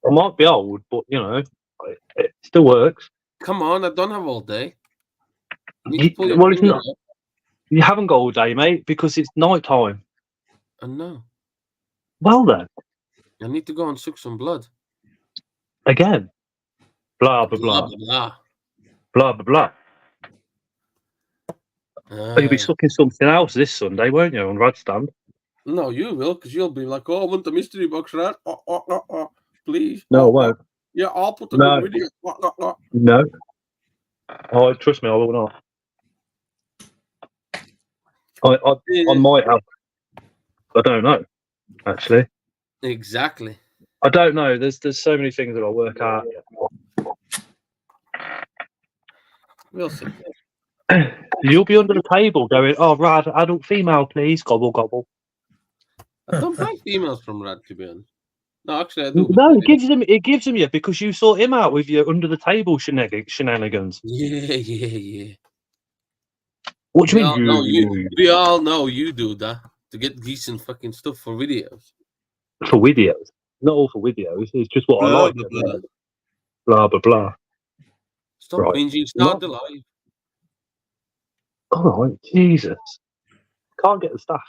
I might be old, but you know, it still works. Come on, I don't have all day. You need to pull your Well, it's finger not. up. You haven't got all day, mate, because it's night time. I know. Well then, I need to go and suck some blood. again, blah blah Blah blah blah blah blah blah. blah. But you'll be sucking something else this Sunday, won't you, on Radstand? No, you will, because you'll be like, "Oh, I want the mystery box, right? Please." No, I won't. Yeah, I'll put the No. good video. No. Oh, trust me, I will not. I might have. I don't know, actually. Exactly. I don't know. There's so many things that I work out. We'll see. You'll be under the table going, "Oh, Rad, adult female, please." Gobble gobble. I don't buy females from Rad, to be honest. No, actually, I do. No, it gives him you because you sort him out with your under the table shenanigans. Yeah. What do you mean? We all know you do that to get decent fucking stuff for videos. For videos, not all for videos. It's just what I like. Blah blah blah. Stop binging. Start the live. All right, Jesus. Can't get the staff.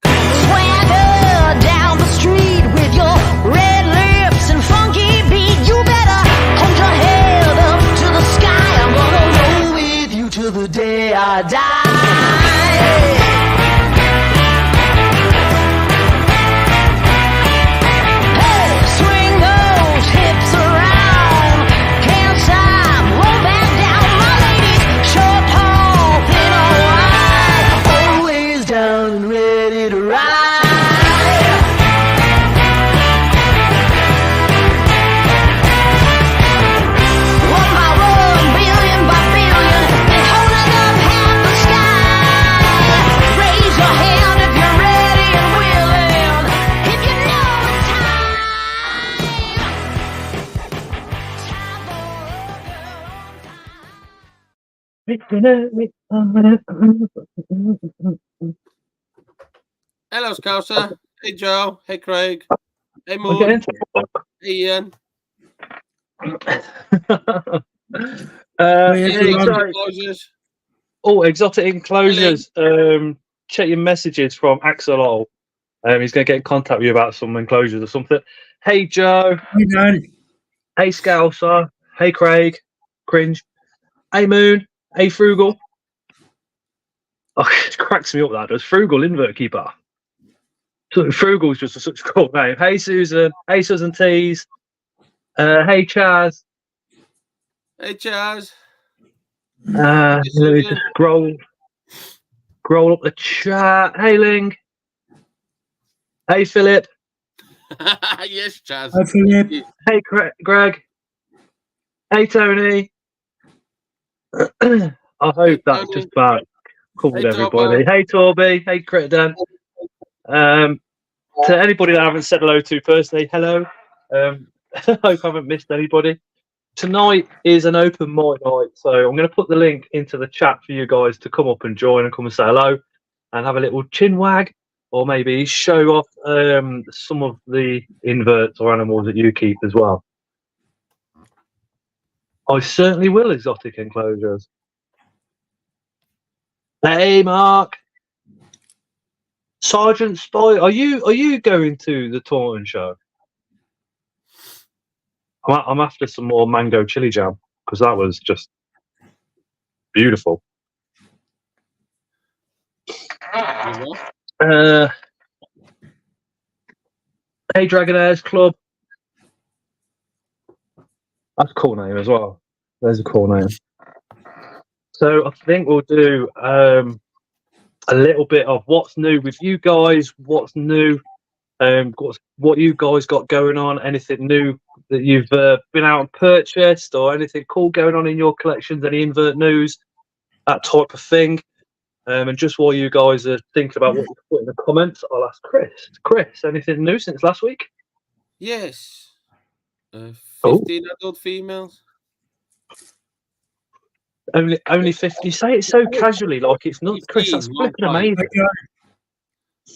Swagger down the street with your red lips and funky beat. You better hold your head up to the sky. I'm gonna roll with you till the day I die. Hello, Scouser. Hey, Joe. Hey, Craig. Hey, Moon. Hey, Ian. Exotic Enclosures. Check your messages from Axel. He's going to get in contact with you about some enclosures or something. Hey, Joe. Hey, Scouser. Hey, Craig. Cringe. Hey, Moon. Hey, Frugal. Oh, it cracks me up, that does. Frugal, invert keeper. So Frugal's just such a cool name. Hey, Susan. Hey, Susan Tees. Hey, Chaz. Hey, Chaz. Let me just scroll up the chat. Hey, Ling. Hey, Philip. Yes, Chaz. Hi, Philip. Hey, Greg. Hey, Tony. I hope that just about covered everybody. Hey, Torby. Hey, Crittenden. To anybody that I haven't said hello to personally, hello. I hope I haven't missed anybody. Tonight is an open mic night, so I'm going to put the link into the chat for you guys to come up and join and come and say hello and have a little chin wag, or maybe show off some of the inverts or animals that you keep as well. I certainly will, Exotic Enclosures. Hey, Mark. Sergeant Spy, are you going to the Taunton show? I'm after some more mango chili jam because that was just beautiful. Hey, Dragonaires Club. That's a cool name as well. There's a cool name. So I think we'll do a little bit of what's new with you guys, what's new, what you guys got going on, anything new that you've been out and purchased, or anything cool going on in your collections, any invert news, that type of thing. And just while you guys are thinking about what you put in the comments, I'll ask Chris. Chris, anything new since last week? Yes. 15 adult females. Only 50. Say it so casually, like it's not. 15, Chris, that's flipping amazing.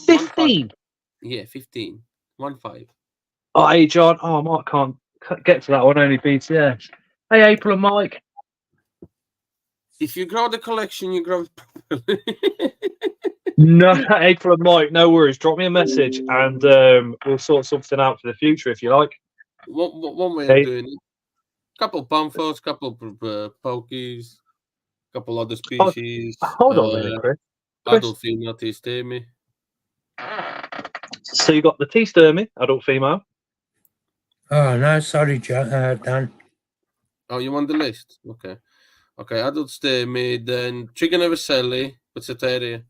15. Yeah, 15. 1-5. Oh, hey, John. Oh, Mike can't get to that one, only BTS. Hey, April and Mike. If you grow the collection, you grow it properly. No, April and Mike, no worries. Drop me a message and we'll sort something out for the future if you like. One way Hey. of doing it. Couple Pamphos, couple Pokies, couple other species. Hold on a minute, Chris. Adult female T-Sturmy. So you got the T-Sturmy, adult female. Oh, no, sorry, Dan. Oh, you want the list? Okay. Okay, adult Sturmy, then Chicken Everselli, Pizzeteria.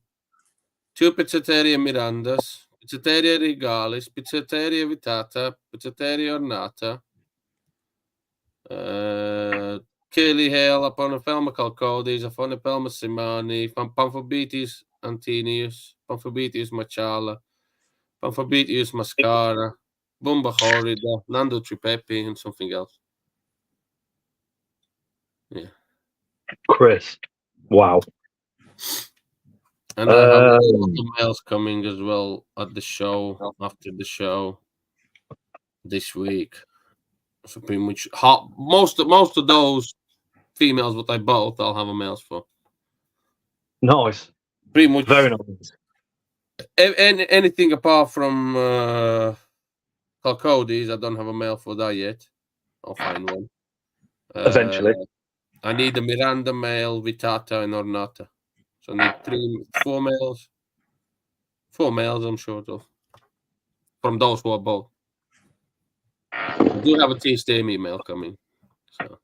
2 Pizzeteria Mirandas, Pizzeteria Regalis, Pizzeteria Vitata, Pizzeteria Ornata. Curly Hale, Aponopelma Calcodis, Afonopelma Simani, Pamphobetius Antinius, Pamphobetius Machala, Pamphobetius Mascara, Bumba Horrida, Nando Tripepi, and something else. Yeah. Chris. Wow. And I have a lot of mails coming as well at the show, after the show this week. So pretty much most of those females what I bought, I'll have a males for. Nice. Pretty much Very nice. Anything apart from Calcodis, I don't have a male for that yet. I'll find one. Eventually. I need a Miranda male, Vitata, and Ornata. So I need 4 males. 4 males, I'm short of. From those who are both. I do have a T-Sturmy male coming. So.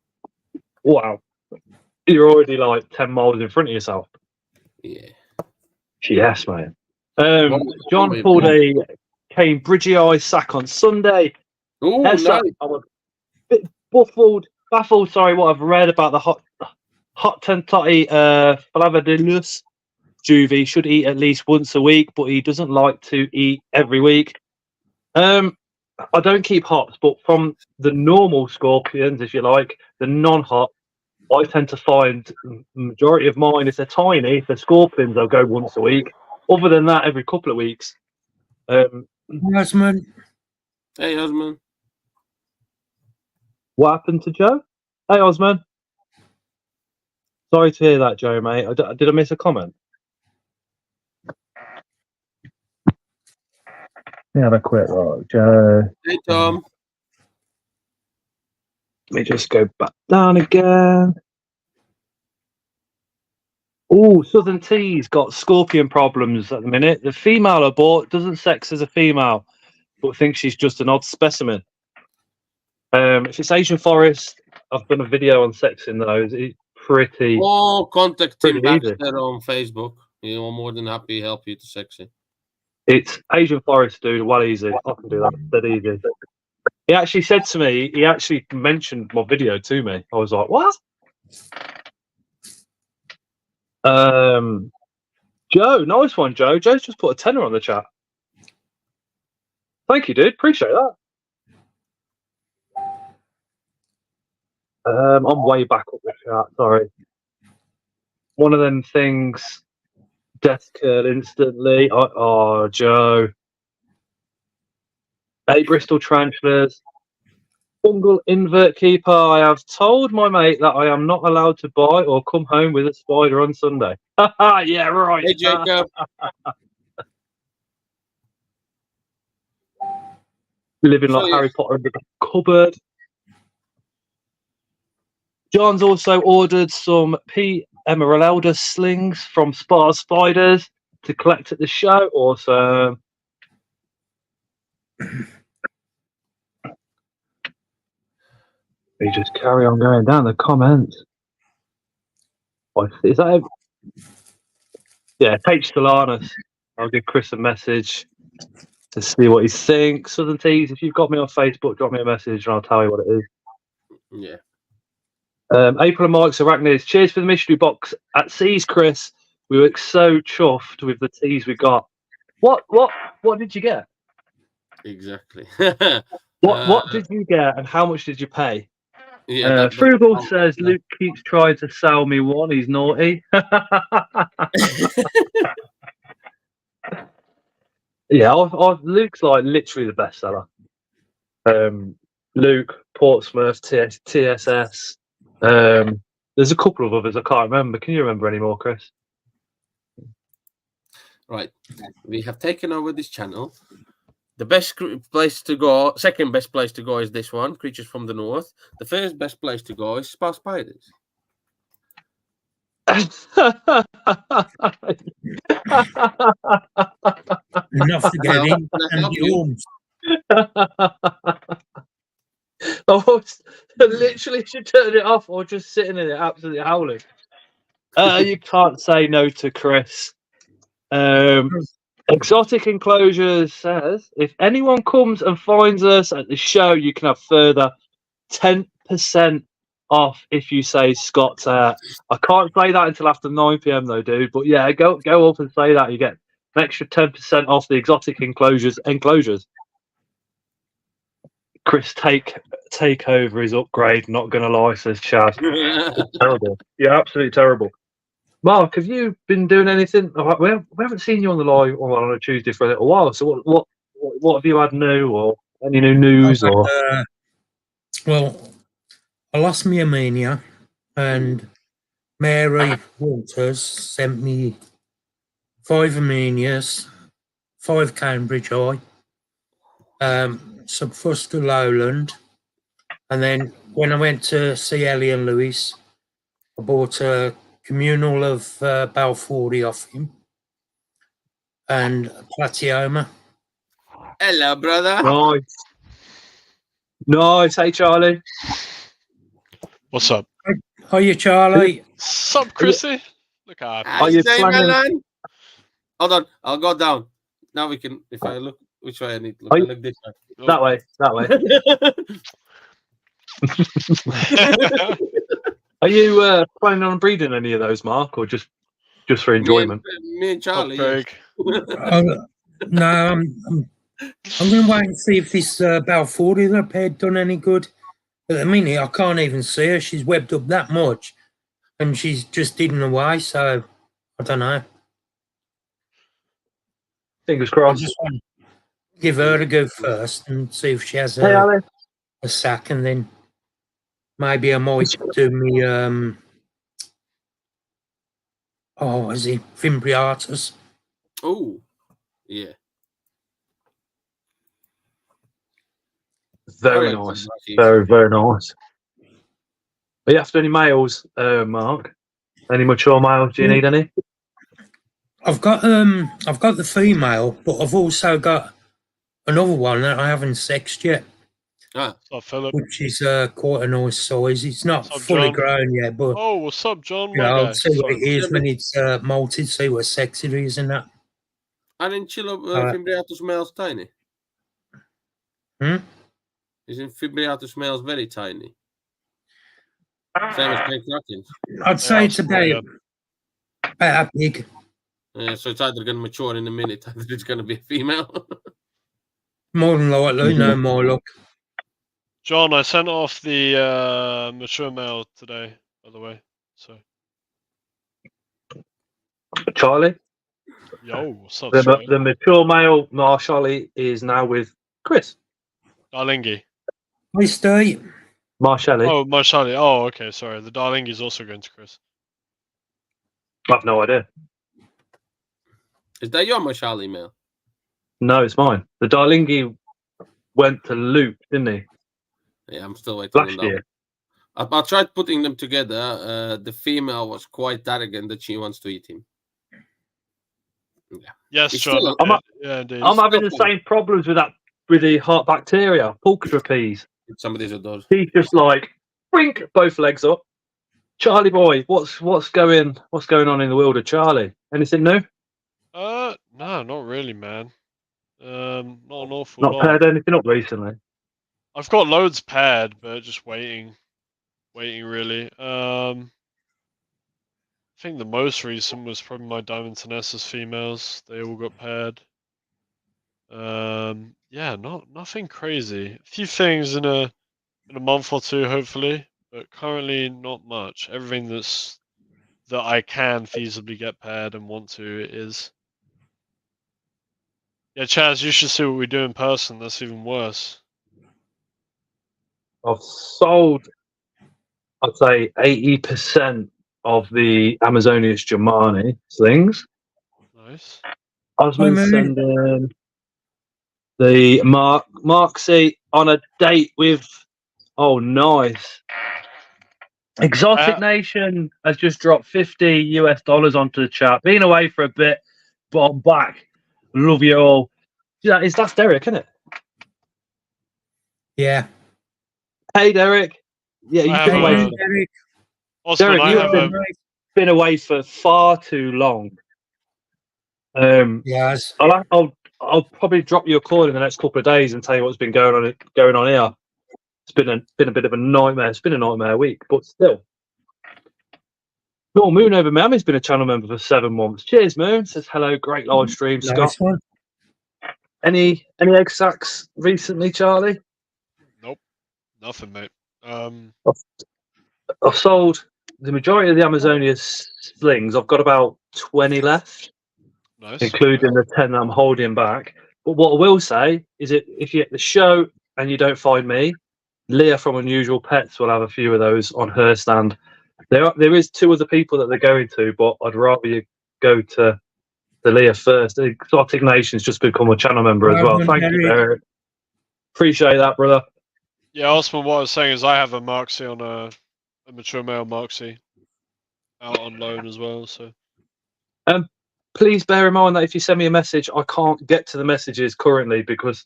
Wow. You're already like 10 miles in front of yourself. Yeah. Yes, mate. John pulled a Cambridgei sack on Sunday. Oh, nice. I'm a bit baffled, sorry, what I've read about the hot tentati Flavadilus. Juvie should eat at least once a week, but he doesn't like to eat every week. I don't keep hops, but from the normal scorpions, if you like, the non-hot, I tend to find the majority of mine, if they're tiny, if they're scorpions, they'll go once a week. Other than that, every couple of weeks. Osman. Hey, Osman. What happened to Joe? Hey, Osman. Sorry to hear that, Joe, mate. Did I miss a comment? Let me have a quick look, Joe. Hey, Tom. Let me just go back down again. Oh, Southern Tea's got scorpion problems at the minute. The female I bought doesn't sex as a female, but thinks she's just an odd specimen. If it's Asian Forest, I've done a video on sexing those. It's pretty. Oh, contact Tim pretty Baxter easy. on Facebook. I'm more than happy to help you to sex it. It's Asian Forest, dude. Well, easy. I can do that. Dead easy. He actually said to me, he actually mentioned my video to me. I was like, what? Joe, nice one, Joe. Joe's just put a tenner on the chat. Thank you, dude. Appreciate that. I'm way back up the chat. Sorry. One of them things. Death curl instantly. Oh, Joe. Hey, Bristol Tarantulas. Fungal invert keeper. I have told my mate that I am not allowed to buy or come home with a spider on Sunday. Yeah, right. Hey, Jacob. Living like Harry Potter in the cupboard. John's also ordered some P. Emeralda slings from Spar Spiders to collect at the show. Awesome. We just carry on going down the comments. Is that it? Yeah, H. Solanus. I'll give Chris a message to see what he thinks. Southern Teas, if you've got me on Facebook, drop me a message and I'll tell you what it is. Yeah. April and Mike's Arachnids. Cheers for the mystery box at Seas, Chris. We were so chuffed with the teas we got. What did you get? Exactly. What did you get and how much did you pay? Yeah, Frugal says Luke keeps trying to sell me one. He's naughty. Yeah, Luke's like literally the best seller. Luke, Portsmouth, TSS. There's a couple of others I can't remember. Can you remember any more, Chris? Right. We have taken over this channel. The best place to go, second best place to go is this one, Creatures from the North. The first best place to go is Spa Spiders. Enough forgetting. Can I And help you? I was literally should turn it off or just sitting in it absolutely howling. You can't say no to Chris. Exotic Enclosure says if anyone comes and finds us at the show, you can have further 10% off if you say Scott's out. I can't say that until after 9 p.m. though, dude. But yeah, go up and say that. You get an extra 10% off the Exotic Enclosures. Chris, take over his upgrade. Not gonna lie, says Chaz. It's terrible. Yeah, absolutely terrible. Mark, have you been doing anything? We haven't seen you on the live on a Tuesday for a little while. So what have you had new or any new news or? Well, I lost my Armenia, and Mary Walters sent me 5 Armenias, 5 Cambridge High, some Fuster Lowland, and then when I went to see Ellie and Lewis, I bought a communal of Balfouri off him and a Platioma. Hello, brother. Nice. Hey, Charlie. What's up? Hiya, Charlie. Sup, Chrissy? Look at Are you planning? Melon? Hold on, I'll go down. Now we can. If I look, which way I need to look? Are I you- look this way. That way. Are you planning on breeding any of those, Mark, or just for enjoyment? Me and Charlie. Craig. No, I'm going to wait and see if this Balfouri that paid done any good. At the minute, I can't even see her. She's webbed up that much, and she's just hidden away. So I don't know. Fingers I crossed. just want to give her a go first and see if she has Hey, Ali. a sack, and then maybe I might do me. Oh, is it Fimbriatus? Oh, yeah. Very I like nice. them like Very, very nice. Are you after any males, Mark? Any mature males? Do you need any? I've got the female, but I've also got another one that I haven't sexed yet, Ah, What's up, Philip? which is quite a nice size. It's not What's up, fully John? grown yet, but Oh, what's up, John? you know, My I'll guy. see what Sorry. it is when it's molted, see what sex it is and that. and Chilo Alright. Fimbriatus males tiny. Hmm? Isn't Fimbriatus males very tiny? Same as Pink Krakens. I'd say it's Yeah. about big. So it's either going to mature in a minute, either it's going to be a female. More than likely, no more luck. John, I sent off the mature male today, by the way. So, Charlie? yo, what's up, The Charlie? mature male, Marshally, is now with Chris. Darlingi. Hi, Steve. Marshalli. Oh, my Charlie. Oh, okay, sorry. The Darlingi is also going to Chris. I've no idea. Is that your Marshall email? No, it's mine. The Darlingi went to Luke, didn't he? Yeah, I'm still waiting on Last that. year. I tried putting them together. The female was quite arrogant that she wants to eat him. Yes, It's John. still a- Yeah, indeed. I'm having the still- same problems with the heart bacteria, pulchrapese. Somebody's a dog. He's just like, wink, both legs up. Charlie boy, what's going on in the world of Charlie? Anything new? No, not really, man. Not an awful Not lot. paired anything up recently. I've got loads paired, but just waiting really. I think the most recent was probably my Diamond Tenesis females. They all got paired. Yeah, nothing crazy. A few things in a month or two, hopefully, but currently not much. Everything that I can feasibly get paired and want to is. Yeah, Chaz, you should see what we do in person. That's even worse. I've sold, I'd say 80% of the Amazonius Germani slings. Nice. I was meant to send in the Mark C on a date with. Oh, nice. Exotic Nation has just dropped $50 onto the chat. Been away for a bit, but I'm back. Love you all. Yeah, that's Derek, isn't it? Yeah. Hey, Derek. Yeah, you've been away. Derek. Osman, Derek, I you have have been away for far too long. Yes. I'll probably drop you a call in the next couple of days and tell you what's been going on here. It's been a bit of a nightmare. It's been a nightmare week, but still. No, Moon over Miami's been a channel member for 7 months. Cheers, Moon. Says hello, great live stream. Nice Scott. one. Any egg sacks recently, Charlie? Nope, nothing, mate. I've sold the majority of the Amazonia slings. I've got about 20 left, Nice. including the 10 that I'm holding back. But what I will say is that if you're at the show and you don't find me, Leah from Unusual Pets will have a few of those on her stand. There is 2 other people that they're going to, but I'd rather you go to Leah first. Exotic Nation's just become a channel member as well. Thank you, Eric. Appreciate that, brother. Yeah, Osman, what I was saying is I have a Marksy on a mature male Marksy out on loan as well. So Please bear in mind that if you send me a message, I can't get to the messages currently because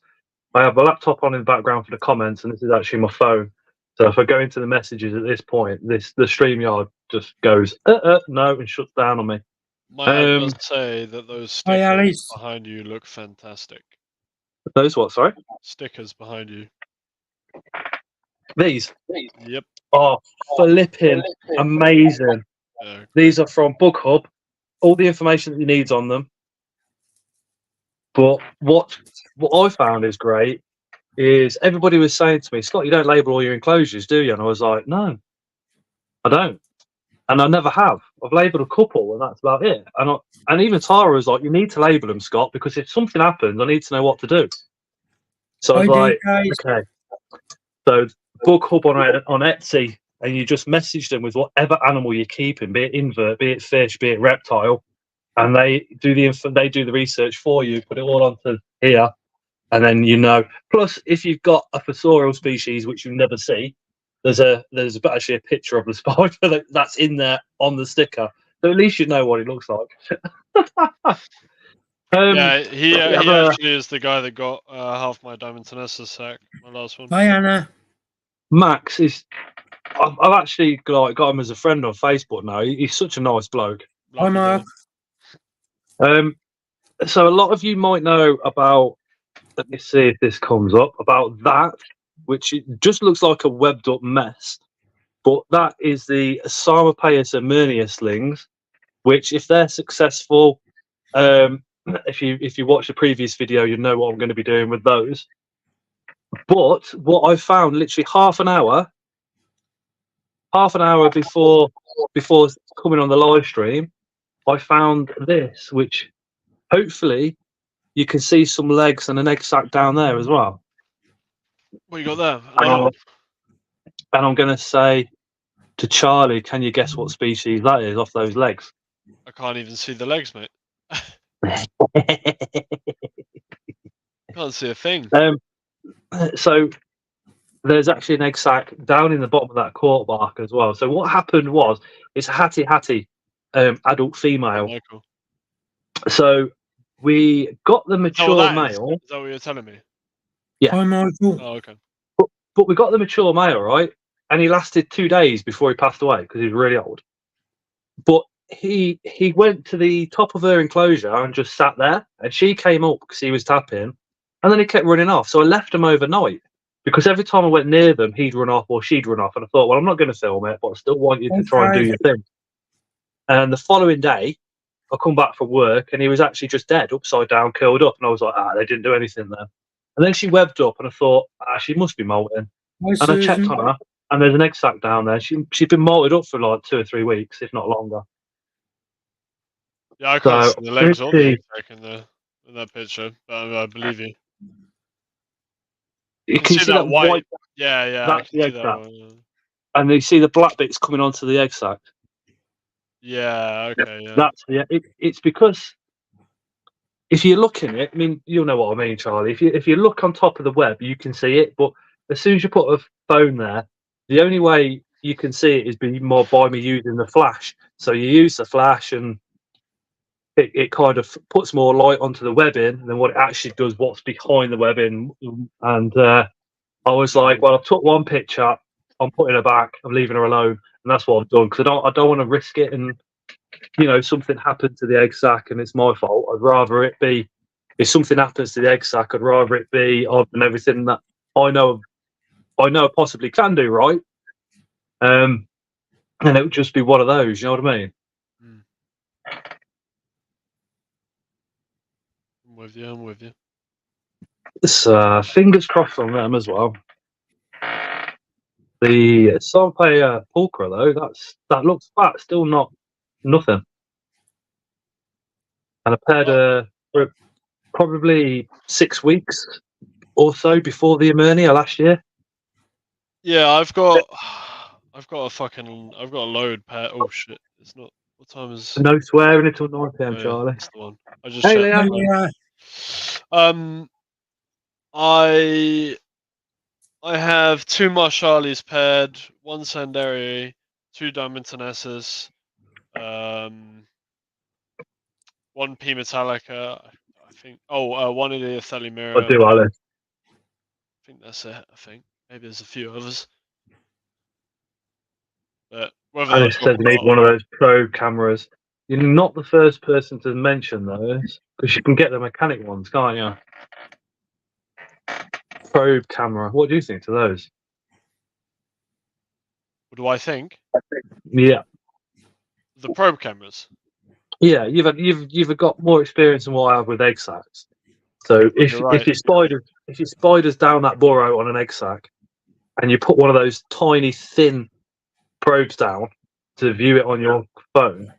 I have a laptop on in the background for the comments, and this is actually my phone. So if I go into the messages at this point, the StreamYard just goes no and shuts down on me. I must say that those stickers behind you look fantastic. Those what? Sorry. Stickers behind you. These. Yep. Oh, flipping amazing. Yeah, these are from Book Hub. All the information that you need on them. But what I found is great is everybody was saying to me, Scott, you don't label all your enclosures, do you? And I was like, no, I don't. And I never have. I've labelled a couple, and that's about it. And even Tara was like, you need to label them, Scott, because if something happens, I need to know what to do. So I was like, okay. So Book Hub on Etsy, and you just message them with whatever animal you're keeping, be it invert, be it fish, be it reptile, and they do the research for you, put it all onto here, and then you know. Plus, if you've got a fossorial species which you never see, there's actually a picture of the spider that's in there on the sticker, so at least you know what it looks like. Yeah, he actually is the guy that got half my Diamond Tenessa sack, my last one. Hi, Anna. Max is. I've actually got him as a friend on Facebook now. He's such a nice bloke. Hi, Mark. So a lot of you might know about. Let me see if this comes up about that, which it just looks like a webbed up mess. But that is the Sarmapeus Emernia slings, which, if they're successful, if you watch the previous video, you know what I'm going to be doing with those. But what I found, literally half an hour before coming on the live stream, I found this, which hopefully you can see some legs and an egg sac down there as well. What you got there? And I'm going to say to Charlie, can you guess what species that is off those legs? I can't even see the legs, mate. Can't see a thing. So there's actually an egg sac down in the bottom of that cork bark as well. So what happened was it's a hattie adult female. Michael. So we got the mature male. Is that what you're telling me? Yeah. Hi, Michael. Oh, okay. But we got the mature male, right? And he lasted 2 days before he passed away because he was really old. But he went to the top of her enclosure and just sat there, and she came up because he was tapping, and then he kept running off. So I left him overnight because every time I went near them, he'd run off or she'd run off, and I thought, well, I'm not going to film it, but I still want you to try and do your thing. And the following day, I come back from work, and he was actually just dead, upside down, curled up, and I was like, they didn't do anything there. And then she webbed up, and I thought, she must be molting. And I checked on her, and there's an egg sac down there. She'd been molted up for like 2 or 3 weeks, if not longer. Yeah, I can't see the legs on the egg sac in that picture, but I believe you. You can see that white. Yeah, I That's can the see egg that sac. one. Yeah. And you see the black bits coming onto the egg sac. Yeah, okay, yeah. That's it's because if you look in it, I mean, you'll know what I mean, Charlie. If you look on top of the web, you can see it. But as soon as you put a phone there, the only way you can see it is by me using the flash. So you use the flash, and it kind of puts more light onto the webbing than what it actually does. What's behind the webbing, and I was like, well, I've took one picture, I'm putting her back, I'm leaving her alone, and that's what I've done because I don't want to risk it and something happened to the egg sac and it's my fault. I'd rather it be, if something happens to the egg sac, I'd rather it be I've done everything that I know I possibly can do right. And it would just be one of those, you know what I mean? Mm. I'm with you. So fingers crossed on them as well. The Sampe Pulcra though, that looks fat, still not nothing. And I paired her for probably 6 weeks or so before the Emernia last year. Yeah, I've got a load pair. Oh shit, it's not. What time is? No swearing until 9 p.m. Oh, yeah, Charlie. that's the one. I just Hey, checked. Leah. I have 2 Marshallies paired, 1 Sanderi, 2 Diamantinesses, 1 P Metallica, I think. Oh, 1 Iliothelli I Mirror. do, Ali. I think that's it. I think maybe there's a few others, but whether Alice those says you need one of those pro cameras. You're not the first person to mention those because you can get the mechanic ones, can't you? Probe camera. What do you think to those? What do I think? Yeah, The probe cameras. yeah. You've got more experience than what I have with egg sacs. So if You're right. if your spider's down that burrow on an egg sac, and you put one of those tiny thin probes down to view it on your phone,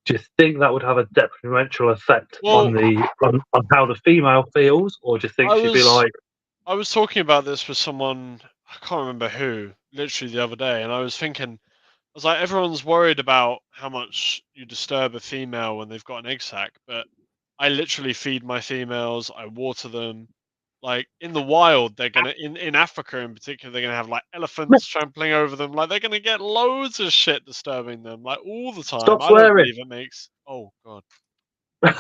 do you think that would have a detrimental effect on on how the female feels, or do you think she'd be like? I was talking about this with someone, I can't remember who, literally the other day, and I was thinking, I was like, everyone's worried about how much you disturb a female when they've got an egg sac, but I literally feed my females, I water them. Like in the wild, they're gonna in Africa in particular, they're gonna have like elephants trampling over them. Like they're gonna get loads of shit disturbing them, like all the time. Stop I don't swearing. believe it makes. Oh god, you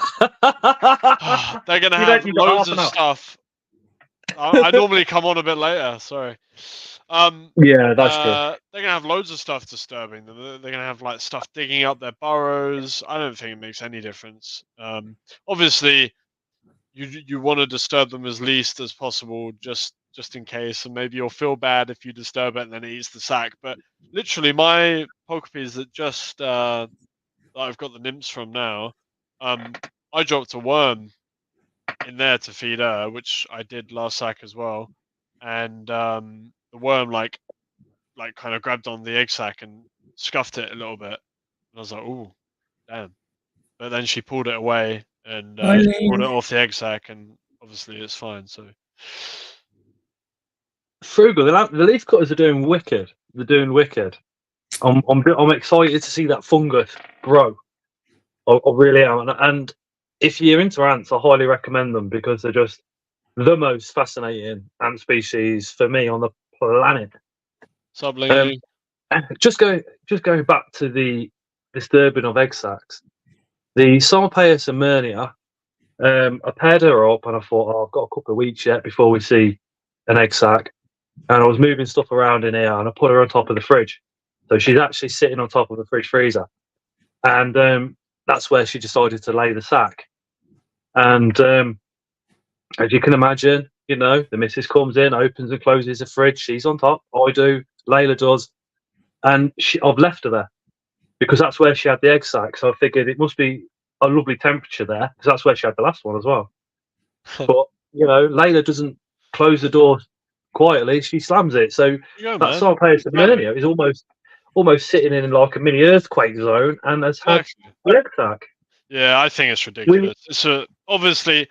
they're gonna don't. have You got half loads an of hour. stuff. I normally come on a bit later. Sorry. Yeah, that's true. They're gonna have loads of stuff disturbing them. They're gonna have like stuff digging up their burrows. I don't think it makes any difference. Obviously, you want to disturb them as least as possible, just in case, and maybe you'll feel bad if you disturb it and then it eats the sack. But literally, my pokepies that just that I've got the nymphs from now, I dropped a worm in there to feed her, which I did last sack as well, and the worm like kind of grabbed on the egg sac and scuffed it a little bit, and I was like, "Ooh, damn!" But then she pulled it away and she pulled it off the egg sac, and obviously it's fine. So Frugal. The leaf cutters are doing wicked. They're doing wicked. I'm excited to see that fungus grow. I really am. And if you're into ants, I highly recommend them because they're just the most fascinating ant species for me on the planet. subliminal. Just going back to the disturbing of egg sacs. The Sarpaeus Emernia, I paired her up and I thought, I've got a couple of weeks yet before we see an egg sac. And I was moving stuff around in here and I put her on top of the fridge. So she's actually sitting on top of the fridge freezer. And that's where she decided to lay the sack. And as you can imagine, the missus comes in, opens and closes the fridge. She's on top. I do. Layla does. And I've left her there because that's where she had the egg sac. So I figured it must be a lovely temperature there because that's where she had the last one as well. But, Layla doesn't close the door quietly. She slams it. So that Sarpaeus Emernia is almost sitting in like a mini earthquake zone and has had the egg sac. Yeah, I think it's ridiculous. It's obviously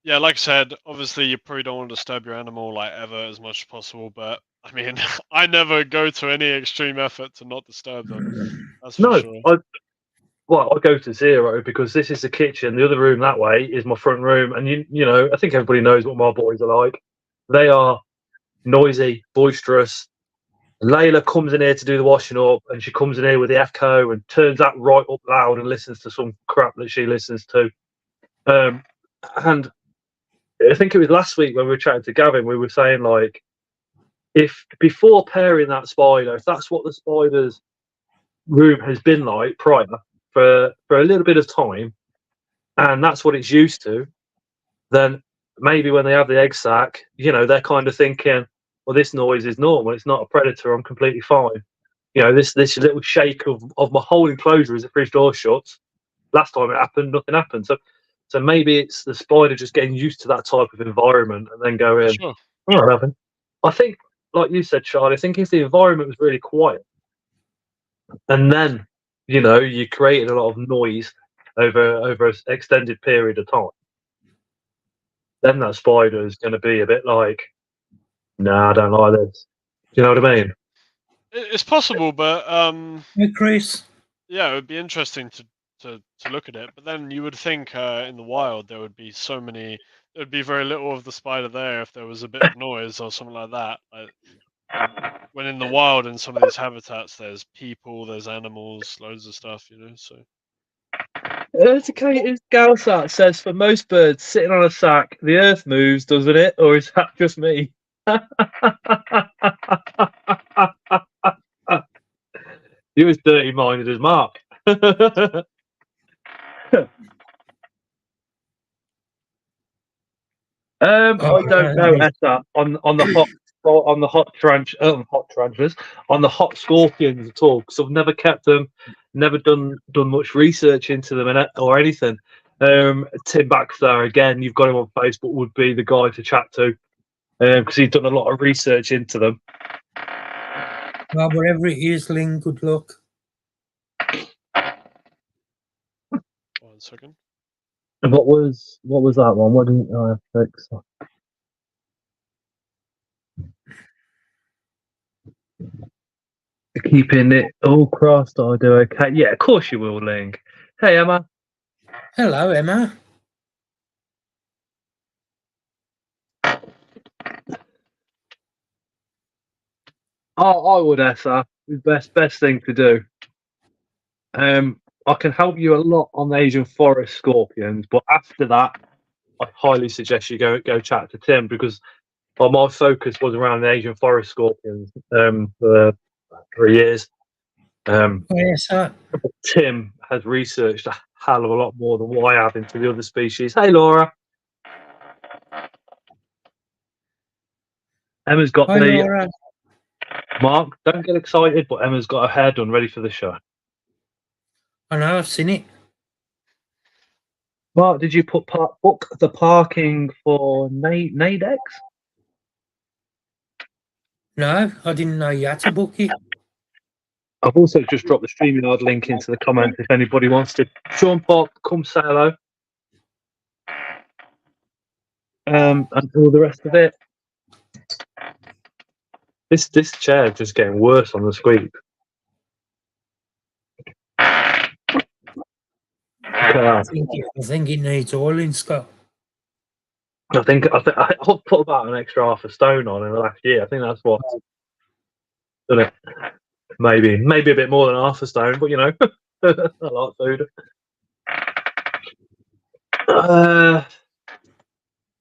Yeah, like I said, obviously you probably don't want to disturb your animal like ever as much as possible, but I mean, I never go to any extreme effort to not disturb them. That's for No, sure. I go to 0 because this is the kitchen. The other room that way is my front room, and you know, I think everybody knows what my boys are like. They are noisy, boisterous. Layla comes in here to do the washing up, and she comes in here with the echo and turns that right up loud and listens to some crap that she listens to. And I think it was last week when we were chatting to Gavin, we were saying like, if before pairing that spider, if that's what the spider's room has been like prior for a little bit of time, and that's what it's used to, then maybe when they have the egg sac, you know, they're kind of thinking, well, this noise is normal. It's not a predator. I'm completely fine. You know, this little shake of my whole enclosure as the fridge door shuts. Last time it happened, nothing happened. So maybe it's the spider just getting used to that type of environment and then going, Sure. oh, nothing. I think, like you said, Charlie, I think if the environment was really quiet, and then, you know, you created a lot of noise over an extended period of time, then that spider is going to be a bit like, nah, I don't like this. Do you know what I mean? It's possible, but Hey, Chris. yeah, it would be interesting to look at it. But then you would think in the wild there would be there would be very little of the spider there if there was a bit of noise or something like that. When in the wild in some of these habitats, there's people, there's animals, loads of stuff, you know. So Educated Galsat says for most birds sitting on a sack, the earth moves, doesn't it? Or is that just me? You as dirty minded as Mark. I don't know, Essa, on the hot tarantulas, on the hot scorpions at all, because I've never kept them, never done much research into them or anything. Tim Baxter, again, you've got him on Facebook, would be the guy to chat to, because he's done a lot of research into them. Well, wherever it is, Ling, good luck. 1 second. And what was that one? What didn't I fix? Keeping it all crossed, I'll do okay. Yeah, of course you will, Ling. Hey, Emma. Hello, Emma. I would, Essa. Best thing to do. I can help you a lot on the Asian forest scorpions, but after that, I highly suggest you go chat to Tim, because my focus was around the Asian forest scorpions for 3 years. Yes, sir. Tim has researched a hell of a lot more than what I have into the other species. Hey, Laura. Emma's got Hi, the Laura. Mark. Don't get excited, but Emma's got her hair done, ready for the show. I know, I've seen it. Mark, did you book the parking for Nadex? No, I didn't know you had to book it. I've also just dropped the StreamYard link into the comments if anybody wants to jump up, come say hello, and all the rest of it. This chair is just getting worse on the squeak. I think it needs oiling, Scott. I think I've put about an extra half a stone on in the last year. I think that's what. Done it. Maybe a bit more than half a stone, but you know, a lot of food.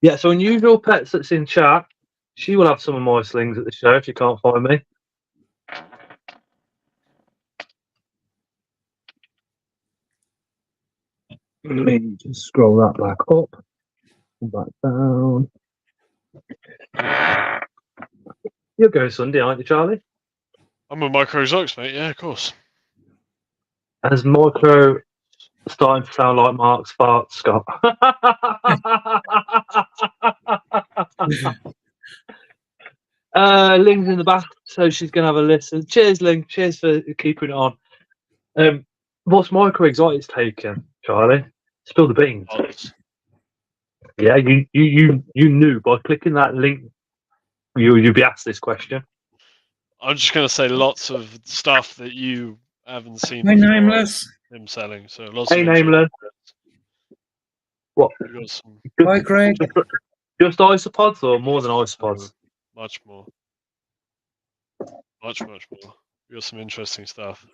Yeah, so Unusual Pets that's in chat, she will have some of my slings at the show if you can't find me. Let me just scroll that back up, back down. You'll go Sunday, aren't you, Charlie? I'm with Micro Zox, mate. Yeah, of course. As Micro starting to sound like Mark's fart, Scott. Ling's in the back, so she's going to have a listen. Cheers, Ling. Cheers for keeping it on. What's Micro Exotic's taken, Charlie? Spill the beans. Yeah, you knew by clicking that link, you'd be asked this question. I'm just gonna say lots of stuff that you haven't seen My before nameless. him selling. So lots Hey, of interesting. Nameless. What? We got some Hi, Greg. Just isopods or more than isopods? much more, much more. We got some interesting stuff.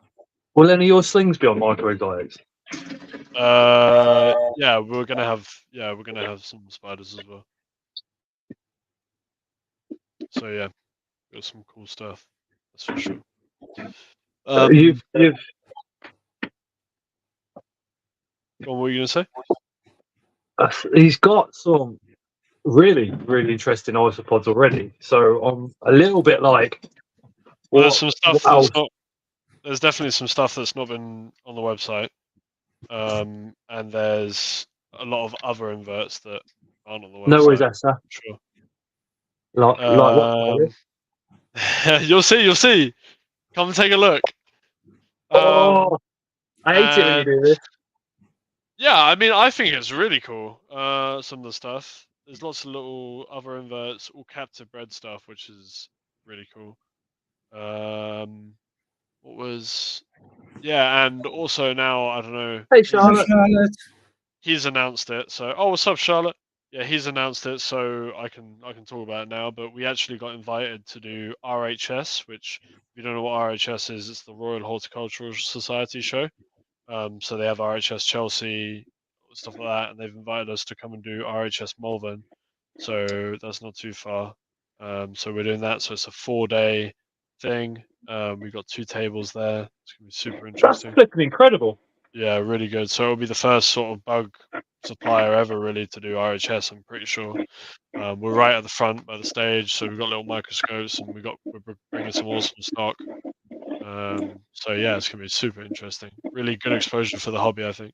Will any of your slings be on microexotics? Yeah, we're gonna have some spiders as well. So yeah, got some cool stuff. That's for sure. You've What were you gonna say? he's got some really interesting isopods already. So I'm a little bit like, Well, what, there's some stuff what else? that's not. There's definitely some stuff that's not been on the website, and there's a lot of other inverts that aren't on the website. No worries, Esther. Sure. Like what? You'll see. Come and take a look. Oh, I hate it when you do this. Yeah, I mean, I think it's really cool. Some of the stuff. There's lots of little other inverts, all captive bred stuff, which is really cool. What was? Yeah, and also now I don't know. Hey, Hi, Charlotte. Charlotte. He's announced it. So, oh, what's up, Charlotte? Yeah, he's announced it, so I can talk about it now. But we actually got invited to do RHS, which if you don't know what RHS is, it's the Royal Horticultural Society show. So they have RHS Chelsea, stuff like that, and they've invited us to come and do RHS Malvern. So that's not too far. So we're doing that. So it's a 4-day thing. We've got 2 tables there. It's gonna be super That's interesting. flipping incredible. Yeah, really good. So it'll be the first sort of bug supplier ever really to do RHS, I'm pretty sure. We're right at the front by the stage, so we've got little microscopes and we're bringing some awesome stock. So yeah, it's gonna be super interesting. Really good exposure for the hobby, I think.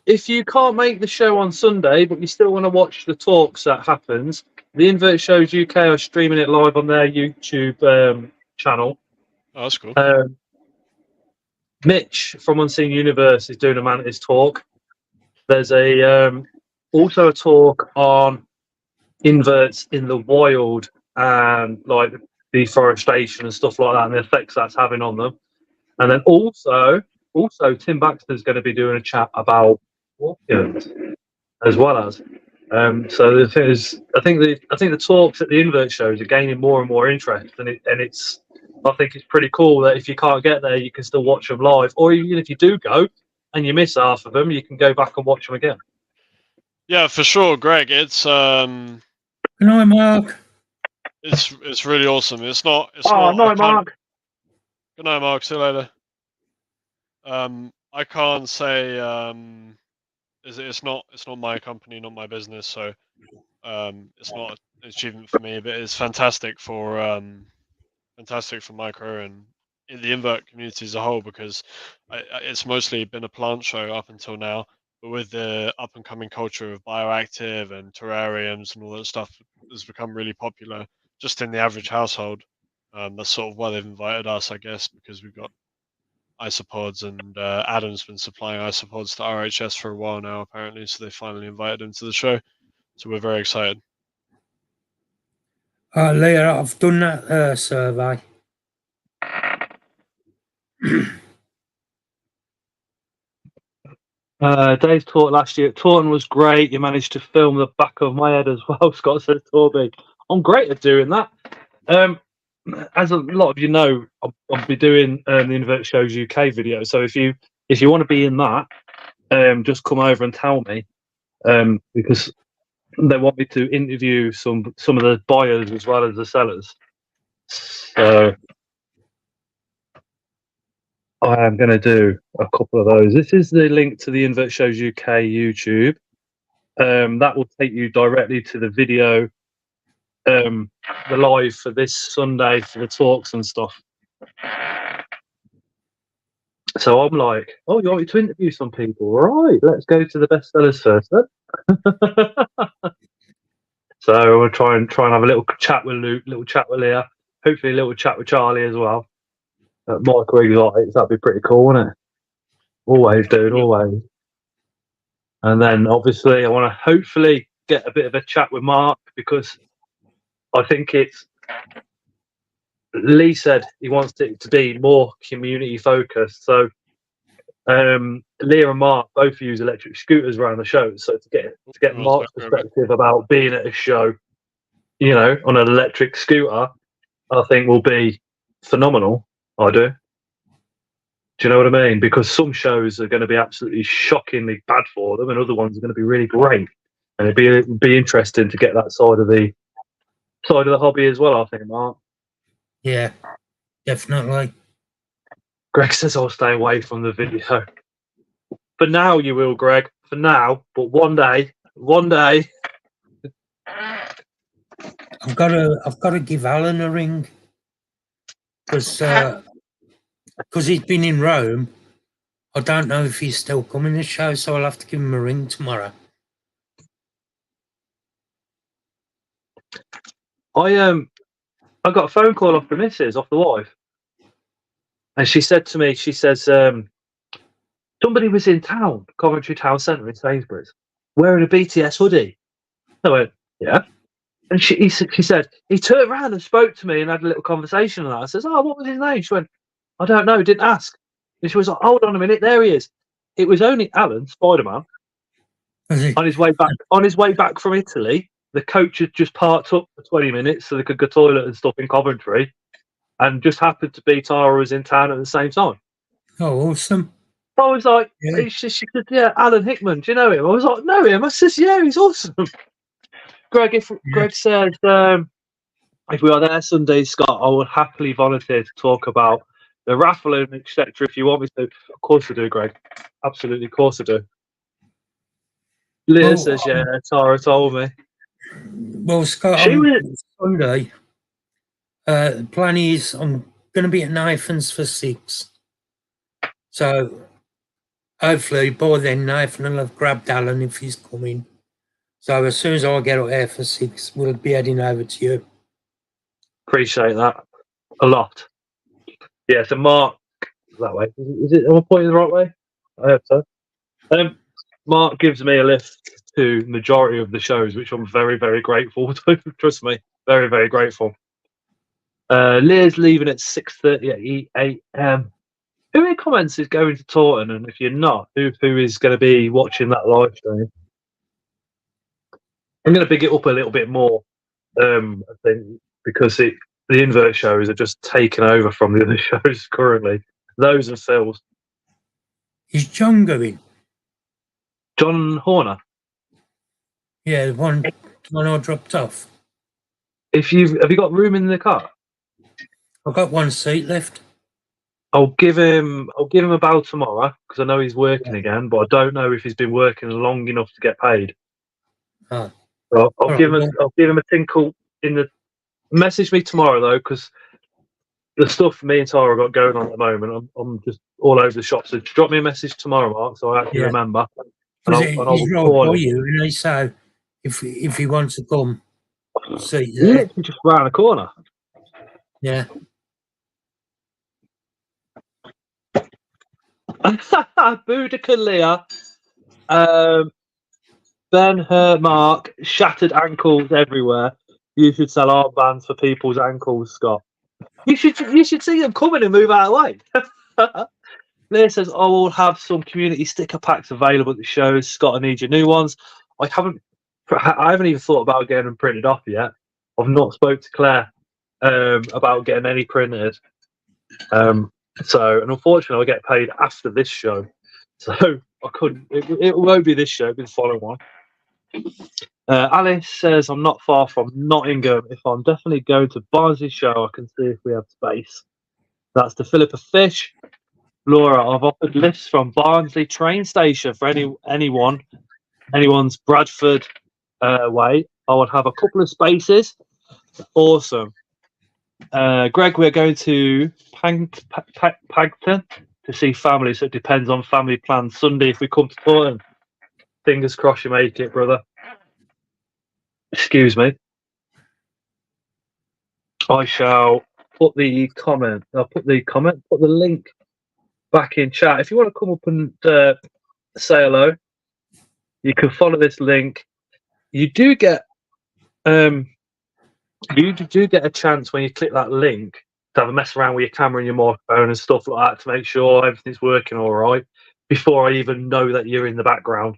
If you can't make the show on Sunday, but you still want to watch the talks that happens, the Invert Shows UK are streaming it live on their YouTube channel. Oh, that's cool. Mitch from Unseen Universe is doing a Mantis talk. There's also a talk on inverts in the wild and like deforestation and stuff like that, and the effects that's having on them. And then also Tim Baxter's going to be doing a chat about orchids as well as. So the thing is, I think the talks at the invert shows are gaining more and more interest, and I think it's pretty cool that if you can't get there, you can still watch them live, or even if you do go and you miss half of them, you can go back and watch them again. Yeah, for sure, Greg. It's Good night, Mark. it's really awesome. It's not. No, Mark. Good night, Mark. See you later. I can't say it's not my company, not my business, so it's not an achievement for me, but it's fantastic for micro and in the invert community as a whole, because it's mostly been a plant show up until now, but with the up and coming culture of bioactive and terrariums and all that stuff has become really popular just in the average household. That's sort of why they've invited us, I guess, because we've got isopods, and Adam's been supplying isopods to RHS for a while now, apparently, so they finally invited him to the show. So we're very excited. Leah, I've done that survey. Dave's talk last year at Taunton was great. You managed to film the back of my head as well, Scott said. Torby, I'm great at doing that. As a lot of you know, I'll be doing the Invert Shows UK video. So if you want to be in that, just come over and tell me, because they want me to interview some of the buyers as well as the sellers. So I am going to do a couple of those. This is the link to the Invert Shows UK YouTube. That will take you directly to the video, the live for this Sunday for the talks and stuff. So I'm like, oh, you want me to interview some people? Right, let's go to the bestsellers first then. So we'll try and have a little chat with Luke, little chat with Leah, hopefully a little chat with Charlie as well. Micro Exotics, that'd be pretty cool, wouldn't it? Always, dude, always. And then obviously I want to hopefully get a bit of a chat with Mark, because I think Lee said he wants it to be more community focused. So Leah and Mark both use electric scooters around the show. So to get Mark's perspective about being at a show, you know, on an electric scooter, I think will be phenomenal. I do. Do you know what I mean? Because some shows are going to be absolutely shockingly bad for them, and other ones are going to be really great. And it'd be interesting to get that side of the hobby as well. I think, Mark. Yeah, definitely. Greg says I'll stay away from the video. For now, you will, Greg. For now, but one day. I've got to give Alan a ring because he's been in Rome. I don't know if he's still coming to the show, so I'll have to give him a ring tomorrow. I got a phone call off the missus, off the wife, and she said to me, she says, somebody was in town, Coventry Town Centre in Sainsbury's, wearing a BTS hoodie. I went, yeah. And she said, he turned around and spoke to me and had a little conversation and that. I says, oh, what was his name? She went, I don't know, didn't ask. And she was like, hold on a minute, there he is. It was only Alan, Spider-Man, on his way back from Italy. The coach had just parked up for 20 minutes so they could go toilet and stuff in Coventry, and just happened to be Tara was in town at the same time. Oh, awesome. I was like, Yeah. she said, yeah, Alan Hickman, do you know him? I was like, know him? I says, yeah, he's awesome. Greg says, if we are there Sunday, Scott, I would happily volunteer to talk about the raffle and etc. if you want me to. Of course I do, Greg. Absolutely, of course I do. Leah says, yeah, Tara told me. Well, Scott, Sunday, the plan is I'm going to be at Nathan's for 6. So hopefully by then Nathan will have grabbed Alan if he's coming. So as soon as I get up there for 6, we'll be heading over to you. Appreciate that a lot. Yeah, so Mark, that way. Is it, am I pointing the right way? I hope so. Mark gives me a lift to majority of the shows, which I'm very, very grateful to. Trust me, very, very grateful. Leah's leaving at 6:30 a.m. Who in comments is going to Taunton? And if you're not, who is going to be watching that live stream? I'm going to big it up a little bit more, I think, because the invert shows are just taken over from the other shows currently. Those and Phil's. Is John going? John Horner. Yeah, the one I dropped off. Have you got room in the car? I've got one seat left. I'll give him a bow tomorrow because I know he's working again, but I don't know if he's been working long enough to get paid. Oh. So I'll give him a tinkle in the. Message me tomorrow though, because the stuff me and Tara got going on at the moment, I'm just all over the shop. So drop me a message tomorrow, Mark, so I actually remember. And I'll call you, and they say if he wants to come, see you. Literally just round the corner. Yeah. Boudica Leah, Ben Hurt Mark, shattered ankles everywhere. You should sell armbands for people's ankles, Scott. You should see them coming and move out of the way. Leah says, I will have some community sticker packs available at the shows. Scott, I need your new ones. I haven't even thought about getting them printed off yet. I've not spoke to Claire about getting any printed. And unfortunately, I get paid after this show, so I couldn't. It won't be this show, it'll be the following one. Alice says, I'm not far from Nottingham. If I'm definitely going to Barnsley show, I can see if we have space. That's to fill up a fish. Laura, I've offered lifts from Barnsley train station for anyone's Bradford way. I would have a couple of spaces. Awesome. Greg, we're going to Pagton to see family, so it depends on family plans. Sunday, if we come to Taunton, fingers crossed you make it, brother. Excuse me. I shall put the link back in chat. If you want to come up and say hello, You can follow this link. You do get a chance when you click that link to have a mess around with your camera and your microphone and stuff like that to make sure everything's working all right before I even know that you're in the background.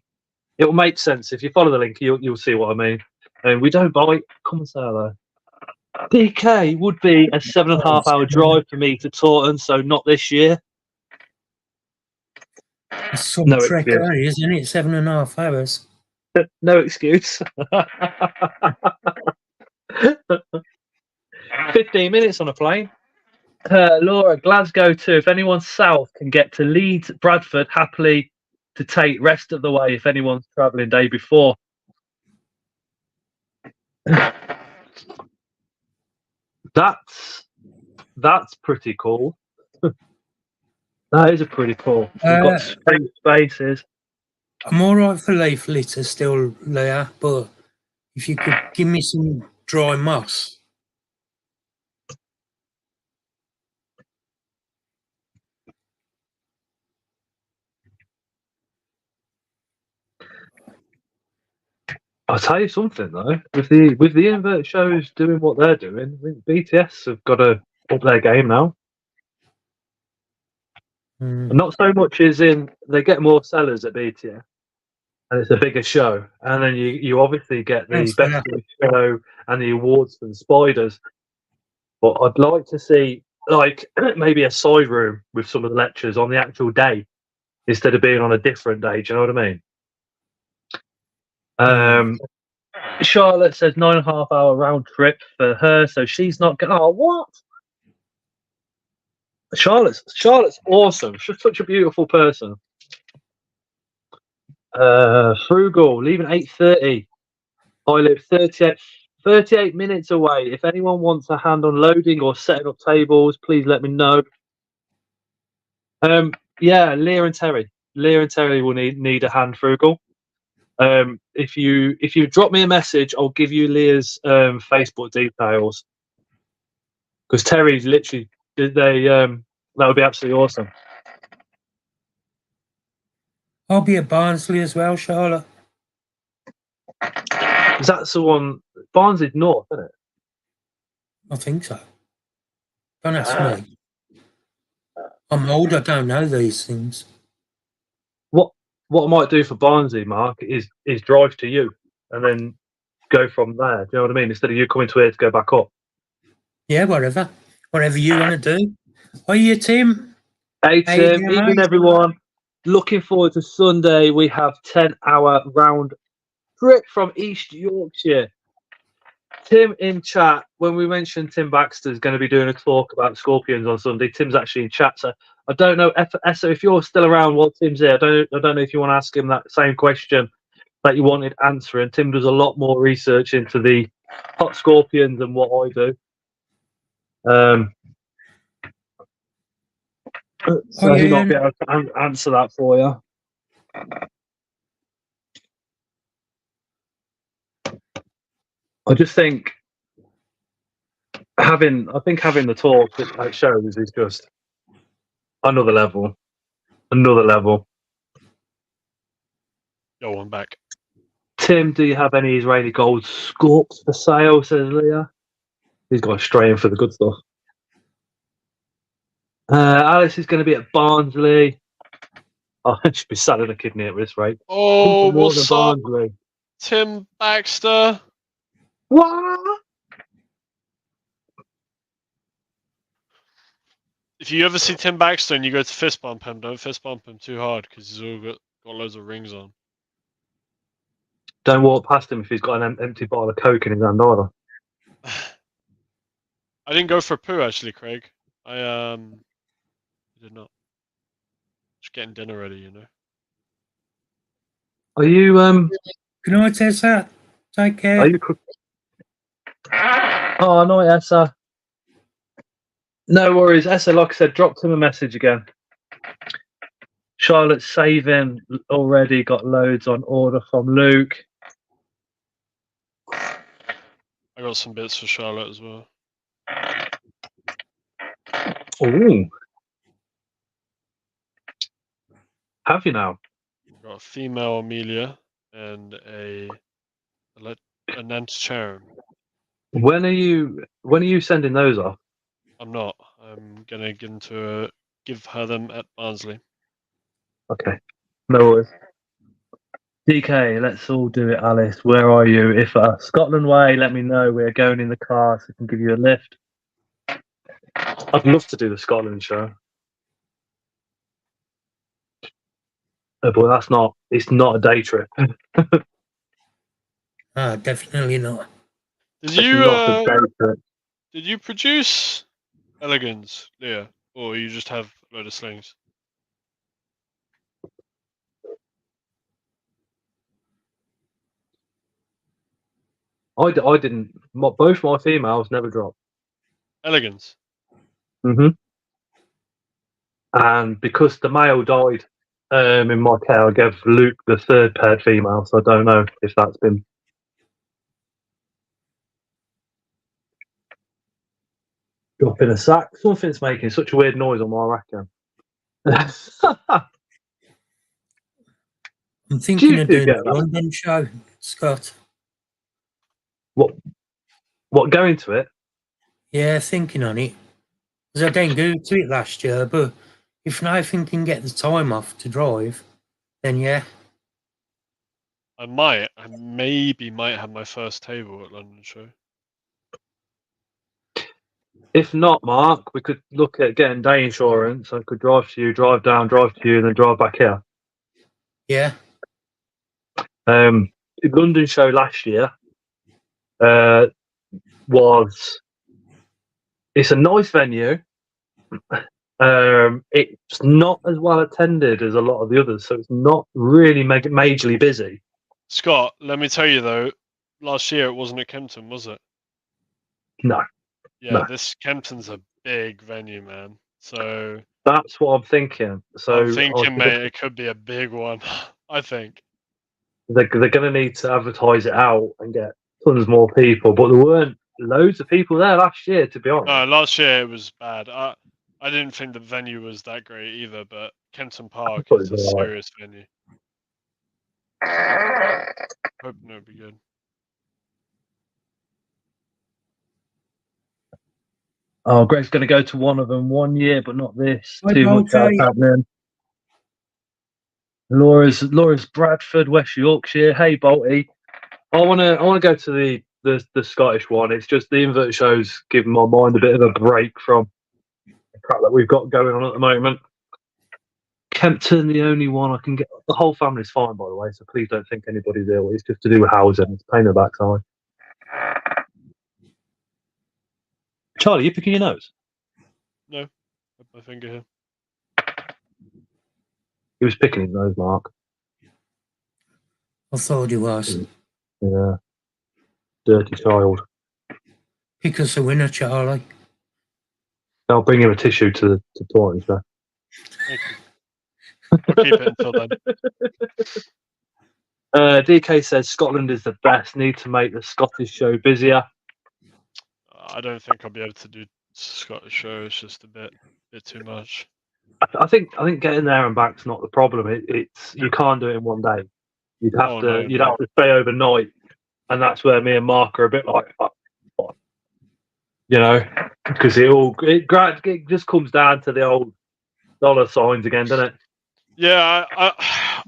It will make sense if you follow the link. You'll see what I mean. And we don't bite. Come and say hello. DK would be a 7.5 hour drive for me to Taunton, so not this year. It's some No trek, excuse. isn't it? 7.5 hours. No excuse. 15 minutes on a plane. Laura, Glasgow too. If anyone south can get to Leeds, Bradford, happily to take rest of the way if anyone's travelling day before. That's pretty cool. That is a pretty cool. We've got street spaces. I'm all right for leaf litter still, Leah, but if you could give me some dry moss. I'll tell you something though, with the invert shows doing what they're doing, I think BTS have got to up their game now. And not so much as in they get more sellers at BTS, and it's a bigger show, and then you obviously get the Thanks, best of the show and the awards for the spiders. But I'd like to see like maybe a side room with some of the lectures on the actual day instead of being on a different day. Do you know what I mean? Charlotte says 9.5 hour round trip for her, so she's not going. Oh, what? Charlotte's awesome. She's such a beautiful person. Frugal, leaving 8:30. I live 38 minutes away. If anyone wants a hand on loading or setting up tables, please let me know. Yeah, Leah and Terry will need a hand, Frugal. If you drop me a message, I'll give you Leah's Facebook details because Terry's literally that would be absolutely awesome. I'll be at Barnsley as well, Charlotte. Is that the one? Barnsley's north, isn't it? I think so. Don't ask me. I'm old, I don't know these things. What I might do for Barnsley, Mark, is drive to you and then go from there. Do you know what I mean? Instead of you coming to here to go back up. Yeah, whatever you want to do. Are you, Tim? Hey Tim, evening everyone. Looking forward to Sunday. We have 10-hour round trip from East Yorkshire. Tim in chat, when we mentioned Tim Baxter's going to be doing a talk about scorpions on Sunday, Tim's actually in chat. So I don't know, Essa, if you're still around while Tim's here, I don't know if you want to ask him that same question that you wanted answering. Tim does a lot more research into the hot scorpions than what I do. So he might be able to answer that for you. I just think having the talk at shows is just another level. Yo, I'm back. Tim, do you have any Israeli gold scorps for sale? Says Leah. He's got straight in for the good stuff. Alice is going to be at Barnsley. Oh, I should be selling a kidney at this rate. Oh, what's up, Barnsley. Tim Baxter? What? If you ever see Tim Baxter and you go to fist bump him, don't fist bump him too hard because he's all got loads of rings on. Don't walk past him if he's got an empty bottle of Coke in his hand either. I didn't go for a poo actually, Craig. I did not. Just getting dinner ready, you know. Are you Good night, Tessa. Take care. Are you? Oh no, Essa. No worries, Essa. Like I said, dropped him a message again. Charlotte's saving already. Got loads on order from Luke. I got some bits for Charlotte as well. Oh, have you now? Got a female Amelia. and an Antcharum. When are you sending those off? I'm not. I'm gonna give her them at Barnsley. Okay. No worries. DK, let's all do it, Alice. Where are you? If Scotland way, let me know. We're going in the car so I can give you a lift. I'd love to do the Scotland show. Oh, but it's not a day trip. Definitely not. Did It's you not a day trip. did you produce Elegans, Leah, or you just have a load of slings? I didn't. Both my females never dropped. Elegans. And because the male died in my care, I gave Luke the third paired female, so I don't know if that's been dropping a sack. Something's making such a weird noise on my rack. I'm thinking you of do doing get the that? London show, Scott. What going to it? Yeah, thinking on it. Because I didn't go to it last year, but if Nathan can get the time off to drive, then yeah. I maybe might have my first table at London Show. If not, Mark, we could look at getting day insurance. I could drive to you, drive down, drive to you, and then drive back here. Yeah. The London show last year it's a nice venue. It's not as well attended as a lot of the others, so it's not really majorly busy. Scott, let me tell you though, last year it wasn't at Kempton, was it? No. Yeah, No. this Kempton's a big venue, man. So That's what I'm thinking. So I'm thinking, mate, it could be a big one. I think. They're going to need to advertise it out and get tons more people, but there weren't loads of people there last year, to be honest. No, last year it was bad. I didn't think the venue was that great either, but Kempton Park thought is it a was alright. serious venue. Hoping it'll be good. Oh, Greg's going to go to one of them 1 year, but not this. Hi, Too much else Bolty. happening. Laura's Bradford, West Yorkshire. Hey, Bolty. I want to go to the Scottish one. It's just the invert shows giving my mind a bit of a break from the crap that we've got going on at the moment. Kempton, the only one I can get. The whole family's fine, by the way, so please don't think anybody's ill. It's just to do with housing. It's a pain in the backside. Charlie, you picking your nose? No, put my finger here. He was picking his nose, Mark. I thought he was. Yeah. Dirty child. Pick us a winner, Charlie. I'll bring him a tissue to the toilet, sir. Thank you. I'll keep it until then. DK says Scotland is the best. Need to make the Scottish show busier. I don't think I'll be able to do Scottish show. It's just a bit too much. I think getting there and back's not the problem. It's you can't do it in 1 day. You'd have to stay overnight, and that's where me and Mark are a bit like, because it just comes down to the old dollar signs again, doesn't it? Yeah,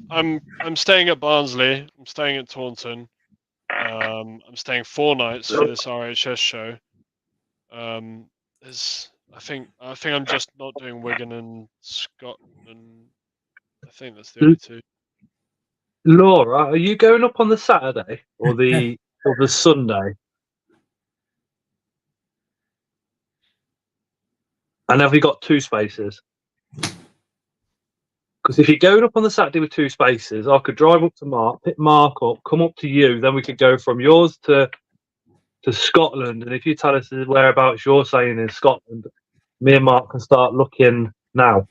I'm staying at Barnsley. I'm staying at Taunton. I'm staying 4 nights for this RHS show. I think I'm just not doing Wigan and Scotland. I think that's the only two. Laura, are you going up on the Saturday or the Sunday? And have you got 2 spaces? Because if you're going up on the Saturday with 2 spaces, I could drive up to Mark, pick Mark up, come up to you, then we could go from yours to Scotland. And if you tell us the whereabouts you're saying in Scotland, me and Mark can start looking now.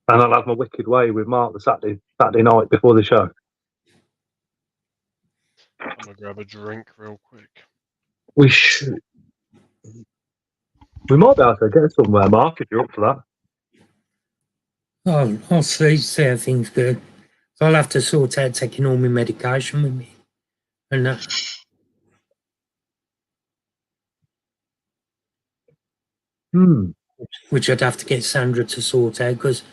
And I'll have my wicked way with Mark the Saturday night before the show. I'm gonna grab a drink real quick. We might be able to get somewhere, Mark, if you're up for that. I'll see how things go. I'll have to sort out taking all my medication with me. And that. Which I'd have to get Sandra to sort out because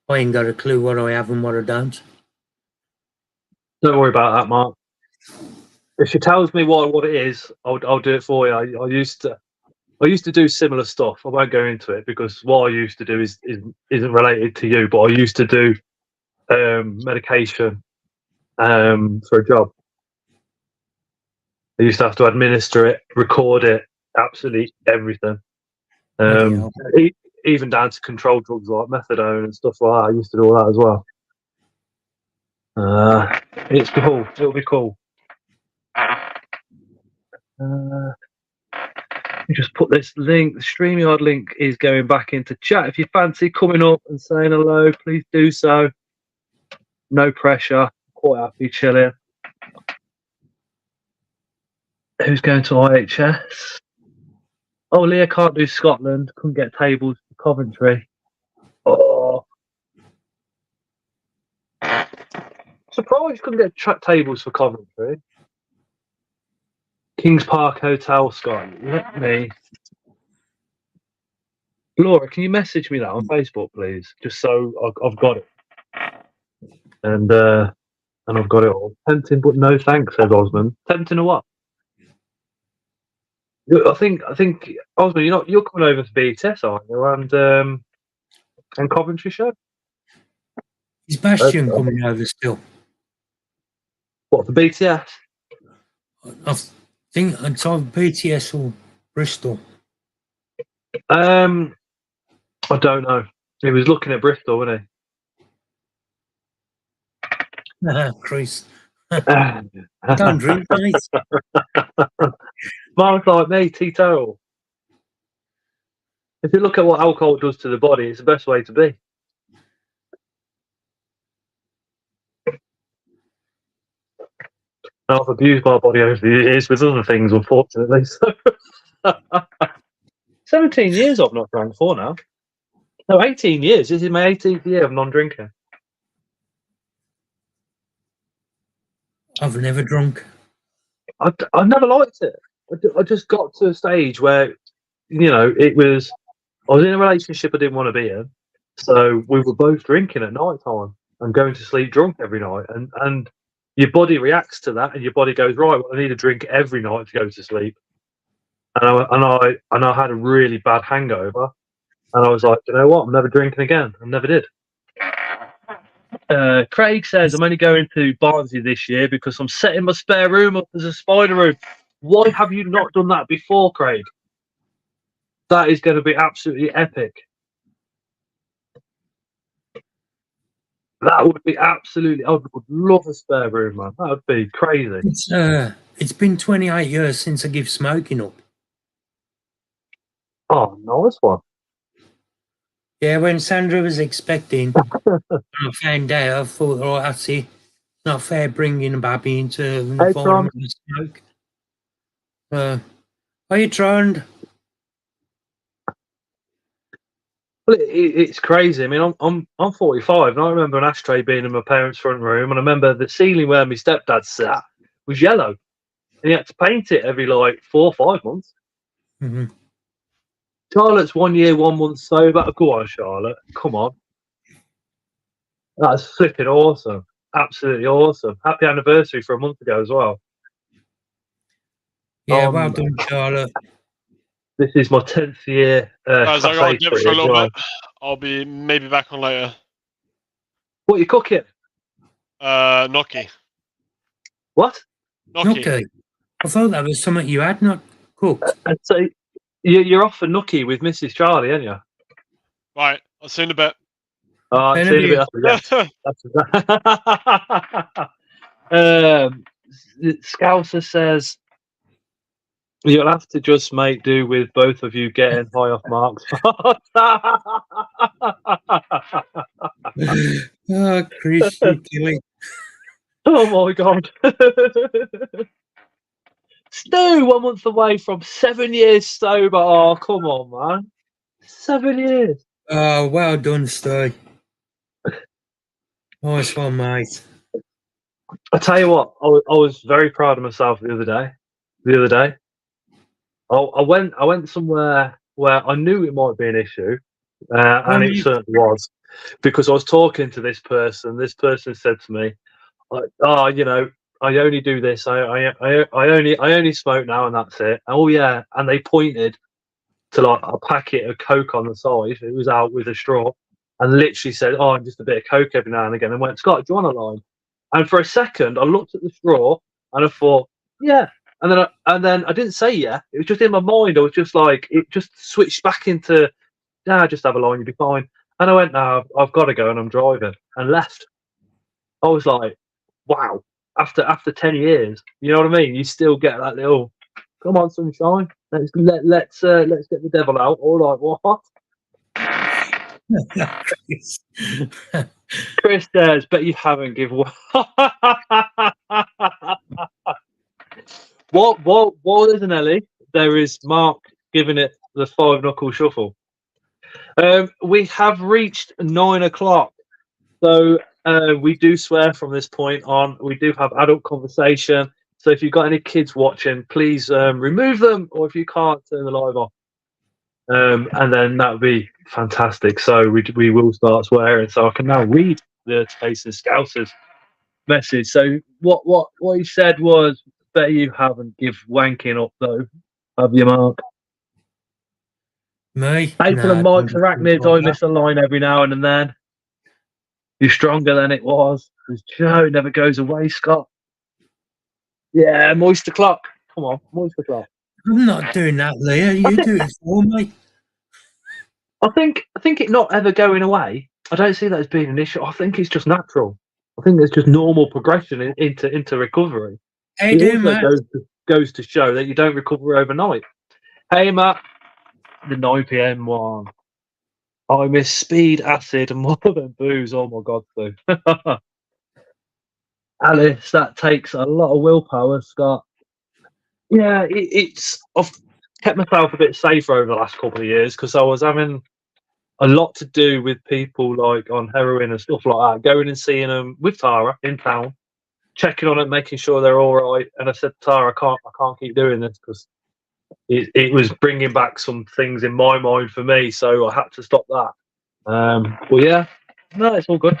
I ain't got a clue what I have and what I don't. Don't worry about that, Mark. If she tells me what it is, I'll do it for you. I used to do similar stuff. I won't go into it because what I used to do isn't related to you. But I used to do medication for a job. I used to have to administer it, record it, absolutely everything. Even down to control drugs like methadone and stuff like that. I used to do all that as well. It's cool. It'll be cool. Just put this link. The StreamYard link is going back into chat. If you fancy coming up and saying hello, please do so. No pressure. Quite happy chilling. Who's going to IHS? Oh, Leah can't do Scotland. Couldn't get tables for Coventry. Oh. Surprised couldn't get tables for Coventry. Kings Park Hotel, Scotland. Let me. Laura, can you message me that on Facebook, please? Just so I've got it. And I've got it all. Tempting, but no thanks, says Osman. Tempting or what? I think Osman, you're coming over to BTS, aren't you? And Coventry show. Is Bastion coming over still? What, for BTS? I think it's either BTS or Bristol. I don't know. He was looking at Bristol, wasn't he? Chris. Don't drink, mate. Mark's like me, teetotal. If you look at what alcohol does to the body, it's the best way to be. I've abused my body over the years with other things, unfortunately. So 17 years I've not drank for now. No, 18 years. This is my 18th year of non-drinking. I've never drunk. I never liked it. I just got to a stage where, I was in a relationship I didn't want to be in. So we were both drinking at night time and going to sleep drunk every night. And your body reacts to that and your body goes, right, well, I need a drink every night to go to sleep. And I had a really bad hangover. And I was like, you know what? I'm never drinking again. I never did. Craig says, I'm only going to Barnsley this year because I'm setting my spare room up as a spider room. Why have you not done that before, Craig? That is going to be absolutely epic. That would be absolutely... I would love a spare room, man. That would be crazy. It's been 28 years since I give smoking up. Oh, nice one. Yeah, when Sandra was expecting, I found out, I thought, oh, that's it. Not fair bringing a baby into an environment with smoke. Are you trying? Well, it's crazy. I mean, I'm 45, and I remember an ashtray being in my parents' front room, and I remember the ceiling where my stepdad sat was yellow, and he had to paint it every 4 or 5 months. Mm-hmm. Charlotte's 1 year, 1 month sober. Go on, Charlotte. Come on. That's flipping awesome. Absolutely awesome. Happy anniversary for a month ago as well. Yeah, well done, Charlotte. This is my 10th year. Guys, I got to dip for a little bit. I'll be maybe back on later. What are you cooking? Gnocchi. What? Gnocchi. I thought that was something you had not cooked. So you're off for gnocchi with Mrs. Charlie, aren't you? Right. I'll see you in a bit. I'll see you in a bit. Scouser says, you'll have to just make do with both of you getting high off Mark's. Oh, Chris, you're killing. Oh my God. Stu, 1 month away from 7 years sober. Oh, come on, man. 7 years. Oh, well done, Stu. Nice one, mate. I tell you what, I was very proud of myself the other day. I went somewhere where I knew it might be an issue, and it certainly was, because I was talking to this person. This person said to me, "Oh, you know, I only do this. I only smoke now, and that's it." Oh yeah, and they pointed to like a packet of Coke on the side. It was out with a straw, and literally said, "Oh, just a bit of Coke every now and again." And went, "Scott, do you want a line?" And for a second, I looked at the straw and I thought, "Yeah." And then I didn't say yeah. It was just in my mind. I was just like, it just switched back into, "Nah, just have a line, you'll be fine." And I went, "No, I've got to go," and I'm driving, and left. I was like, "Wow!" After 10 years, you know what I mean? You still get that little, "Come on, sunshine, let's get the devil out." All right, what? Chris says, "Bet you haven't give one." What is an Ellie? There is Mark giving it the 5-knuckle shuffle. We have reached 9 o'clock, so we do swear from this point on. We do have adult conversation. So if you've got any kids watching, please remove them, or if you can't, turn the live off. And then that would be fantastic. So we will start swearing. So I can now read the Space and Scousers message. So what he said was, "Bet you haven't give wanking up though, have you, Mark?" Me? April and Mike's arachnids. I miss a line every now and then. You're stronger than it was. There's Joe never goes away, Scott. Yeah, Moisture Clock. Come on, Moisture Clock. I'm not doing that, Leah. You do it for me. I think it not ever going away. I don't see that as being an issue. I think it's just natural. I think there's just normal progression into recovery. How you doing, Matt? Goes to show that you don't recover overnight. Hey, Matt, the 9 p.m. one. I miss speed, acid, and more than booze. Oh my God, Sue. Alice, that takes a lot of willpower, Scott. Yeah, I've kept myself a bit safer over the last couple of years because I was having a lot to do with people like on heroin and stuff like that, going and seeing them with Tara in town, checking on it, making sure they're all right. And I said, "Tara, I can't keep doing this because it was bringing back some things in my mind for me, so I had to stop that." But yeah, no, it's all good.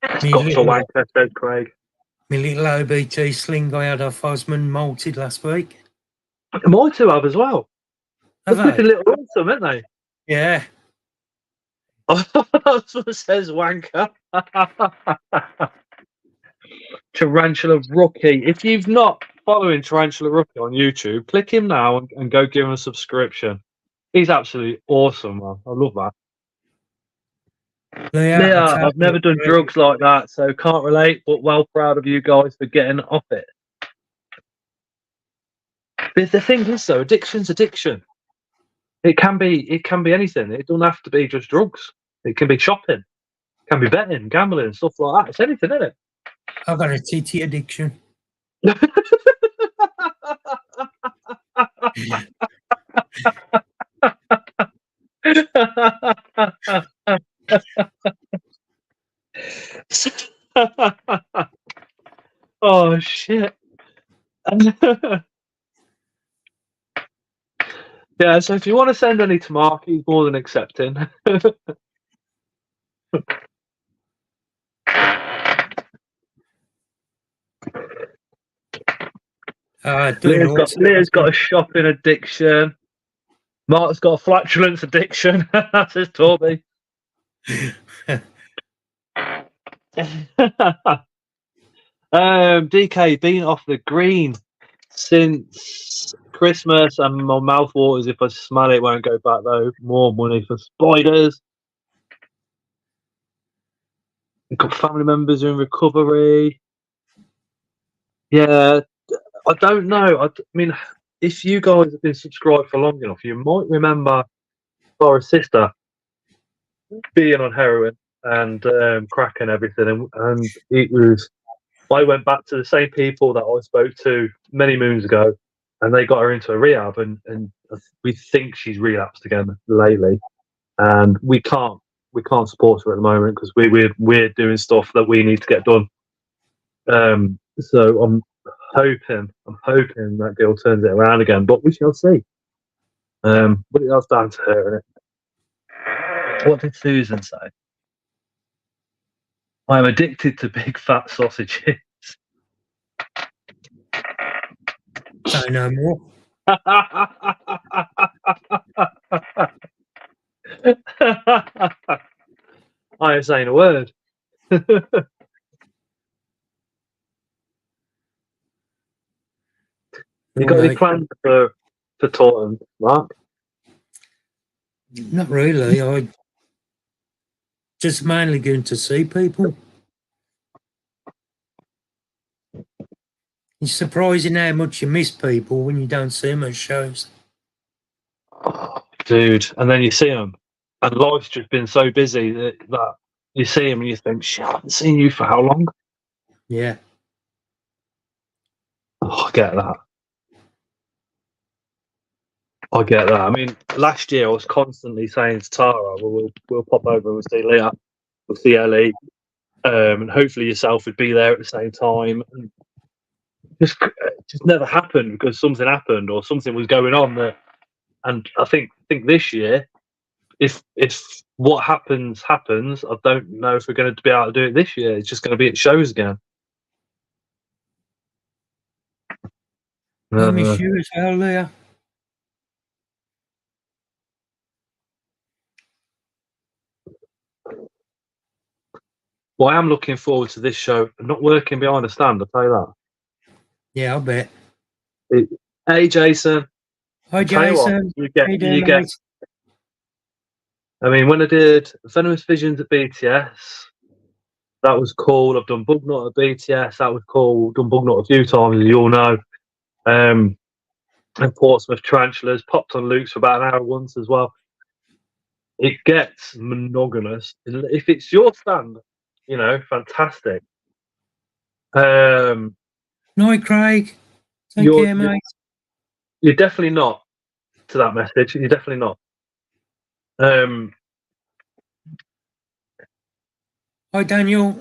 Got to wanker, said Craig. My little OBT sling I had off Osmond malted last week. My two have as well. Have They're they? a little awesome, aren't they? Yeah. That's what says wanker. Tarantula Rookie. If you've not following Tarantula Rookie on YouTube, click him now and go give him a subscription. He's absolutely awesome, man. I love that. Yeah, I've never done drugs like that, so can't relate, but well proud of you guys for getting off it. But the thing is, though, addiction's addiction. It can be anything. It doesn't have to be just drugs. It can be shopping, it can be betting, gambling, stuff like that. It's anything, isn't it? I've got a TT addiction. Oh shit. Yeah, so if you want to send any to Mark, he's more than accepting. Leah's got a shopping addiction. Mark's got a flatulence addiction. Says Toby. DK been off the green since Christmas, and my mouth waters if I smell it. Won't go back though. More money for spiders. We've got family members in recovery. Yeah, I don't know. I mean, if you guys have been subscribed for long enough, you might remember our sister being on heroin and crack and everything, and it was. I went back to the same people that I spoke to many moons ago, and they got her into a rehab, and we think she's relapsed again lately, and we can't support her at the moment because we're doing stuff that we need to get done. So I'm hoping that girl turns it around again, but we shall see. But that's down to her, isn't it? What did Susan say? I am addicted to big fat sausages. Say no more. I ain't saying a word. You got any plans for Taunton, Mark? Not really. I just mainly going to see people. It's surprising how much you miss people when you don't see them at shows. Oh, dude, and then you see them, and life's just been so busy that you see them and you think, shit, I haven't seen you for how long? Yeah. Oh, I get that. I mean, last year I was constantly saying to Tara, well, we'll pop over and we'll see Leah, we'll see Ellie, and hopefully yourself would be there at the same time. And just never happened because something happened or something was going on. And I think this year, if what happens, I don't know if we're going to be able to do it this year. It's just going to be at shows again. I miss you as well, Leah. Well, I am looking forward to this show. I'm not working behind a stand, I'll tell you that. Yeah, I'll bet. Hey, Jason. Hi, Jason. You get. I mean, when I did Venomous Visions at BTS, that was cool. I've done Bugnut at BTS. That was cool. Done Bugnut a few times, as you all know. And Portsmouth Tarantulas. Popped on Luke's for about an hour once as well. It gets monogamous. If it's your stand, you know, fantastic. Night, Craig. Take care, mate. You're definitely not to that message. You're definitely not. Hi, Daniel.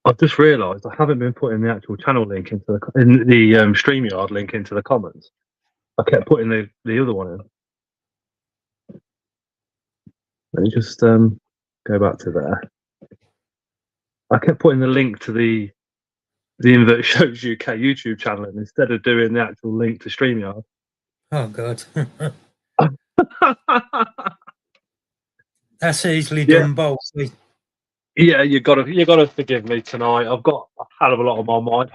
I've just realised I haven't been putting the actual channel link into the StreamYard link into the comments. I kept putting the other one in. Let me just go back to there. I kept putting the link to the Invert Shows UK YouTube channel in instead of doing the actual link to StreamYard. Oh God. That's easily done, Bolsey. Yeah, you gotta forgive me tonight. I've got a hell of a lot on my mind.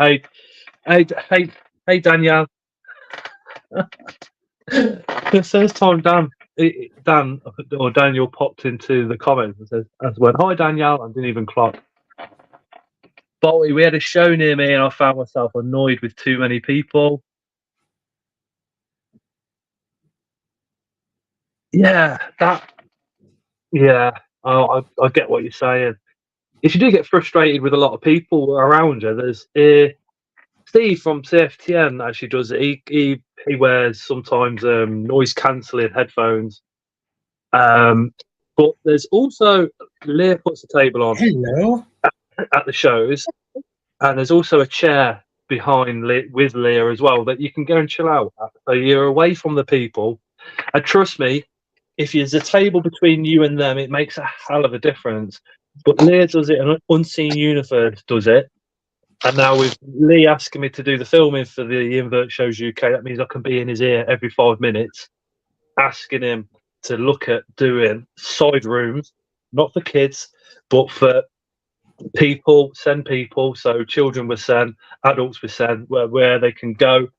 Hey, Danielle. The first time Dan or Daniel popped into the comments and says, "Hi, Danielle," I didn't even clock. Bolty, we had a show near me, and I found myself annoyed with too many people. Yeah, I get what you're saying. If you do get frustrated with a lot of people around you, there's Steve from CFTN actually does it. He wears sometimes noise cancelling headphones. But there's also Leah puts a table on at the shows, and there's also a chair behind with Leah as well that you can go and chill out at. So you're away from the people. And trust me, if there's a table between you and them, it makes a hell of a difference. But Leah does it, and Unseen Universe does it. And now with Lee asking me to do the filming for the Invert Shows UK, that means I can be in his ear every 5 minutes, asking him to look at doing side rooms, not for kids, but for people, send people. So children were sent, adults were sent, where they can go,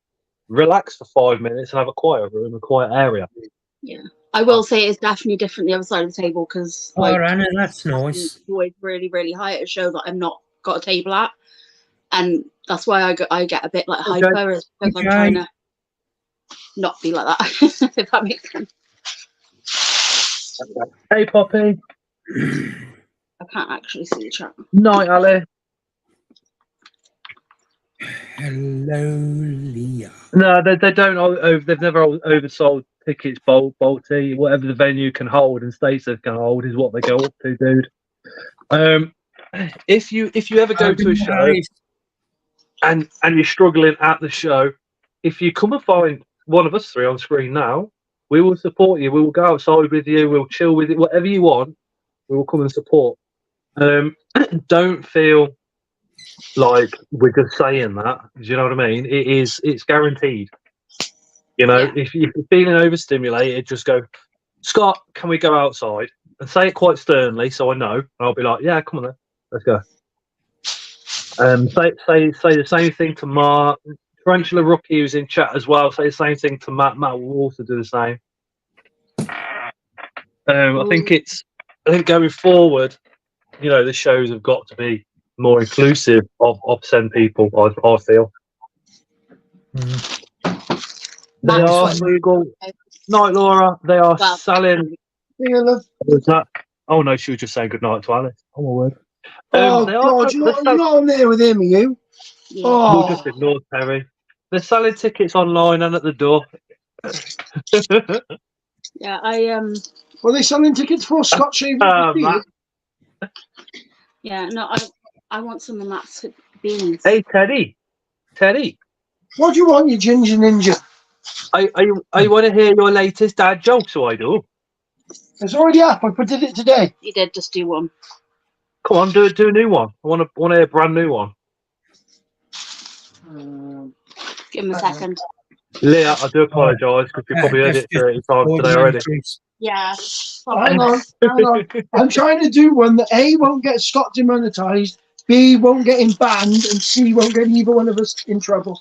relax for 5 minutes and have a quiet room, a quiet area. Yeah. I will say it's definitely different the other side of the table because Anna, that's nice. Always really, really high at a show that I've not got a table at, and that's why I get a bit like hyper, is because I'm trying to not be like that. If that makes sense. Hey, Poppy. I can't actually see the chat. Night, Ali. Hello, Leah. No, they don't. They've never oversold tickets. Balti, whatever the venue can hold and states can hold is what they go up to, dude. If you ever go to a show and you're struggling at the show, if you come and find one of us three on screen now, we will support you. We will go outside with you. We'll chill with it. Whatever you want, we will come and support. Don't feel like we're just saying that. Do you know what I mean? It's guaranteed. You know, if you're feeling overstimulated, just go, Scott, can we go outside? And say it quite sternly so I know. And I'll be like, yeah, come on then. Let's go. Say the same thing to Mark. Tarantula Rookie, who's in chat as well, say the same thing to Matt. Matt will also do the same. I think going forward, you know, the shows have got to be more inclusive of SEND people, I feel. They are legal. Night, Laura. They are selling. Oh, no, she was just saying good night to Alice. Oh, my word. God, you're not on there with him, are you? Yeah. Oh. We'll just ignore Terry. They're selling tickets online and at the door. Yeah, Were they selling tickets for Scott Shaver? Yeah, no, I want some of Matt's beans. Hey, Teddy. What do you want, you ginger ninja? I want to hear your latest dad jokes, so I do. It's already up. I did it today. You did just do one. Come on, do a new one. I want to hear a brand new one. Give him a second. Leah, I do apologise because you probably heard it 30 times today already. Yeah. Hang on. I'm trying to do one that A, won't get Scott demonetised, B, won't get him banned, and C, won't get either one of us in trouble.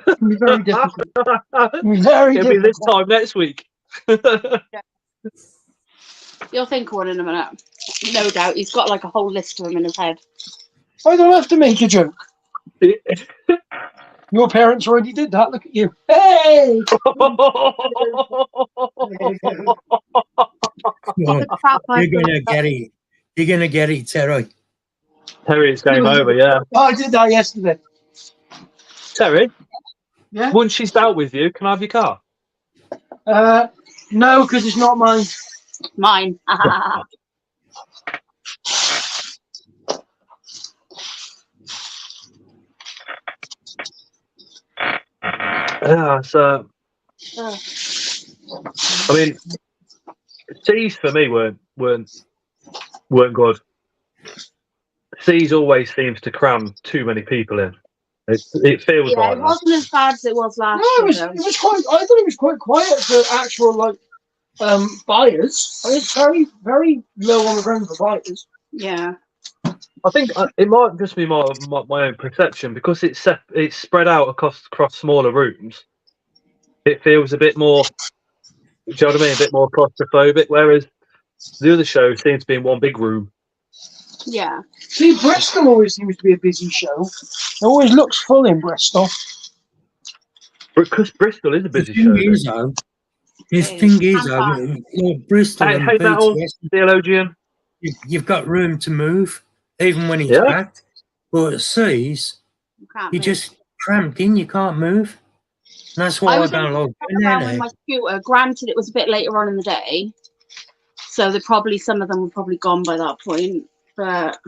It'll be very difficult. It'll be this time next week. You'll think of one in a minute. No doubt. He's got like a whole list of them in his head. I don't have to make a joke. Your parents already did that. Look at you. Hey! You're gonna get it, Terry. Terry, it's game over, yeah. Oh, I did that yesterday. Terry? Yeah? Once she's dealt with you, can I have your car? No, because it's not mine. Mine. Yeah, so I mean, C's for me weren't good. C's always seems to cram too many people in. It feels yeah, like it wasn't as bad as it was last No, year. it was quite. I thought it was quite quiet for actual buyers. I mean, it's very, very low on the ground for buyers. Yeah. I think it might just be my own perception because it's spread out across smaller rooms. It feels a bit more, do you know what I mean? A bit more claustrophobic, whereas the other show seems to be in one big room. Yeah. See, Bristol always seems to be a busy show. It always looks full in Bristol. Because Bristol is a busy show. The thing is, Bristol and Hey, Metal, Theologian. You've got room to move, even when it's packed. But at C's, you're just cramped in, you can't move. And that's why I don't like with my scooter. Granted, it was a bit later on in the day, so some of them were probably gone by that point. But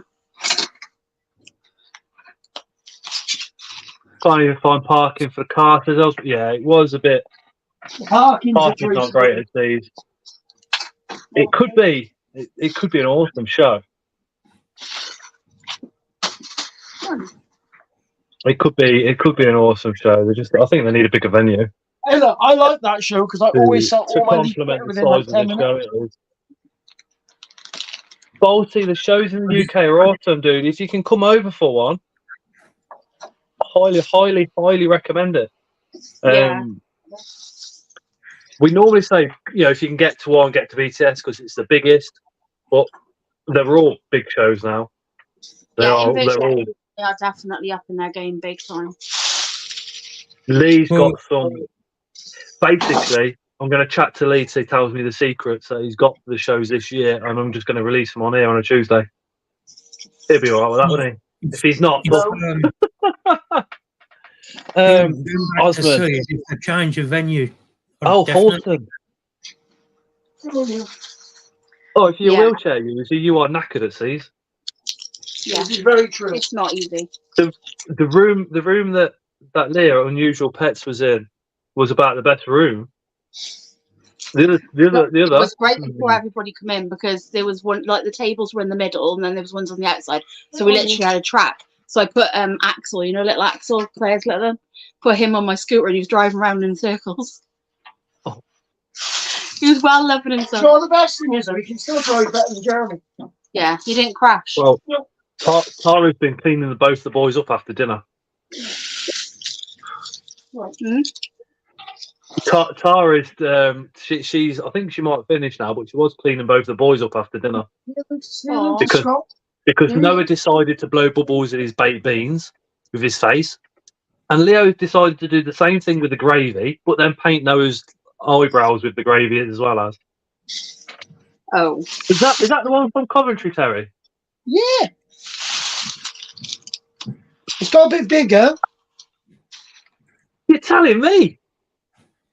can't even find parking for the cars. Yeah, it was a bit. Parking's not great at these. It could be. It could be an awesome show. It could be an awesome show. I think they need a bigger venue. Hey, look, I like that show because I always sell all my leads within like 10 minutes. Balti, the shows in the UK are awesome, dude. If you can come over for one, highly recommend it. We normally say, if you can get to one, get to BTS because it's the biggest, but they're all big shows now. They are definitely up in their game big time. Lee's got some. Basically, I'm going to chat to Lee so he tells me the secrets that he's got for the shows this year, and I'm just going to release them on here on a Tuesday. He'll be all right with that, wouldn't he? If he's not, Osmond. It's a change of venue. Oh, Definitely. Horton. Oh, if you're Yeah. a wheelchair user, you are knackered at seas. Yeah, This is very true. it's not easy. The room that Leah at Unusual Pets was in was about the best room. The other. It was great before everybody come in because there was one, like the tables were in the middle and then there was ones on the outside. So we literally had a track. So I put Axel, you know, little Axel, Claire's little, put him on my scooter and he was driving around in circles. Oh. He was well loving himself. So the best thing is though, he can still drive better than Jeremy. Yeah, he didn't crash. Well, Tara's been cleaning both the boys up after dinner. Hmm? Tara's she's I think she might finish now, but she was cleaning both the boys up after dinner Aw. because Noah decided to blow bubbles in his baked beans with his face, and Leo decided to do the same thing with the gravy, but then paint Noah's eyebrows with the gravy as well as. Oh. Is that the one from Coventry, Terry? Yeah. It's got a bit bigger. You're telling me?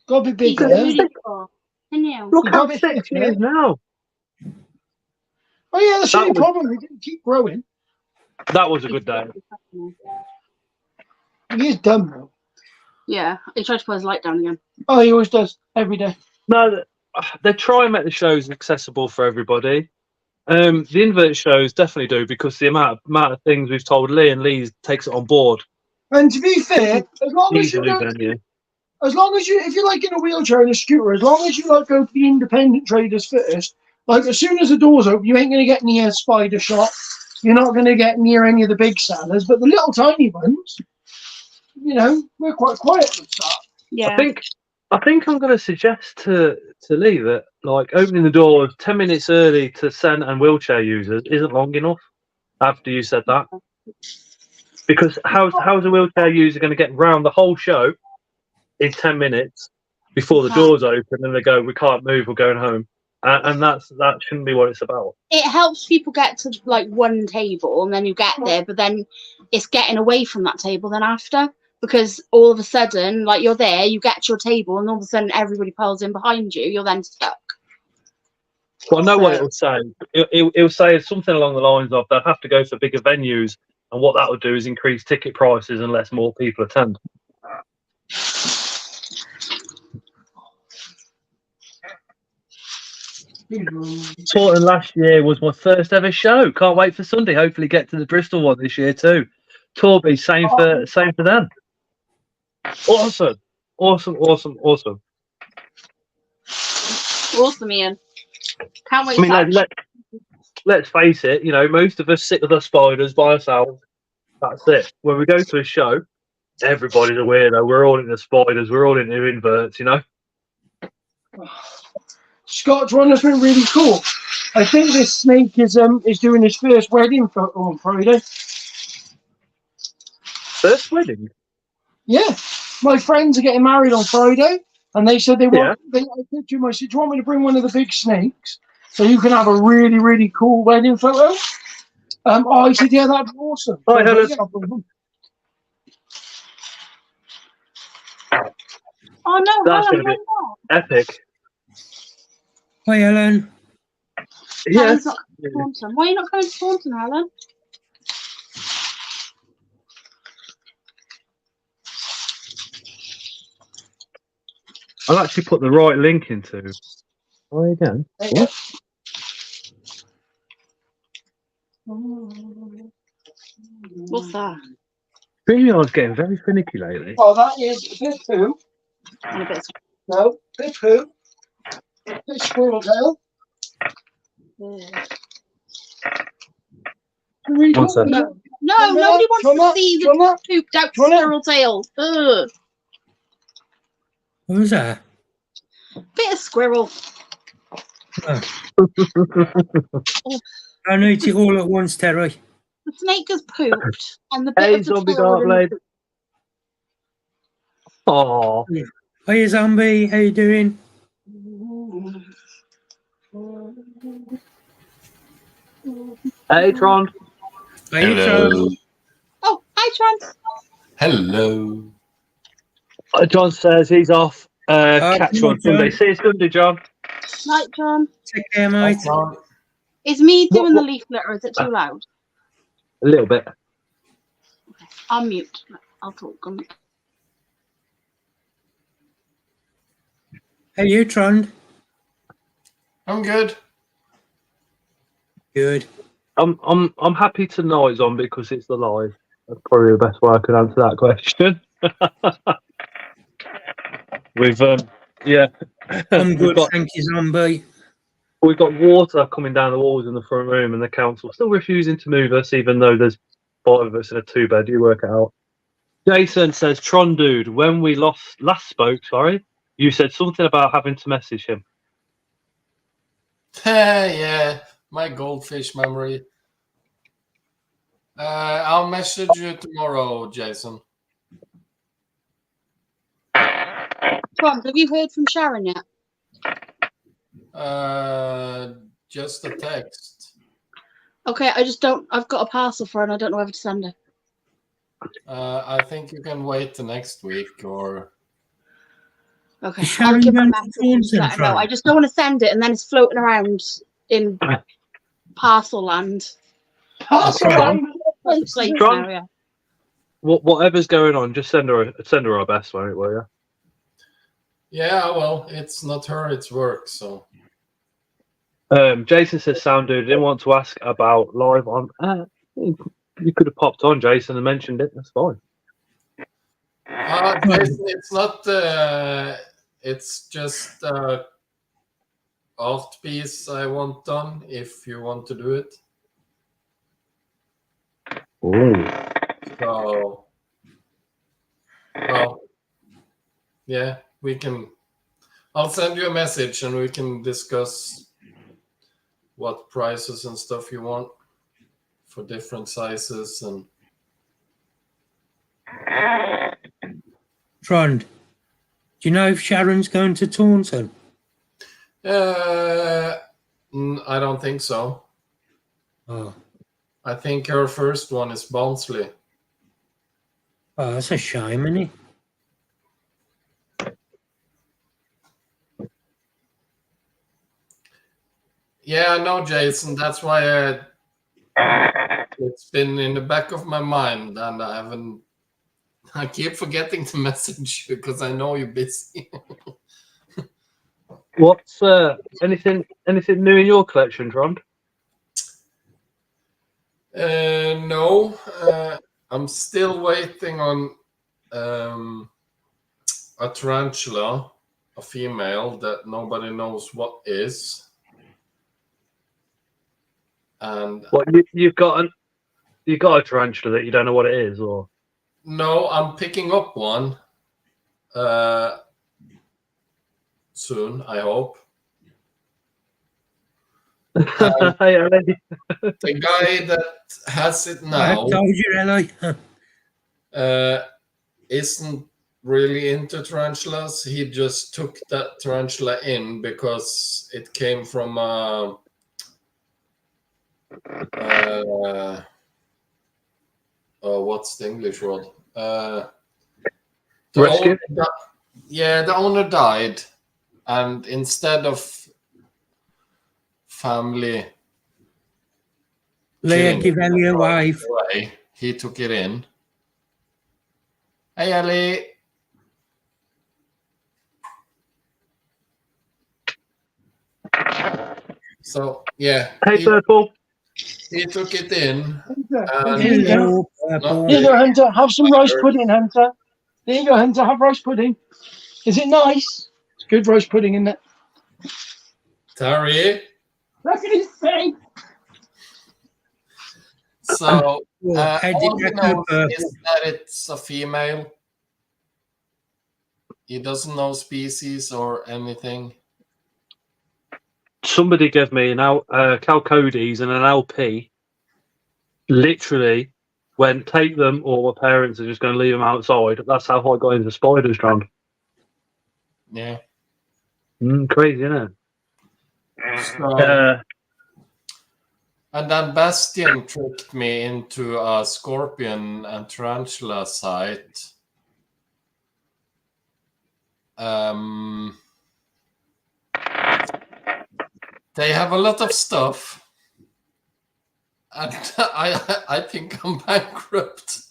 Got a bit He's bigger. beautiful. I know. Look You how got it thick she thicker. is now. Oh yeah, that's the That only was- problem. They didn't keep growing. That was a good day. He is dumb though. Yeah, he tried to put his light down again. Oh, he always does every day. No, they try and make the shows accessible for everybody. The invert shows definitely do because the amount of things we've told Lee and Lee takes it on board. And to be fair, as long as He's a you new don't, venue. as long as you, if you're like in a wheelchair and a scooter, as long as you like go to the independent traders first, like as soon as the doors open, you ain't gonna get near Spider Shop. You're not gonna get near any of the big sellers, but the little tiny ones, you know, we're quite quiet at the start. Yeah. I think I'm going to suggest to Lee that like opening the doors 10 minutes early to Sen and wheelchair users isn't long enough. After you said that, because how's a wheelchair user going to get round the whole show in 10 minutes before the doors open and they go, we can't move, we're going home, and that shouldn't be what it's about. It helps people get to like one table and then you get there, but then it's getting away from that table then after. Because all of a sudden, like you're there, you get to your table, and all of a sudden everybody piles in behind you. You're then stuck. Well, I know what it'll say. It'll say something along the lines of they'll have to go for bigger venues, and what that would do is increase ticket prices unless more people attend. Taunton last year was my first ever show. Can't wait for Sunday. Hopefully, get to the Bristol one this year too. Torby, same for them. Awesome, Awesome, Ian. Can't wait. I mean, let's face it. You know, most of us sit with our spiders by ourselves. That's it. When we go to a show, everybody's a weirdo. We're all into spiders. We're all into inverts. You know. Scott's one has been really cool. I think this snake is doing his first wedding photo on Friday. First wedding. Yeah, my friends are getting married on Friday, and they said they want. I said to him, I said, "Do you want me to bring one of the big snakes so you can have a really, really cool wedding photo?" I said, "Yeah, that'd be awesome." Hi, Helen. Oh no, That's Helen, gonna be why epic. Hi, Helen. not? Yes. Helen's not coming to Taunton. Why are you not coming to Taunton, Helen? I'll actually put the right link into. Oh, again. What? What's that? Streamyard's getting very finicky lately. Oh, that is a bit poo. And a bit of No, bit poo. Bit squirrel tail. One second. No, nobody wants to see the pooped out squirrel tail. Ugh. What was that? Bit of squirrel. I need it all at once, Terry. The snake has pooped, and the bit Hey, of the zombie tail dark in blade. Oh, Hiya, zombie. How you doing? Hey, Tron. Hey, Hello. Oh, hi, Tron. Hello. John says he's off. Catch you on John. Sunday. See you Sunday, John. Night, John. Take care, Hi, mate. John. Is me What- doing the what- leaflet or is it too loud? A little bit. I'll mute. I'll talk. Hey, you, Trond. I'm good. Good. I'm happy tonight's on because it's the live. That's probably the best way I could answer that question. We've yeah. I'm we've good. got Thank you, Zombie. we've got water coming down the walls in the front room, and the council still refusing to move us, even though there's 5 of us in a 2-bed. You work it out. Jason says, Tron dude, when we last spoke, you said something about having to message him. Yeah, my goldfish memory. I'll message you tomorrow, Jason. Tron, have you heard from Sharon yet? Just a text. Okay, I just don't. I've got a parcel for her and I don't know whether to send it. I think you can wait the next week or. Okay, Is I'll Sharon give her a going to message and just Taunton, let her know. Tron? I just don't want to send it and then it's floating around in parcel land. Parcel Tron? line. Slate Tron? area. Whatever's going on, just send her our best, won't it, will you? Yeah, well, it's not her, it's work, so. Jason says, sound dude, didn't want to ask about live on. You could have popped on, Jason, and mentioned it. That's fine. Jason, it's not. It's just art piece I want done. If you want to do it, Ooh. so well, yeah, we can. I'll send you a message and we can discuss what prices and stuff you want for different sizes and. Trond, do you know if Sharon's going to Taunton? I don't think so. Oh, I think her first one is Barnsley. that's a shame, isn't it? Yeah, I know, Jason. That's why it's been in the back of my mind, and I haven't. I keep forgetting to message you because I know you're busy. What's anything new in your collection, Tron? No, I'm still waiting on a tarantula, a female that nobody knows what is. And What you've got a tarantula that you don't know what it is, or no, I'm picking up one soon, I hope. Hey, Ellie. The guy that has it I now told you, Ellie. isn't really into tarantulas. He just took that tarantula in because it came from what's the English word? Rescue? The owner died, and instead of family Leah, killing give it Ellie a and wave. throwing it away, he took it in. Hey, Ellie. So yeah, Hey, Purple. he took it in. Here you go. Hello, Purple. Here you go, Hunter. Have some rice pudding, Hunter. There you go, Hunter. Have rice pudding. Is it nice? It's good rice pudding, isn't it? Terry. Look at his face. So Well, how did all he that go, knows Purple? is that it's a female. He doesn't know species or anything. Somebody gave me an Cal Cody's and an LP. Literally, went take them, or my parents are just going to leave them outside. That's how I got into spiders, Tron. Yeah. Crazy, isn't it? So And then Bastian tricked me into a scorpion and tarantula site. They have a lot of stuff, and I think I'm bankrupt.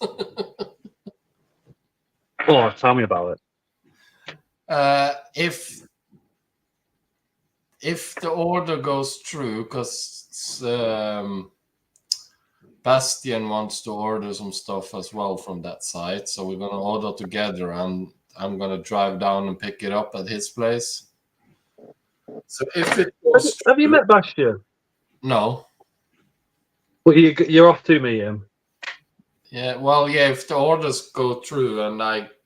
Oh, tell me about it. If the order goes through, because Bastian wants to order some stuff as well from that site, so we're gonna order together, and I'm gonna drive down and pick it up at his place. So if it goes Have you through- met Bastian? No. Well, you're off to meet him. Yeah, well, yeah, if the orders go through and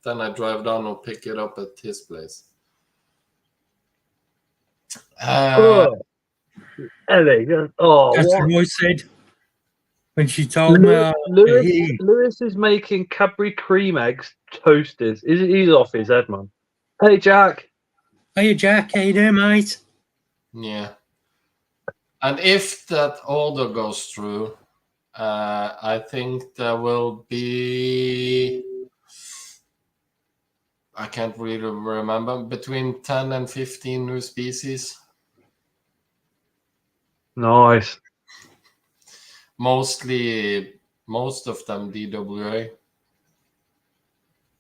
then I drive down and pick it up at his place. Oh, Ellie. Oh, That's what? what I said when she told me. Lewis is making Cadbury cream eggs toasters. He's off his head, man. Hey, Jack. Hey, Jack, how you doing, mate? Yeah. And if that order goes through, I think there will be, I can't really remember, between 10 and 15 new species. Nice. Most of them DWA.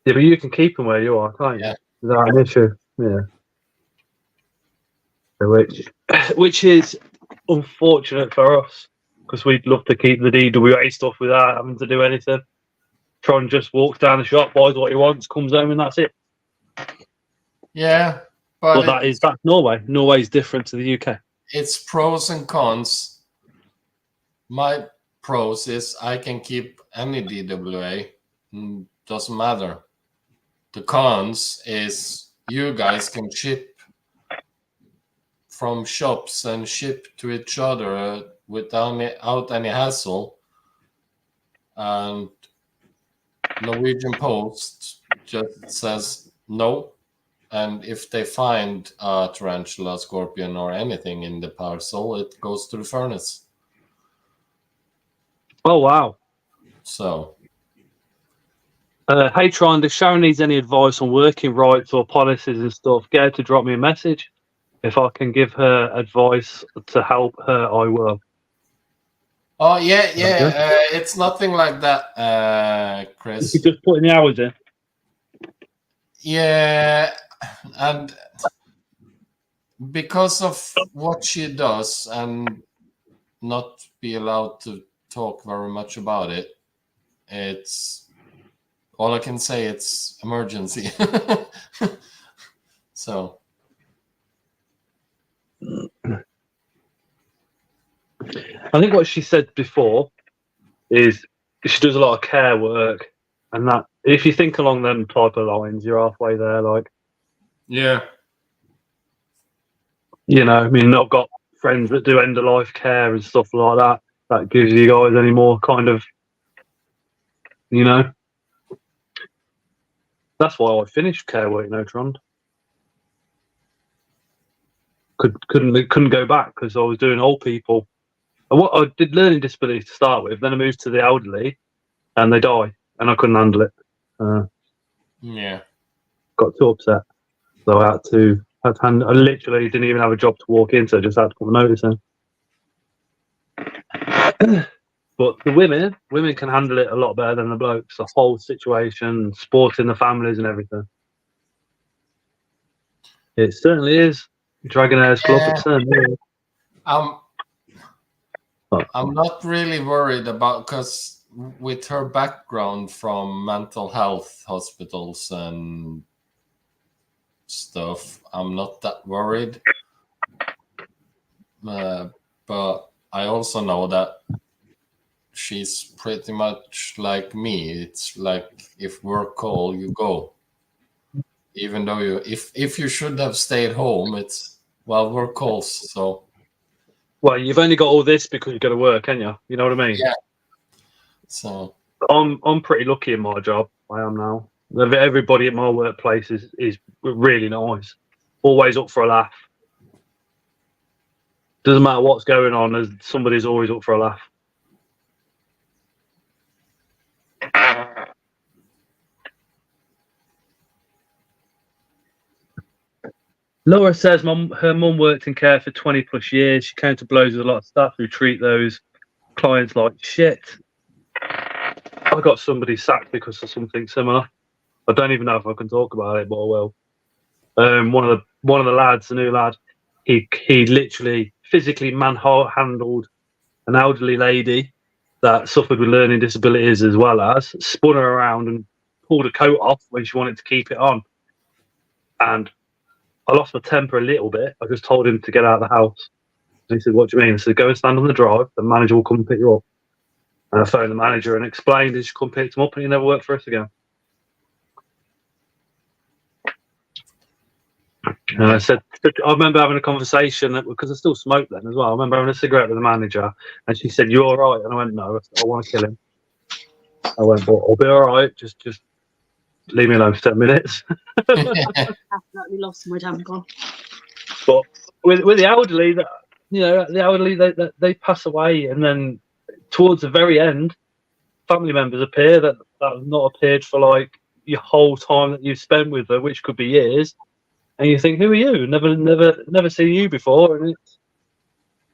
Yeah, but you can keep them where you are, can't you? Yeah. Without an issue. Yeah. Which is unfortunate for us, because we'd love to keep the DWA stuff without having to do anything. Tron just walks down the shop, buys what he wants, comes home, and that's it. Yeah, But that's Norway. Norway's different to the UK. It's pros and cons. My pros is I can keep any DWA. Doesn't matter. The cons is you guys can ship from shops and ship to each other without any hassle. And Norwegian Post just says no. And if they find a tarantula, scorpion, or anything in the parcel, it goes to the furnace. Oh, wow. So. Hey, Tron, if Sharon needs any advice on working rights or policies and stuff, get her to drop me a message. If I can give her advice to help her, I will. Oh, yeah. It's nothing like that, Chris. You just put in the hours in. Yeah, and because of what she does and not be allowed to talk very much about it, it's all I can say. It's emergency. So I think what she said before is she does a lot of care work, and that if you think along them type of lines, you're halfway there. Like, yeah, you know, I mean, I've got friends that do end of life care and stuff like that. That gives you guys any more kind of, you know. That's why I finished care work, you know, Trond. Couldn't go back because I was doing old people. And what I did learning disabilities to start with, then I moved to the elderly, and they die, and I couldn't handle it. yeah. Got too upset, so I had to hand. I literally didn't even have a job to walk into. I just had to put a notice in. But the women can handle it a lot better than the blokes. The whole situation, supporting the families and everything. It certainly is. Dragonair's Club. I'm not really worried about, because with her background from mental health hospitals and stuff, I'm not that worried. But I also know that she's pretty much like me. It's like if work call, you go. Even though if you should have stayed home, it's work calls. So. Well, you've only got all this because you got to work, can you? You know what I mean? Yeah. So I'm pretty lucky in my job. I am now. Everybody at my workplace is really nice. Always up for a laugh. Doesn't matter what's going on, there's somebody's always up for a laugh. Laura says her mum worked in care for 20 plus years. She came to blows with a lot of staff who treat those clients like shit. I got somebody sacked because of something similar. I don't even know if I can talk about it, but I will. One of the lads, the new lad, he literally physically manhandled an elderly lady that suffered with learning disabilities, as well as spun her around and pulled her coat off when she wanted to keep it on. And I lost my temper a little bit. I just told him to get out of the house. And he said, "What do you mean?" I said, "Go and stand on the drive. The manager will come and pick you up." And I phoned the manager and explained he should come pick him up, and he never worked for us again. And I said, I remember having a conversation because I still smoked then as well. I remember having a cigarette with the manager, and she said, "You all right?" And I went, "No, I want to kill him." I went, "But I'll be all right. Just leave me alone for 10 minutes." Definitely lost my temper. But with the elderly, the elderly, they pass away, and then towards the very end, family members appear that have not appeared for like your whole time that you've spent with them, which could be years. And you think, "Who are you? Never seen you before." And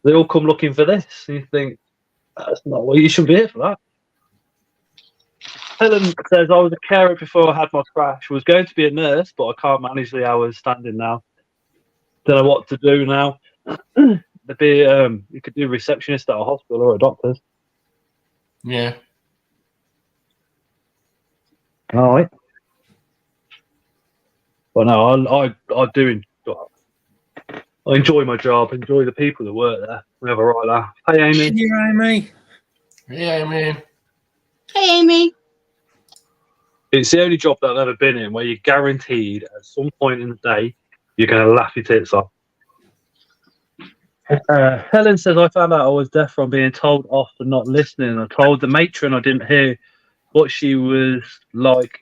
they all come looking for this. And you think, that's not what you should be here for that. Helen says, "I was a carer before I had my crash. Was going to be a nurse, but I can't manage the hours standing now. Don't know what to do now." There'd be you could do receptionist at a hospital or a doctor's. Yeah. All right. But no, I do enjoy my job. Enjoy the people that work there. We have a right laugh. Hey, Amy. Yeah, Amy. Yeah, I mean, Hey, Amy. It's the only job that I've ever been in where you're guaranteed at some point in the day you're going to laugh your tits off. Helen says, "I found out I was deaf from being told off for not listening. I told the matron I didn't hear what she was like.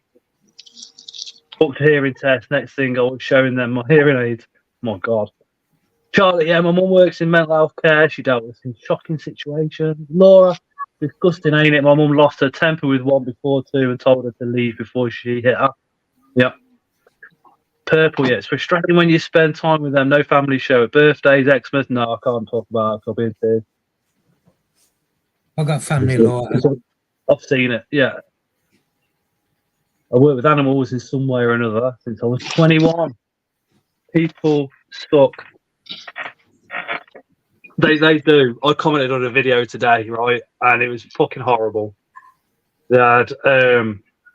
Booked hearing test. Next thing, I was showing them my hearing aids. My God." Charlie, yeah, my mum works in mental health care. She dealt with some shocking situations. Laura, disgusting, ain't it? My mum lost her temper with one before two and told her to leave before she hit her. Yep. Purple, yeah, it's frustrating when you spend time with them. No family show at birthdays, Xmas. No, I can't talk about it. I'll be in tears. I got family law. I've seen it, yeah. I worked with animals in some way or another since I was 21. People suck. They do. I commented on a video today, right, and it was fucking horrible. They had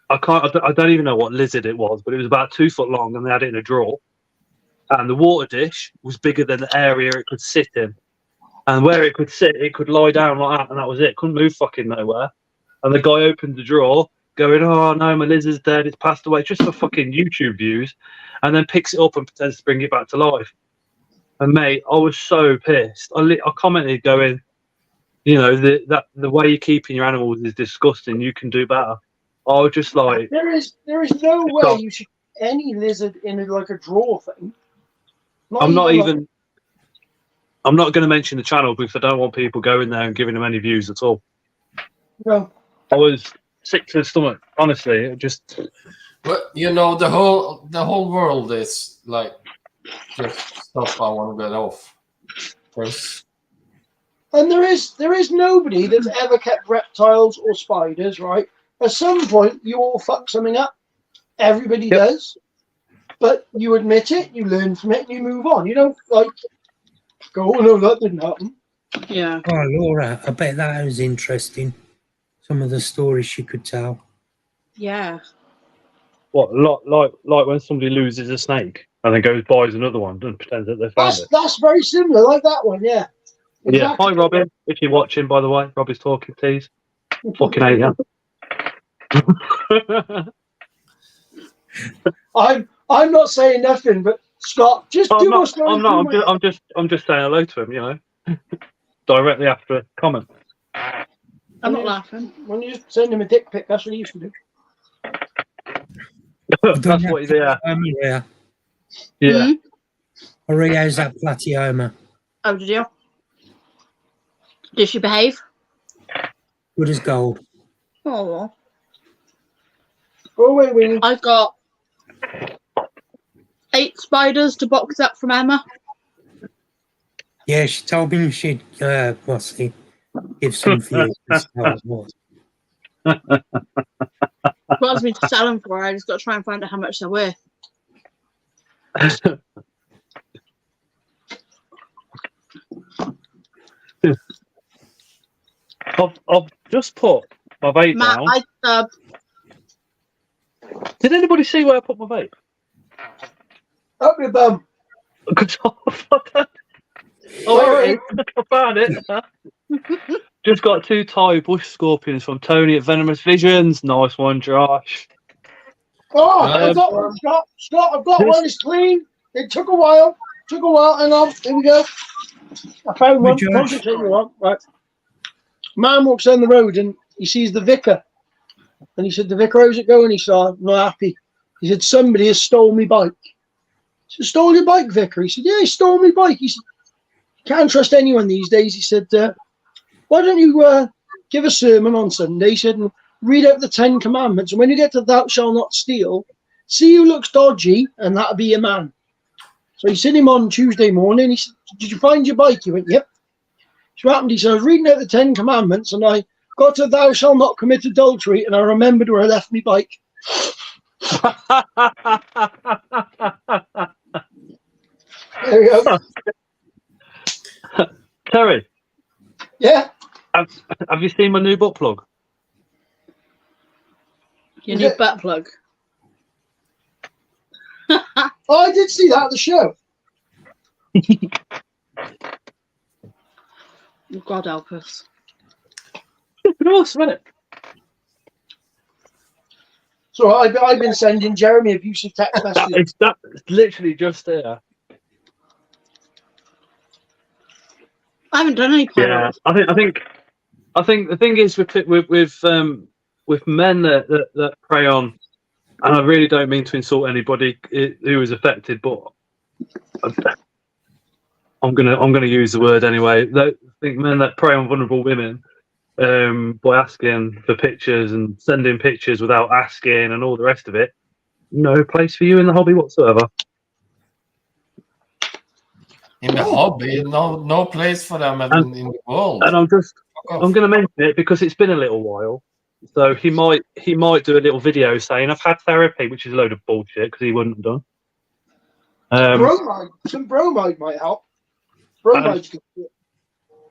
I don't even know what lizard it was, but it was about 2 foot long, and they had it in a drawer. And the water dish was bigger than the area it could sit in. And where it could sit, it could lie down like that, and that was it. Couldn't move fucking nowhere. And the guy opened the drawer, going, "Oh no, my lizard's dead. It's passed away," just for fucking YouTube views, and then picks it up and pretends to bring it back to life. And mate, I was so pissed. I commented, going, the way you're keeping your animals is disgusting. You can do better. I was just like, There is no way you should put any lizard in like a drawer thing. I'm not going to mention the channel because I don't want people going there and giving them any views at all. No. I was sick to the stomach, honestly. It just. but the whole world is like just stuff I want to get off. And there is nobody that's ever kept reptiles or spiders, right? At some point, you all fuck something up. Everybody does. But you admit it, you learn from it, and you move on. You don't, like, go, "Oh, no, that didn't happen." Yeah. Oh, Laura, I bet that was interesting. Some of the stories she could tell. Yeah. What, like when somebody loses a snake and then goes buys another one and pretends that they found it. That's very similar, like that one, yeah. Yeah. Hi, Robin. If you're watching, by the way, Robbie's talking tease. Fucking hate you. I'm not saying nothing, but Scott, just do what's going on. I'm just saying hello to him, directly after a comment. I'm not laughing. When you just send him a dick pic, that's what he used to do. That's what he's there. Yeah. Maria has that platyoma. Oh, did you? Did she behave? Good as gold. Oh, Go away, Winnie. I've got 8 spiders to box up from Emma. Yeah, she told me she'd give some for you. Wants me to sell them for her. I just got to try and find out how much they're worth. I've just put my vape Matt, down. Did anybody see where I put my vape? Up your bum. Oh, here it is. I found it. Just got 2 Thai bush scorpions from Tony at Venomous Visions. Nice one, Josh. Oh, I've got one, Scott. Scott, I've got one. It's clean. It took a while. Hang on. Here we go. I found one. Josh. Concentrate you on. Right. Man walks down the road and he sees the vicar. And he said, the vicar, how's it going? He said, I'm not happy. He said, somebody has stole my bike. He said, stole your bike, vicar? He said, yeah, he stole my bike. He said, can't trust anyone these days. He said, why don't you give a sermon on Sunday? He said, and read out the 10 commandments. And when you get to thou shalt not steal, see who looks dodgy, and that'll be your man. So he sent him on Tuesday morning. He said, did you find your bike? He went, yep. So what happened? He said, I was reading out the 10 commandments, and I got to thou shalt not commit adultery, and I remembered where I left my bike. There we go. Terry, Yeah. have you seen my new butt plug? Your new butt plug. Oh, I did see that at the show. God help us. Awesome, isn't it? So I've been sending Jeremy abusive text messages. That's literally just there. I haven't done any Yeah, pilots. I think the thing is with men that prey on, and I really don't mean to insult anybody who is affected, but I'm gonna use the word anyway. I think men that prey on vulnerable women by asking for pictures and sending pictures without asking and all the rest of it, no place for you in the hobby whatsoever. In the hobby, no place for them in the world. And I'm going to mention it because it's been a little while. So he might do a little video saying I've had therapy, which is a load of bullshit because he wouldn't have done. Some bromide might help. Bromide's good.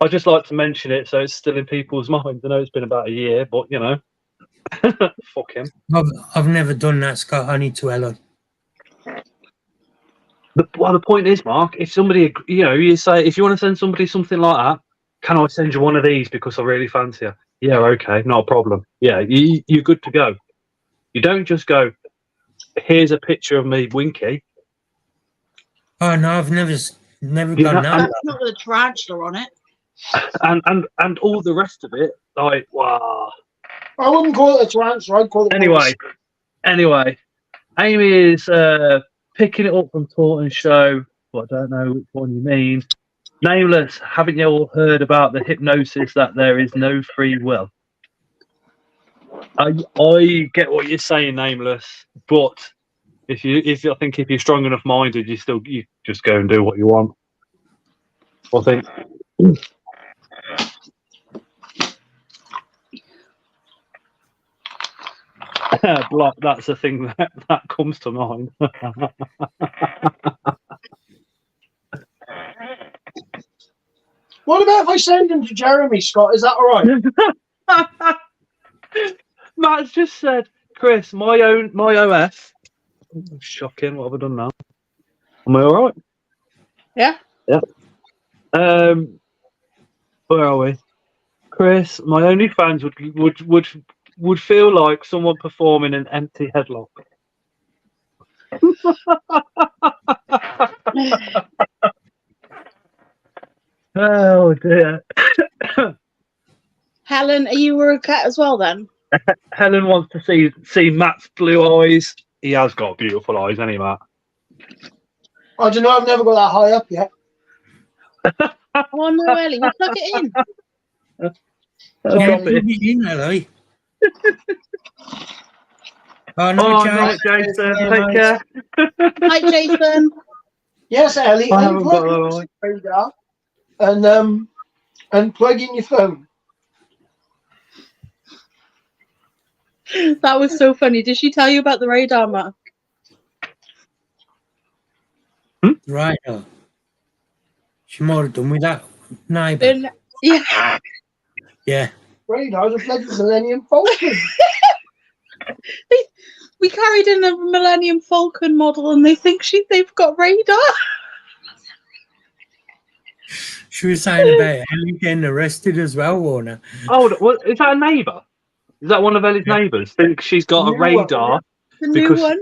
I just like to mention it so it's still in people's minds. I know it's been about a year, but you know, fuck him. I've never done that, Scott. I need to Ellen. The point is, Mark, if somebody, you say, if you want to send somebody something like that, can I send you one of these because I really fancy you? Yeah, okay, not a problem. Yeah, you're good to go. You don't just go, here's a picture of me, Winky. Oh no, I've never done that. That's not with a tarantula on it. And all the rest of it, like, wow. I wouldn't call it a tarantula. I'd call it. Anyway, Amy is picking it up from Taunton Show. But I don't know which one you mean. Nameless, haven't you all heard about the hypnosis that there is no free will? I get what you're saying, Nameless, but if you're strong enough minded, you just go and do what you want. I think. Block, that's the thing that comes to mind. What about if I send him to Jeremy, Scott? Is that all right? Matt's just said, Chris, my OF. Oh, shocking. What have I done now? Am I all right? Yeah. Yeah. Where are we? Chris, my OnlyFans would feel like someone performing an empty headlock. Oh dear. Helen, are you a cat as well then? Helen wants to see Matt's blue eyes. He has got beautiful eyes, hasn't he, Matt? I don't know. I've never got that high up yet. Oh no, Ellie, you plug it in. That's Yeah, drop it. in there, eh? Oh, no, Oh, Jay. night, Jason. Yeah, Take mate. care. Hi, Jason. Yes, Ellie. I haven't got Unplug that your radar and plug in your phone. That was so funny. Did she tell you about the radar, Matt? Right. She might have done with that neighbour. Yeah. Yeah. Radars are bloody Millennium Falcon. We carried in a Millennium Falcon model, and they think they've got radar. She was saying about Ellie getting arrested as well, Warner. Oh, what, is that a neighbour? Is that one of Ellie's Yeah. neighbours? Think she's got a New one. radar The new one.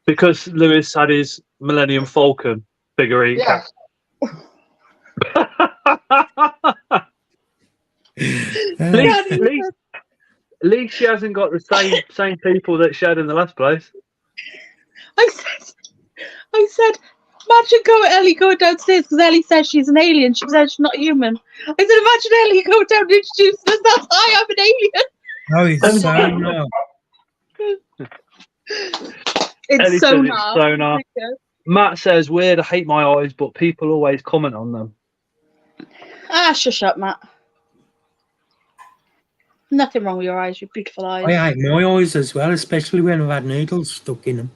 because Lewis had his Millennium Falcon figurine. Yeah. At least she hasn't got the same people that she had in the last place. I said, imagine Ellie going downstairs because Ellie says she's an alien. She said she's not human. I said, imagine Ellie going down and introducing us. That's I am an alien. Oh, it's so no. It's Ellie so says it's nice. sonar. Matt says, weird, I hate my eyes, but people always comment on them. Ah, shush up, Matt. Nothing wrong with your eyes. Your beautiful eyes. I hate my eyes as well, especially when I've had needles stuck in them.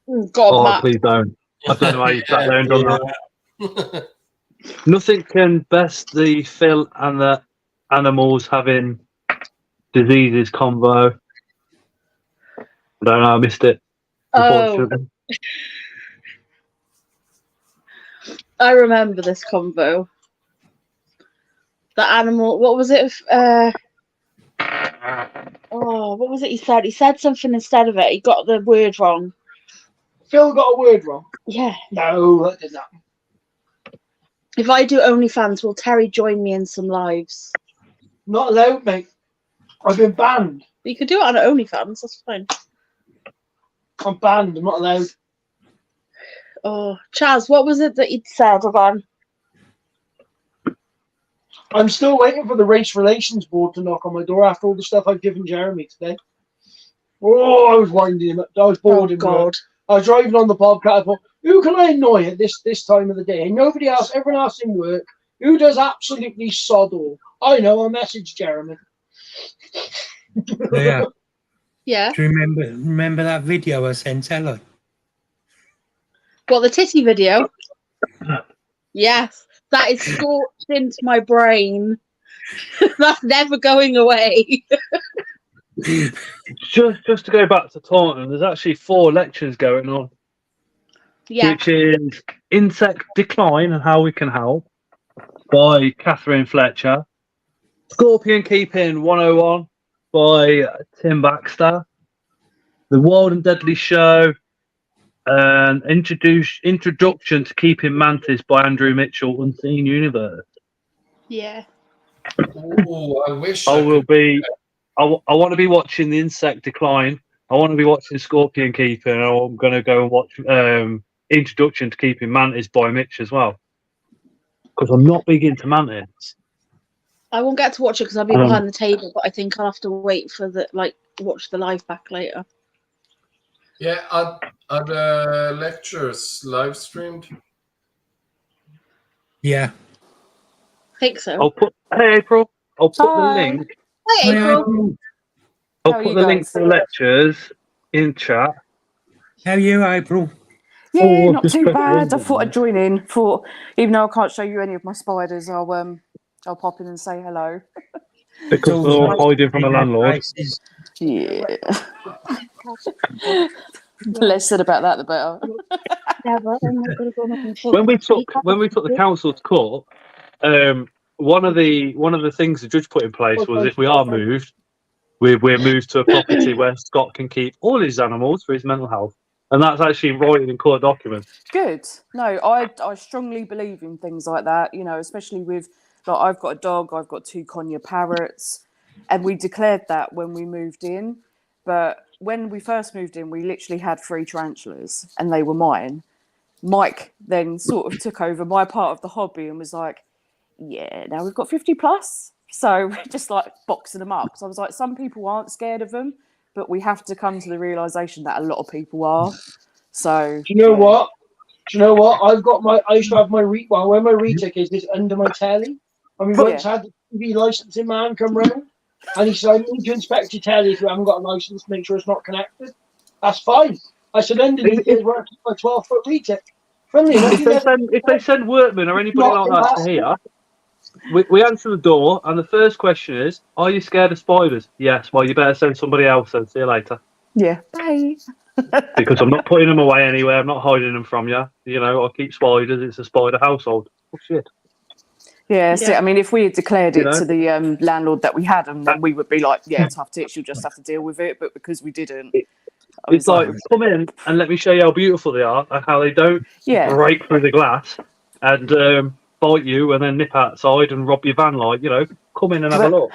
Oh, God, Oh, Matt. please don't. I don't know why you sat there and done that. Nothing can best the Phil and the animals having diseases convo. I don't know, I missed it. Oh, Unfortunately. I remember this convo. The animal, what was it? What was it he said? He said something instead of it. He got the word wrong. Phil got a word wrong. Yeah. No, that didn't happen. If I do OnlyFans, will Terry join me in some lives? Not allowed, mate. I've been banned. You could do it on OnlyFans. That's fine. I'm banned. I'm not allowed. Oh, Chaz, what was it that you'd said about? I'm still waiting for the race relations board to knock on my door after all the stuff I've given Jeremy today. Oh, I was winding him up. I was bored Oh, him. God. I was driving on the podcast. I thought, who can I annoy at this time of the day? Nobody else, everyone else in work. Who does absolutely sod all? I know, I messaged Jeremy. Yeah. Yeah. Do you remember that video I sent Ella? What, the titty video? Yes. That is scorched into my brain. That's never going away. Just to go back to Taunton, there's actually 4 lectures going on, Yeah. which is Insect Decline and How We Can Help by Catherine Fletcher, Scorpion Keeping 101 by Tim Baxter, The Wild and Deadly Show, and Introduction to Keeping Mantis by Andrew Mitchell, Unseen Universe. Yeah. Oh, I wish I could- want to be watching the Insect Decline. I want to be watching Scorpion Keeping, and I'm going to go and watch Introduction to Keeping Mantis by Mitch as well, because I'm not big into mantis. I won't get to watch it because I'll be behind the table, but I think I'll have to wait for watch the live back later. Yeah, are the lectures live streamed? Yeah. I think so. Hey April, I'll put the Hi. link. Hey, Hi, April. I'll How are put you the link guys? to the lectures in chat. How are you, April? Yeah, Oh, I've not just too pressed bad. I the thought I'd join in. Even though I can't show you any of my spiders, I'll pop in and say hello. Because It's we're all nice hiding to from see a their landlord. faces. Yeah. Less said about that, the better. When we took the council to court, one of the things the judge put in place was if we are moved, we're moved to a property where Scott can keep all his animals for his mental health, and that's actually writing in court documents. Good. No, I strongly believe in things like that, especially with, I've got a dog, I've got 2 Konya parrots, and we declared that when we moved in. But when we first moved in, we literally had 3 tarantulas, and they were mine. Mike then sort of took over my part of the hobby and was like, yeah, now we've got 50 plus. So we're just like boxing them up. So I was like, some people aren't scared of them, but we have to come to the realization that a lot of people are. So Do you know what? Do you know what? I used to have my where my retic is under my telly. And we once had the TV licensing man come round, and he said, "I need to inspect your telly if you haven't got a license. Make sure it's not connected." That's fine. I said, underneath it is working my 12-foot retic. Funnily enough, If they send workmen or anybody like that to here, we answer the door, and the first question is, "Are you scared of spiders?" Yes. Well, you better send somebody else and see you later. Yeah. Bye. Because I'm not putting them away anywhere. I'm not hiding them from you. You know, I keep spiders. It's a spider household. Oh, shit. Yeah, so, I mean, if we had declared it You know? to the landlord that we had them, then we would be like, yeah, tough tits, you'll just have to deal with it. But because we didn't, It's like, come in and let me show you how beautiful they are and how they don't break through the glass and bite you and then nip outside and rob your van. Like, you know, come in and have a look.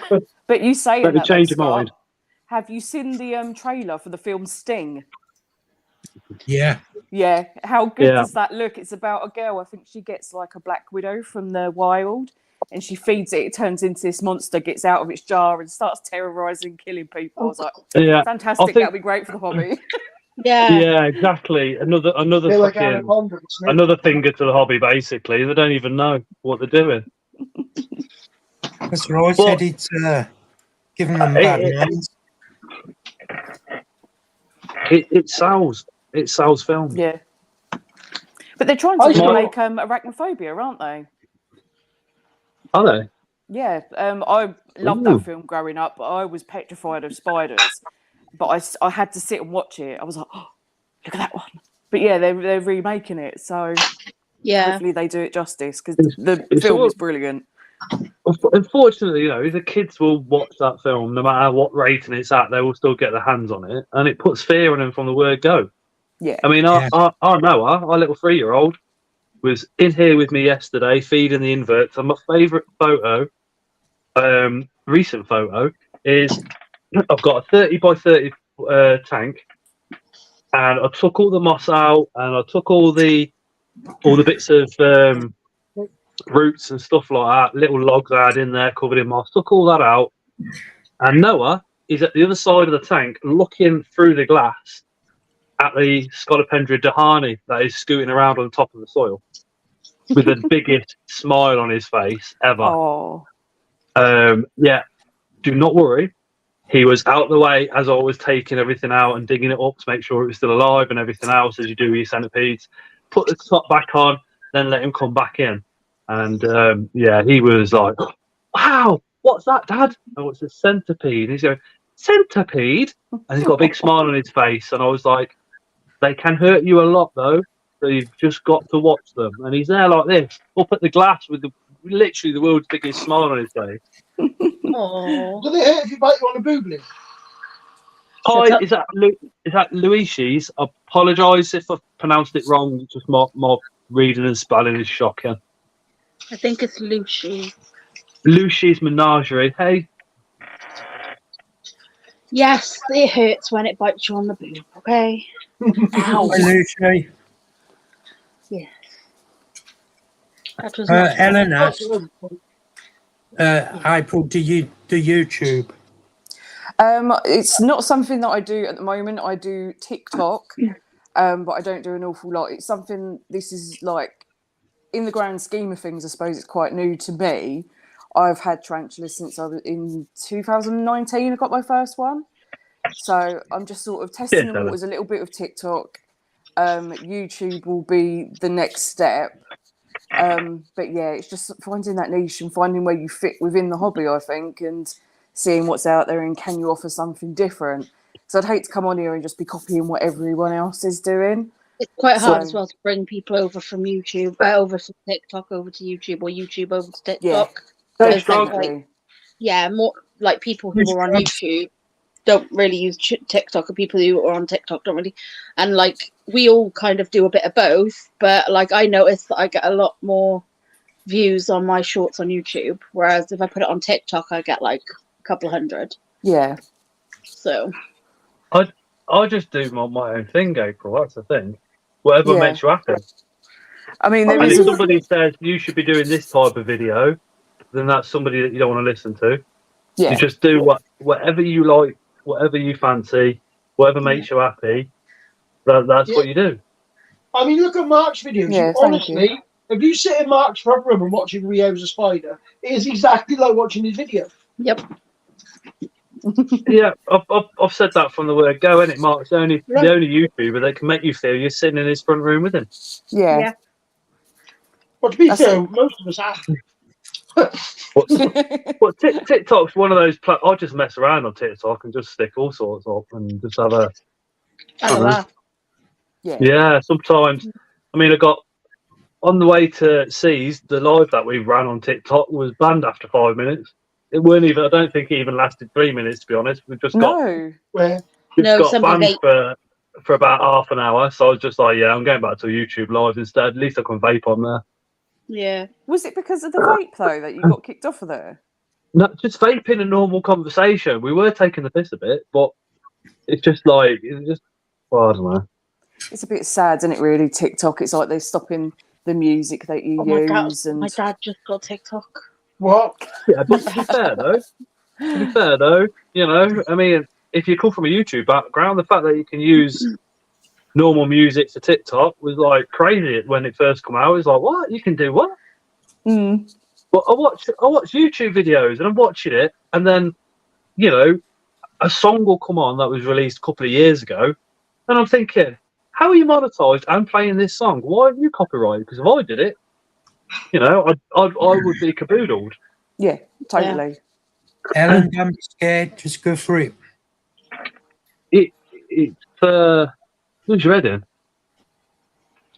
But you saying Let me that, change though, your mind. Scott, have you seen the trailer for the film Sting? Yeah. Yeah. How good does that look? It's about a girl. I think she gets like a black widow from the wild, and she feeds it. It turns into this monster, gets out of its jar, and starts terrorizing, killing people. I was like, fantastic. That'd be great for the hobby. Yeah, exactly. Another fucking another finger to the hobby. Basically, they don't even know what they're doing. That's right. I said it's giving them bad names. It sells. It sells films. Yeah. But they're trying to remake Arachnophobia, aren't they? Are they? Yeah. I loved that film growing up, but I was petrified of spiders. But I had to sit and watch it. I was like, oh, look at that one. But yeah, they're remaking it. So hopefully they do it justice because the film is brilliant. Unfortunately, you know, the kids will watch that film no matter what rating it's at. They will still get their hands on it, and it puts fear in them from the word go. Yeah. I mean, our Noah, our little 3-year-old, was in here with me yesterday feeding the inverts, and my favourite photo, recent photo, is I've got a 30 by 30 tank, and I took all the moss out, and I took all the bits of roots and stuff like that, little logs I had in there covered in moss, took all that out, and Noah is at the other side of the tank looking through the glass at the Scolopendra dahani that is scooting around on top of the soil with the biggest smile on his face ever. Oh. Yeah, do not worry. He was out the way as I was taking everything out and digging it up to make sure it was still alive and everything else, as you do with your centipedes. Put the top back on, then let him come back in. And yeah, he was like, wow, what's that, Dad? Oh, it's a centipede. And he's going, centipede? And he's got a big smile on his face. And I was like, they can hurt you a lot, though. So you've just got to watch them. And he's there like this, up at the glass with literally the world's biggest smile on his face. Aww. Do they hurt if you bite you on the boobly? Hi, is that Luishi's? I apologise if I pronounced it wrong. It's just my reading and spelling is shocking. I think it's Lucy. Lucy's Menagerie. Hey. Yes, it hurts when it bites you on the boob, okay? Ow. Hi, Lucy. Yes. That was Ellen asked, April, do you do YouTube? It's not something that I do at the moment. I do TikTok, but I don't do an awful lot. It's something, this is like, in the grand scheme of things, I suppose it's quite new to me. I've had tarantulas since I was in 2019. I got my first one. So I'm just sort of testing the waters a little bit of TikTok. YouTube will be the next step. But yeah, it's just finding that niche and finding where you fit within the hobby, I think, and seeing what's out there and can you offer something different. So I'd hate to come on here and just be copying what everyone else is doing. It's quite hard as well to bring people over from YouTube, over from TikTok over to YouTube, or YouTube over to TikTok. Yeah, more like people who are on YouTube don't really use TikTok, and people who are on TikTok don't really. And like we all kind of do a bit of both, but like I noticed that I get a lot more views on my shorts on YouTube, whereas if I put it on TikTok, I get like a couple hundred. Yeah. So. I just do my own thing, April. That's the thing. Whatever makes you happy. I mean, if somebody says you should be doing this type of video, then that's somebody that you don't want to listen to. Yeah. You just do whatever you like, whatever you fancy, whatever makes you happy. That's what you do. I mean, look at Mark's videos. Yeah, Honestly, if you sit in Mark's front room and watching Rio as a spider, it is exactly like watching his video. Yep. Yeah, I've said that from the word go, innit, Mark's the only YouTuber that can make you feel you're sitting in his front room with him. Yeah. But to be fair, most of us have. But TikTok's one of those. I just mess around on TikTok and just stick all sorts up and just have a. laugh. Yeah, sometimes. I mean, I got on the way to C's. The live that we ran on TikTok was banned after 5 minutes. It weren't even. I don't think it even lasted 3 minutes. To be honest, we just got banned for about half an hour. So I was just like, yeah, I'm going back to YouTube live instead. At least I can vape on there. Yeah. Was it because of the vape though that you got kicked off of there? No, just vaping a normal conversation. We were taking the piss a bit, but it's just like well, I don't know. It's a bit sad, isn't it? Really, TikTok. It's like they're stopping the music that you use. My dad just got TikTok. What? Yeah, but to be fair though, you know, I mean, if you come from a YouTube background, the fact that you can use normal music for TikTok was like crazy when it first came out. It was like, what? You can do what? Mm. But I watch YouTube videos and I'm watching it, and then, you know, a song will come on that was released a couple of years ago, and I'm thinking, how are you monetized and playing this song? Why aren't you copyrighted? Because if I did it, you know, I would be caboodled. Yeah, totally. Ellen, don't be scared. Just go for it. Who's your head in?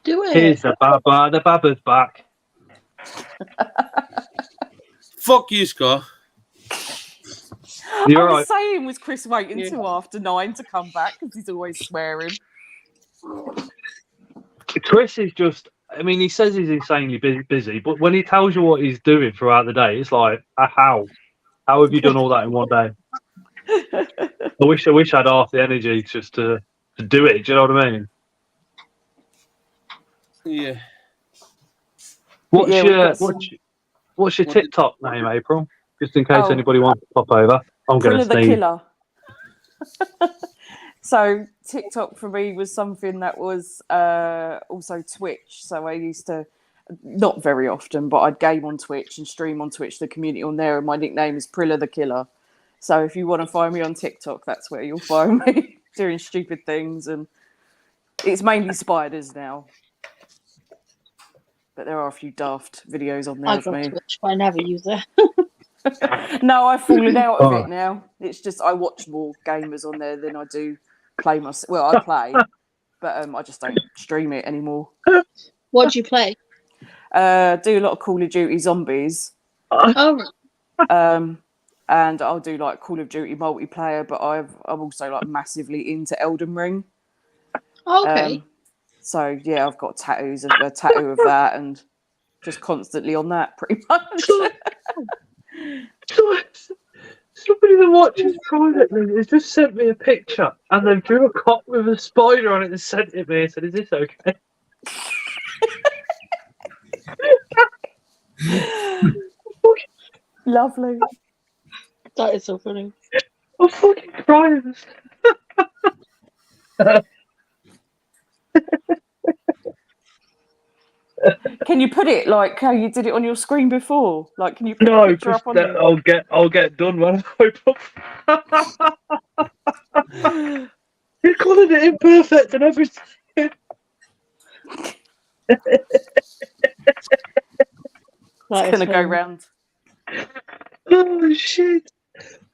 Do it. Here's the baba. The baba's back. Fuck you, Scott. You're I right. was saying, was Chris waiting till after 9 to come back because he's always swearing? Chris is just. I mean, he says he's insanely busy, but when he tells you what he's doing throughout the day, it's like, how have you done all that in one day? I wish I'd half the energy just to do it. Do you know what I mean? Yeah. What's your TikTok name, April? Just in case anybody wants to pop over. I'm going to the sneeze. Killer. So TikTok for me was something that was also Twitch. So I used to, not very often, but I'd game on Twitch and stream on Twitch, the community on there, and my nickname is Prilla the Killer. So if you want to find me on TikTok, that's where you'll find me doing stupid things, and it's mainly spiders now. But there are a few daft videos on there I've of got me. Twitch, but I never use it. No, I've fallen out of it now. It's just I watch more gamers on there than I do play myself. Well, I play, but I just don't stream it anymore. What do you play? Do a lot of Call of Duty Zombies. Oh. And I'll do like Call of Duty multiplayer, but I'm also like massively into Elden Ring. Okay. Um, So yeah, I've got tattoos and a tattoo of that, and just constantly on that, pretty much. Somebody that watches privately has just sent me a picture, and they drew a cock with a spider on it and sent it me and said, "Is this okay?" Lovely. That is so funny. I'm fucking crying. Can you put it like how you did it on your screen before? Like, can you put the No, picture just up on there? I'll get done when I pop. You're calling it imperfect and everything. It's gonna go round. Oh shit!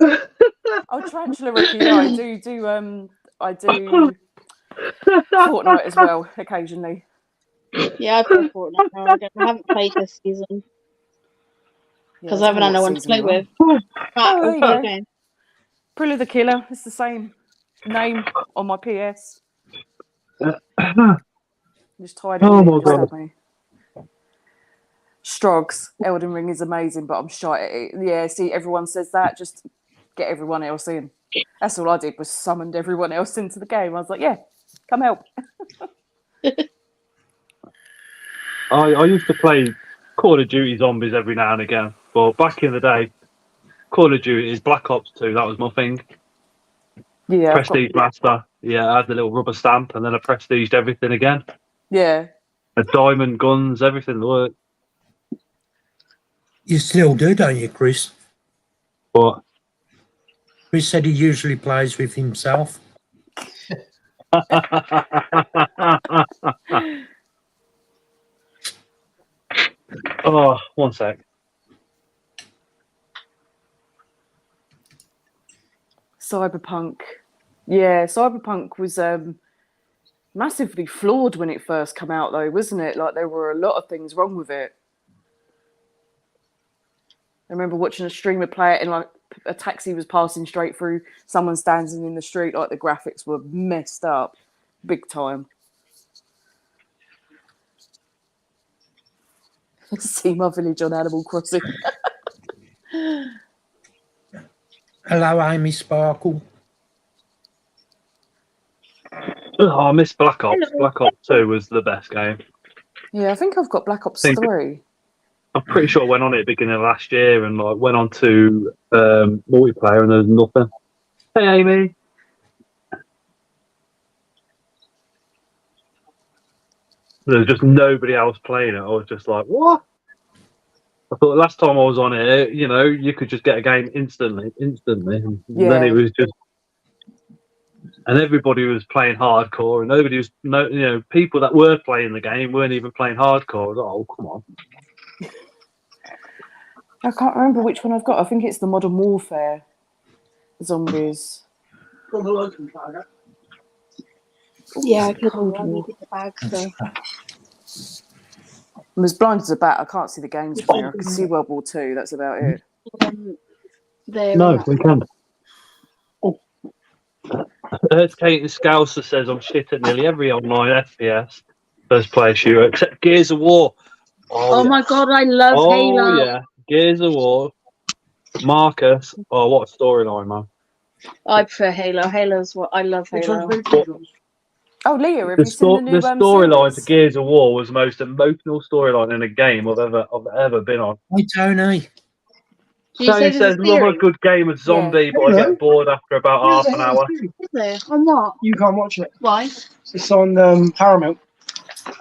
Oh, Tarantula Ricky, yeah, I do Fortnite as well occasionally. Yeah, I play Fortnite now. I haven't played this season because I haven't had no one to play with. Oh, there you go. Okay. Prilla the Killer. It's the same name on my PS. Just tied it in. Just help me. Strogs. Elden Ring is amazing, but I'm shy at it. Yeah, see, everyone says that. Just get everyone else in. That's all I did, was summoned everyone else into the game. I was like, yeah, come help. I used to play Call of Duty Zombies every now and again. But back in the day, Call of Duty is Black Ops 2. That was my thing. Yeah, I've got- Prestige Master. Yeah, I had the little rubber stamp, and then I prestiged everything again. yeah. The diamond guns, everything worked. You still do, don't you, Chris? But Chris said he usually plays with himself. oh, one sec. Cyberpunk. Yeah, Cyberpunk was massively flawed when it first came out, though, wasn't it? Like, there were a lot of things wrong with it. I remember watching a streamer play it, and like a taxi was passing straight through someone standing in the street. Like, the graphics were messed up, big time. See my village on Animal Crossing. Hello, Amy Sparkle. Oh, I miss Black Ops. Black Ops 2 was the best game. Yeah, I think I've got Black Ops Think- 3. I'm pretty sure I went on it at the beginning of last year and like went on to multiplayer and there's nothing. Hey, Amy. There's just nobody else playing it. I was just like, what? I thought last time I was on it, you know, you could just get a game instantly. And then it was just, and everybody was playing hardcore, and nobody was, people that were playing the game weren't even playing hardcore. I was like, oh, come on. I can't remember which one I've got. I think it's the Modern Warfare zombies. Yeah, I needed the bag, so. I'm as blind as a bat. I can't see the games from here. I can see World War II. That's about it. No, we can't. Kate Scouser says I'm shit at nearly every online FPS first player shooter except Gears of War. Oh my god, I love Halo. Oh yeah, Gears of War. Marcus. Oh, what a storyline, man. I prefer Halo. Halo's what I love. Halo. Oh, Leah, have you seen the new storyline to series? Gears of War was the most emotional storyline in a game I've ever been on. Hey, Tony. Tony says, love a good game of zombie, but I get bored after about half an hour. Is there? On what? You can't watch it. Why? It's on Paramount.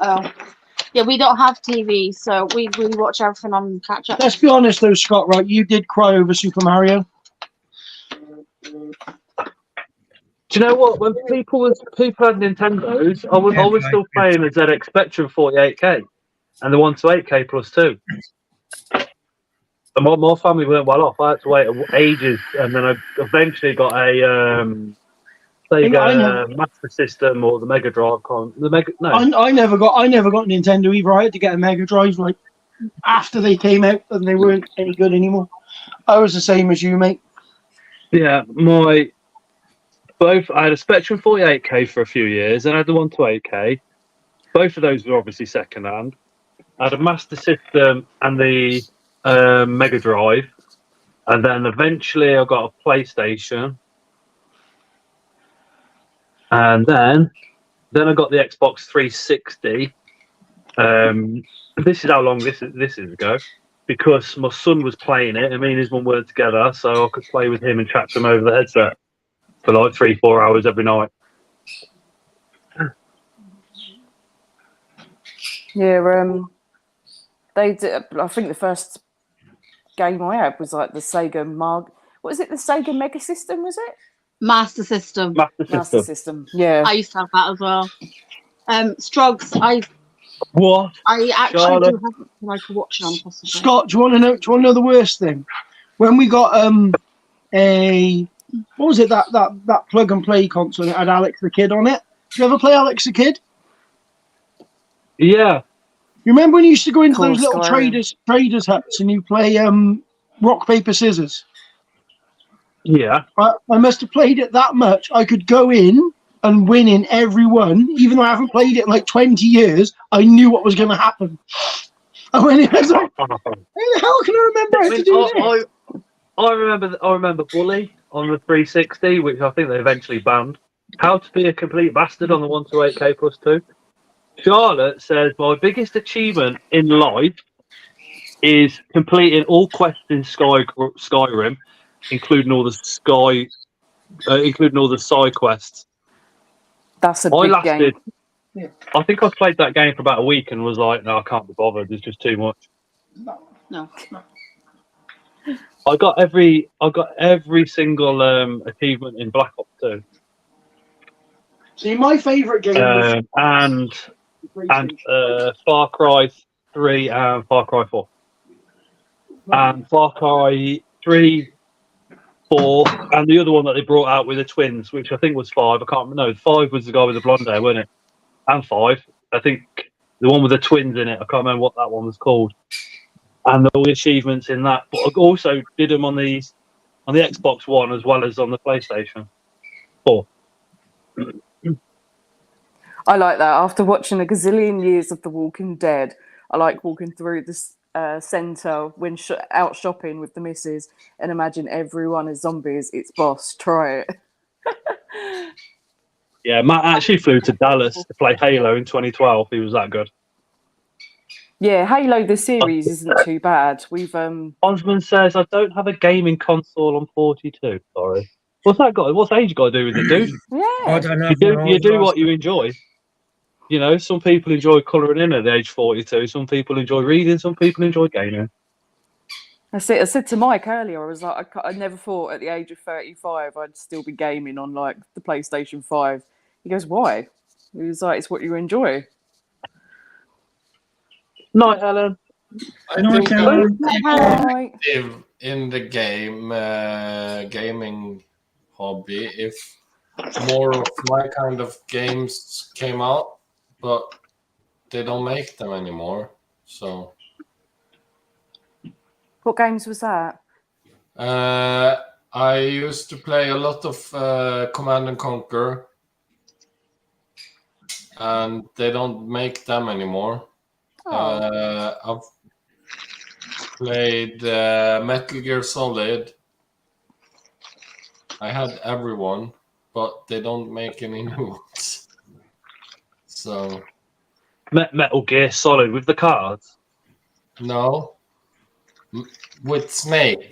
Oh. Yeah, we don't have TV, so we watch everything on catch up. Let's be honest though, Scott, right? You did cry over Super Mario. Do you know what? When people had Nintendos, I was still playing the ZX Spectrum 48K and the 128K plus 2. And my family weren't well off. I had to wait ages, and then I eventually got a Sega Master System or the Mega Drive. I never got Nintendo either. I had to get a Mega Drive like after they came out, and they weren't any good anymore. I was the same as you, mate. Yeah, I had a Spectrum 48K for a few years, and I had the 128K. Both of those were obviously second hand. I had a Master System and the Mega Drive, and then eventually I got a PlayStation, and then I got the Xbox 360. This is how long this is ago, because my son was playing it, and me and his mum weren't together, so I could play with him and chat to him over the headset for like 3-4 hours every night. Yeah, they did. I think the first game I had was like the Sega What is it? The Sega Mega System, was it? Master System. Master System. Yeah. I used to have that as well. Strogs. I actually Charlotte? do have it, I could watch it on possibly. Scott, do you want to know the worst thing? When we got what was it, that plug and play console that had Alex the Kid on it? Did you ever play Alex the Kid? Yeah. You remember when you used to go into Cool, those little Skyrim. traders huts and you play rock, paper, scissors? Yeah. I must have played it that much. I could go in and win in every one, even though I haven't played it in like 20 years. I knew what was going to happen. And when it was like, how the hell can I remember how to do this? I remember Bully on the 360, which I think they eventually banned. How to be a complete bastard on the 128K plus 2. Charlotte says, my biggest achievement in life is completing all quests in Skyrim, including all the side quests. That's a I big lasted. game. I think I played that game for about a week and was like, no, I can't be bothered. It's just too much. No. I got every single achievement in Black Ops 2. See, my favourite game was and PlayStation. Far Cry 3 and Far Cry 4. And Far Cry 3, 4, and the other one that they brought out with the twins, which I think was 5. I can't remember. No, 5 was the guy with the blonde hair, wasn't it? And 5. I think the one with the twins in it. I can't remember what that one was called. And all the achievements in that. But I also did them on the Xbox One as well as on the PlayStation 4. I like that. After watching a gazillion years of The Walking Dead, I like walking through this centre when out shopping with the missus and imagine everyone is zombies. It's Boss. Try it. Yeah, Matt actually flew to Dallas to play Halo in 2012. He was that good. Yeah, Halo the series isn't too bad. We've Osman says, I don't have a gaming console. I'm 42. Sorry. What's that got? What's age got to do with it, dude? I yeah. don't know. You do what you enjoy. You know, some people enjoy colouring in at the age 42. Some people enjoy reading. Some people enjoy gaming. I said to Mike earlier, I was like, I never thought at the age of 35 I'd still be gaming on like the PlayStation 5. He goes, why? He was like, it's what you enjoy. Night, Helen. I think I'm Right. active in the gaming hobby if more of my kind of games came out, but they don't make them anymore. So What games was that? I used to play a lot of Command and Conquer, and they don't make them anymore. I've played Metal Gear Solid. I had everyone, but they don't make any new ones. So Metal Gear Solid with the cards. no, with Snake.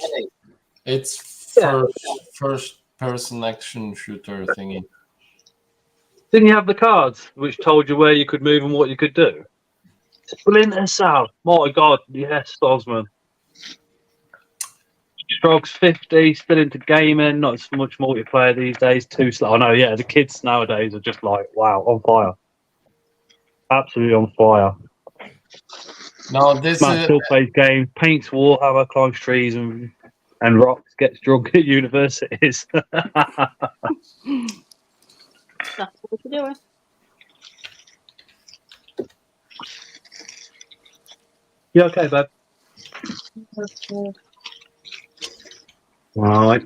It's first person action shooter thingy. Didn't you have the cards which told you where you could move and what you could do? Splinter Cell. My God, yes, Osman. Strog's 50, still into gaming, not as much multiplayer these days, too slow. I know, yeah, the kids nowadays are just like, wow, on fire. Absolutely on fire. No, this Man is still plays games, paints Warhammer, climbs trees and rocks, gets drunk at universities. That's what we're doing. You okay, bud? Right.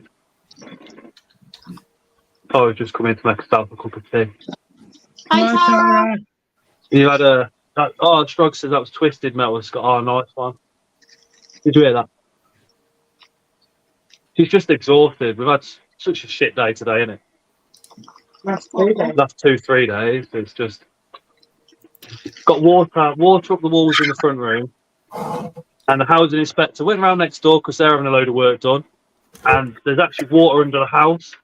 I was just coming to make myself a cup of tea. Hi, Tara. You had a... Oh, Strog says that was Twisted Metal. Scott. Oh, nice one. Did you hear that? She's just exhausted. We've had such a shit day today, innit? Last 3 days. Last 2-3 days. It's just... Got water up the walls in the front room. And the housing inspector went round next door because they're having a load of work done. And there's actually water under the house.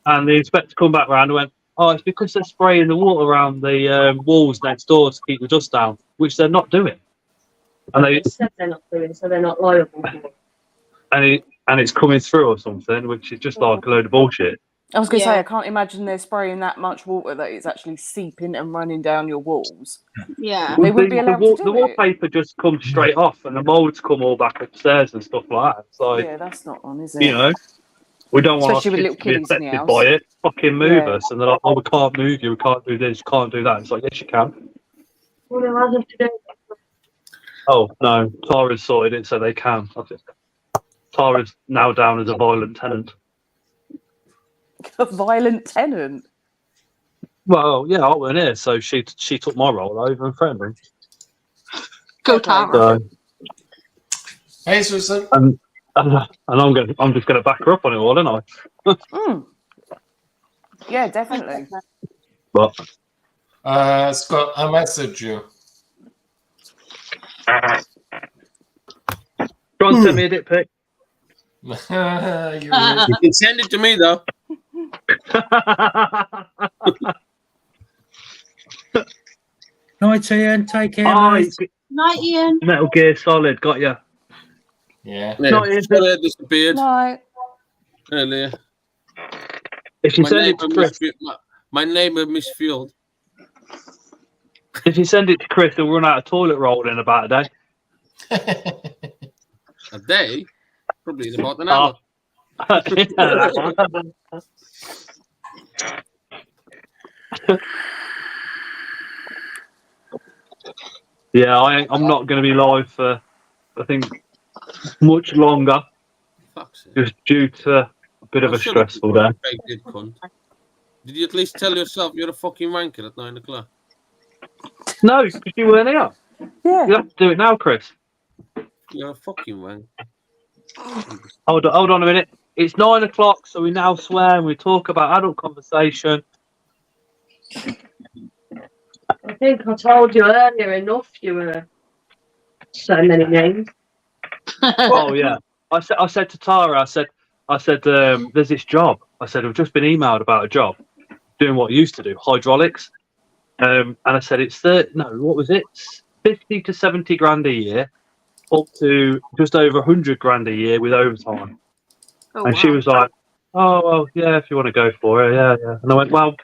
And the inspector come back round and went, oh, it's because they're spraying the water around the walls next door to keep the dust down, which they're not doing. And they said they're not doing, so they're not liable for it. And it's coming through or something, which is just like a load of bullshit. I was going to Yeah. say, I can't imagine they're spraying that much water that it's actually seeping and running down your walls. Yeah. They wouldn't be allowed to do the it. wallpaper just comes straight off, and the moulds come all back upstairs and stuff like that. It's like, Yeah, that's not on, is it? you know, we don't want our Especially with kids to be little kiddies in the affected house. by it. Fucking move Yeah. us, and they're like, oh, we can't move you, we can't do this, you can't do that. It's like, yes, you can. Well, they're allowed to do Oh no, Tara's sorted it, so they can. Tara's now down as a violent tenant. A violent tenant. Well, yeah, I wasn't here, so she took my role over and threatened me. Go, Okay. Tara. So, Hey, Susan. and I'm just gonna back her up on it all, aren't I? Yeah, definitely. But Scott, I messaged you. Try and send me a dick pic. You wish. You can send it to me though. Night, Ian. Take care, Oh, mate. Night, Ian. Metal Gear Solid, got ya. Yeah. Yeah, Not in- sorry, I disappeared No. earlier. If you My send it neighbor to Chris, my neighbor misfueled. if you send it to Chris, he'll run out of toilet roll in about a day. A day? Probably in about an hour. Yeah, I'm not going to be live for, I think, much longer, Fuck's sake. just due to a bit of Oh, a shut up, stressful you day. fake dead cunt. Did you at least tell yourself you're a fucking wanker at 9 o'clock? No, because you weren't here. Yeah. You have to do it now, Chris. You're a fucking wanker. Hold on a minute. It's 9 o'clock, so we now swear and we talk about adult conversation. I think I told you earlier enough you were so many names. Oh yeah, I said to Tara, I said there's this job. I said I've just been emailed about a job doing what I used to do, hydraulics. And I said it's what was it? 50 to 70 grand a year, up to just over 100 grand a year with overtime. Oh, And she was like, "Oh well, yeah, if you want to go for it, yeah." And I went, "Well,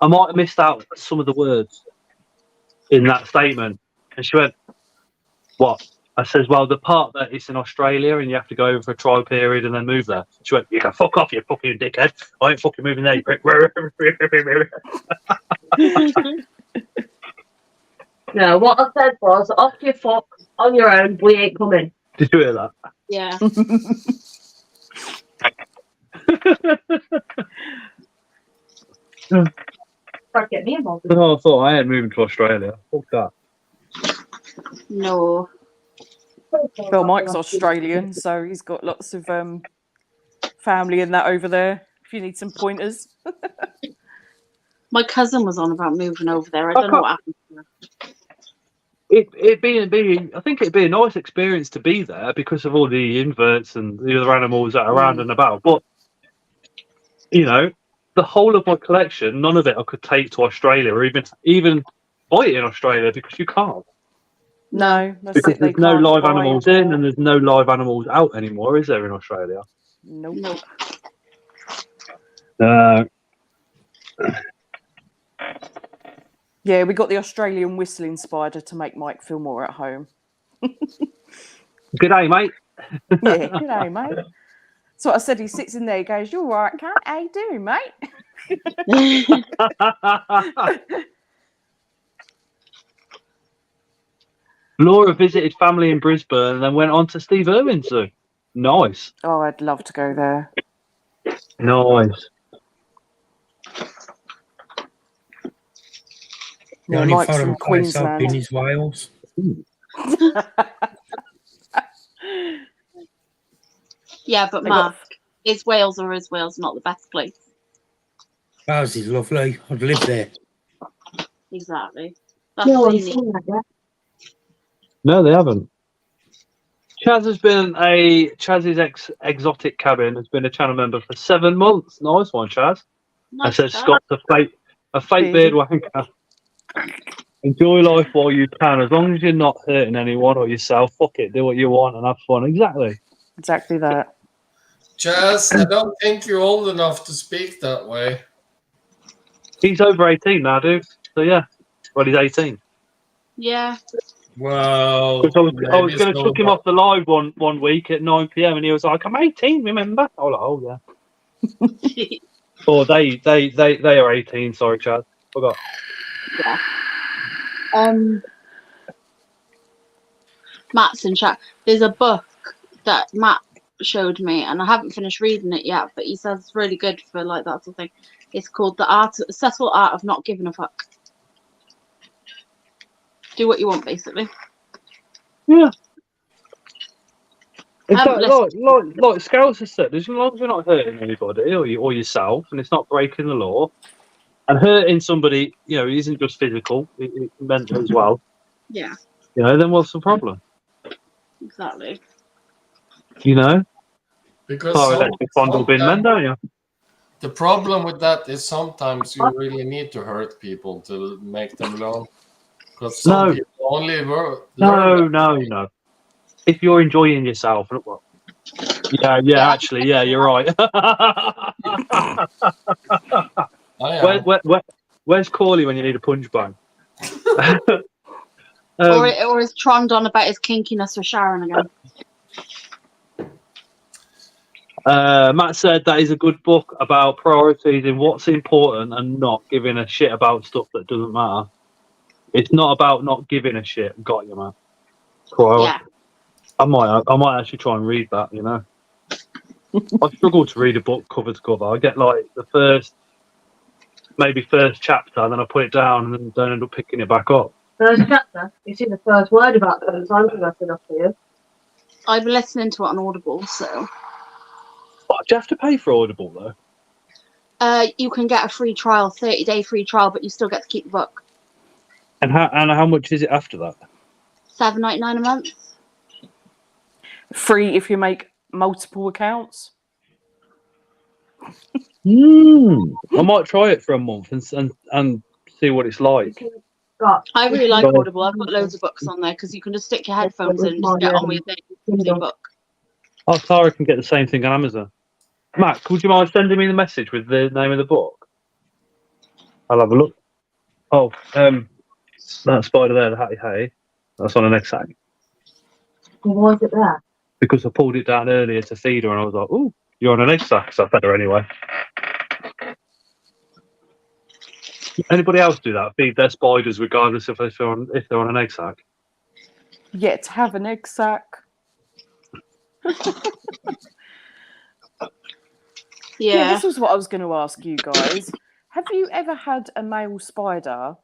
I might have missed out some of the words in that statement." And she went, "What?" I says, "Well, the part that it's in Australia and you have to go over for a trial period and then move there." She went, "You can fuck off, you fucking dickhead. I ain't fucking moving there, you prick." No, what I said was, off your fuck, on your own, we ain't coming. Did you hear that? Yeah. Start getting me involved. Oh, I thought I ain't moving to Australia. Fuck that. No. Well, Mike's Australian, so he's got lots of family and that over there. If you need some pointers. My cousin was on about moving over there. I don't know what happened to her. I think it'd be a nice experience to be there because of all the inverts and the other animals that are around and about. But you know, the whole of my collection, none of it I could take to Australia or even buy it in Australia because you can't. No, that's Because it. They there's no can't live buy animals it. in and there's no live animals out anymore, is there, in Australia? Nope. No. Yeah, we got the Australian whistling spider to make Mike feel more at home. Good day, mate. Yeah, good day, mate. So I said, he sits in there, he goes, "You're right, cunt. How you doing, mate?" Laura visited family in Brisbane and then went on to Steve Irwin's zoo. Nice. Oh, I'd love to go there. Nice. The Yeah, only Mike's foreign from place I've been Queensland. is Wales. Yeah, but They got- Mark, is Wales or is Wales not the best place? Wales is lovely. I'd live there. Exactly. That's No what one's you seen need. that yet. No, they haven't. Chaz's exotic cabin has been a channel member for 7 months. Nice one, Chaz. I Nice said chat. Scott's a fake beard wanker. Enjoy life while you can, as long as you're not hurting anyone or yourself. Fuck it, do what you want and have fun. Exactly. Exactly that. Chaz, I don't think you're old enough to speak that way. He's over 18 now, dude. So yeah, well, he's 18. Yeah. Well, Because I was maybe going to so, chuck him but- off the live one week at 9 p.m. and he was like, "I'm 18, remember?" I was like, "Oh yeah." Or they are 18. Sorry, Chad. Forgot. Yeah. Matt's in chat. There's a book that Matt showed me, and I haven't finished reading it yet, but he says it's really good for like that sort of thing. It's called The Subtle Art of Not Giving a Fuck. Do what you want, basically. Yeah. It's haven't like Scouts has said, as long as you're not hurting anybody or yourself, and it's not breaking the law, and hurting somebody, you know, isn't just physical, it's mental as well. Yeah, You know, then what's the problem? exactly. You know? Because Sorry, let's be fondle bin men, don't you? the problem with that is sometimes you really need to hurt people to make them learn. Because some No. people only learn. No. If you're enjoying yourself, well, yeah, actually, yeah, you're right. Where's Corley when you need a punch bang? Or is Trond on about his kinkiness with Sharon again? Matt said that is a good book about priorities in what's important and not giving a shit about stuff that doesn't matter. It's not about not giving a shit. Got you, man. Yeah. I might actually try and read that. You know, I struggle to read a book cover to cover. I get like the first chapter, and then I put it down, and then don't end up picking it back up. First chapter? You see the first word about those. I'm going to enough for you. I've been listening to it on Audible, so. Do you have to pay for Audible though? You can get a free trial, 30-day free trial, but you still get to keep the book. And how much is it after that? $7.99 a month. Free if you make multiple accounts. I might try it for a month and see what it's like. I really like Audible. I've got loads of books on there because you can just stick your headphones in and just get on with your book. Oh, Tara can get the same thing on Amazon. Matt, would you mind sending me the message with the name of the book? I'll have a look. Oh, that spider there, the Hattie Hay, that's on an egg sack. Why is it there? Because I pulled it down earlier to feed her and I was like, ooh, you're on an egg sack, so I fed her anyway. Anybody else do that? Feed their spiders regardless if they're on an egg sack? Yet have an egg sack. Yeah. This was what I was going to ask you guys. Have you ever had a male spider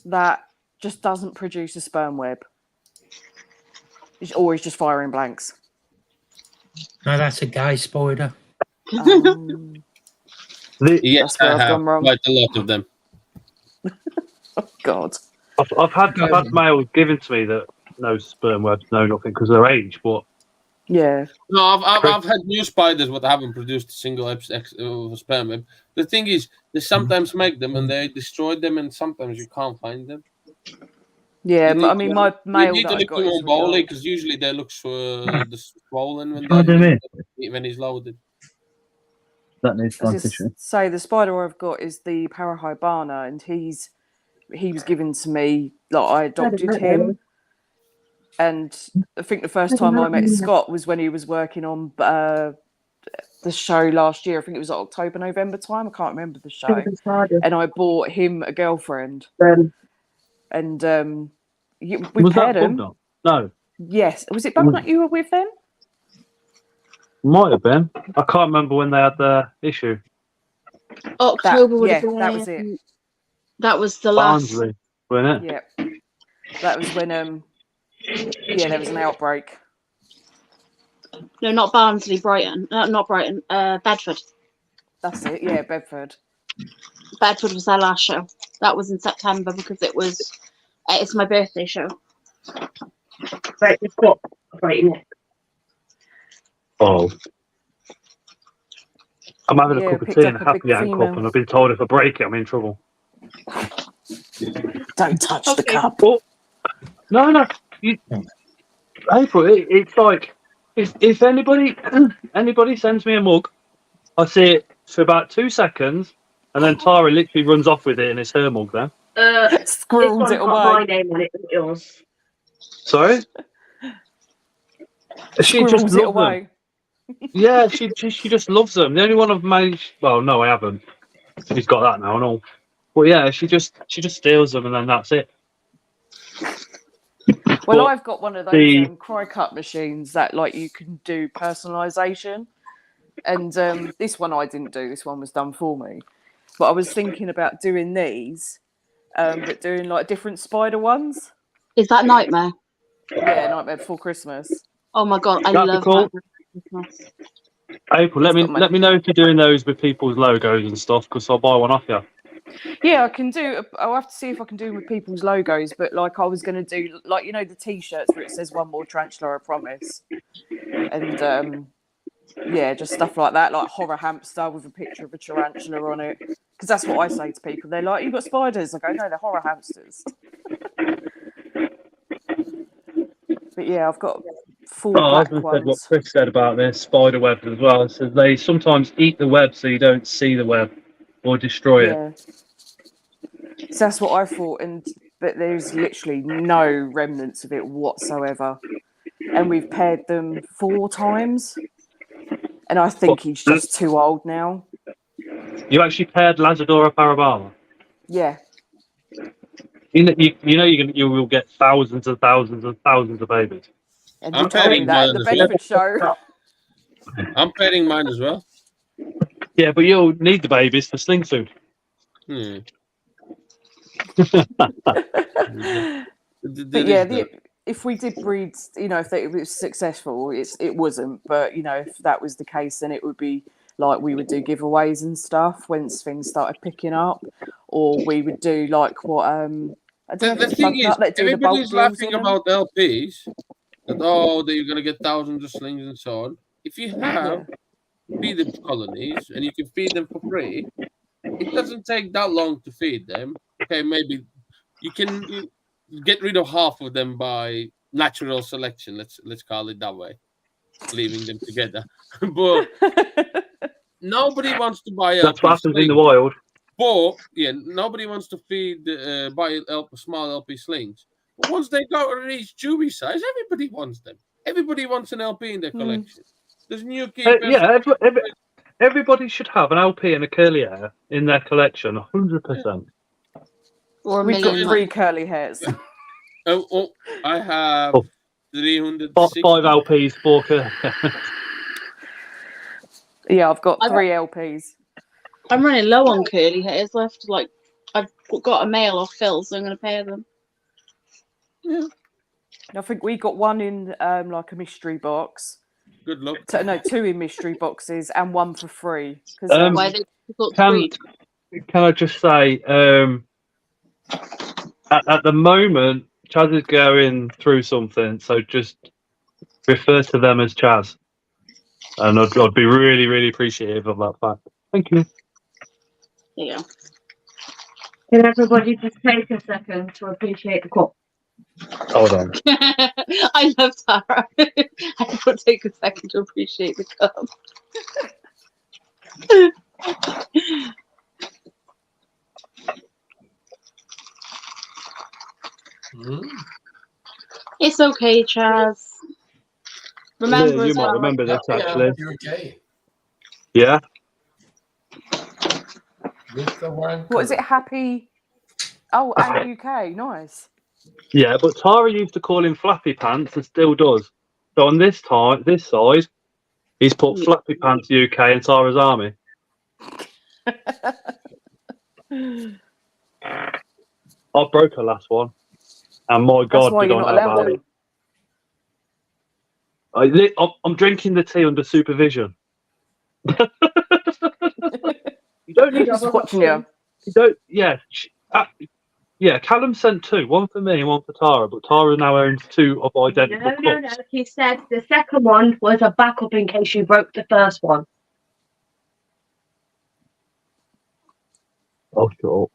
that just doesn't produce a sperm web? Or is just firing blanks? No, that's a gay spider. Yes, I have quite a lot of them. Oh God! I've had males given to me that no sperm webs, no nothing because of their age, but yeah. No, I've had new spiders but haven't produced a single sperm web. The thing is, they sometimes make them and they destroy them, and sometimes you can't find them. Yeah, I mean, my male you need that to I look got is more bowly because usually they look swollen when he's loaded. That needs I just say the spider I've got is the Parahybana, and he was given to me, like I adopted him. And I think the first time I met Scott was when he was working on the show last year. I think it was like October, November time. I can't remember the show. And I bought him a girlfriend. And we was paired that them. Bugnut? No. Yes. Was it Bugnut you were with then? Might have been. I can't remember when they had the issue. October would have been. That was it. That was the last. Barnsley, wasn't it? Yeah. That was when there was an outbreak. No, not Barnsley, Brighton. Not Brighton. Bedford. That's it. Yeah, Bedford. Bedford was our last show. That was in September because it's my birthday show. Right, it's got right in it. Oh. I'm having a cup of tea and a happy ant cup, and I've been told if I break it, I'm in trouble. Don't touch the cup. Oh. No. April, it's like if anybody sends me a mug, I see it for about 2 seconds, and then Tara literally runs off with it, and it's her mug then. Squirrels it away. My name on it, isn't yours? Sorry? She just loves them. Yeah, she just loves them. The only one I've made. Well, no, I haven't. She's got that now and all. But yeah, she just steals them, and then that's it. Well, I've got one of those cry cut machines that like you can do personalisation, and this one I didn't do. This one was done for me. But I was thinking about doing these, but doing like different spider ones. Is that Nightmare? Yeah, Nightmare Before Christmas. Oh my God, I love cool. Nightmare Before Christmas. April, let me know if you're doing those with people's logos and stuff, because I'll buy one off you. Yeah, I can do. I'll have to see if I can do with people's logos. But like, I was going to do, like, you know, the T-shirts where it says "One more tarantula, I promise," and yeah, just stuff like that, like horror hamster with a picture of a tarantula on it. Because that's what I say to people. They're like, "You got spiders?" I go, "No, they're horror hamsters." But yeah, I've got 4 Oh, I was black going to say what ones. Chris said about this spider webs as well. So they sometimes eat the web so you don't see the web or destroy it. Yeah, so that's what I thought, but there's literally no remnants of it whatsoever. And we've paired them 4 times, and I think he's just too old now. You actually paired Lazadora parabala. Yeah, You know you will get thousands and thousands and thousands of babies. and I'm you told me pairing that at mine the as well. Bedford show. I'm pairing mine as well. Yeah, but you'll need the babies for sling food. Hmm. But yeah, if we did breed, you know, if it was successful, it wasn't. But you know, if that was the case, then it would be like we would do giveaways and stuff once things started picking up, or we would do like what I don't know if The it's thing Bug is, Nut that do the bulk everybody's reels laughing in them. about LPs. That you're gonna get thousands of slings and so on. If you have feeder colonies and you can feed them for free, it doesn't take that long to feed them. Okay, maybe you can get rid of half of them by natural selection. Let's call it that way, leaving them together. But nobody wants to buy That's what LP happens in the slings. wild. But yeah, nobody wants to buy small LP slings. But once they go to reach Juby size, everybody wants them. Everybody wants an LP in their collection. There's new keepers. Yeah, everybody should have an LP and a curly hair in their collection, 100%. Or a We've got million. 3 curly hairs. I have 360. 5 LPs, 4 curly hairs. Yeah, I've got 3 LPs. I'm running low on curly hairs left. Like, I've got a male off Phil, so I'm going to pair them. Yeah. I think we got 1 in like a mystery box. Good luck. 2 in mystery boxes and 1 for free. Why they difficult to breed? Can I just say, at the moment, Chaz is going through something, so just refer to them as Chaz. And I'd be really, really appreciative of that fact. Thank you. Yeah. Can everybody just take a second to appreciate the cup? Hold on. I love Tara. I will take a second to appreciate the cup. It's okay, Chaz. Remember, you might remember this actually. UK. Yeah. With the wine. What is it? Happy? Oh, and UK. Nice. Yeah, but Tara used to call him Flappy Pants and still does. So on this side, he's put Flappy Pants UK and Tara's Army. I broke her last one. And my God, that's why did you're I not know allowed about them. it. I'm drinking the tea under supervision. You don't need Just watching you. You don't. Yeah. Yeah, Callum sent 2, 1 for me and 1 for Tara, but Tara now owns 2 of identical cups. No. He said the second one was a backup in case you broke the first one. Oh, sure.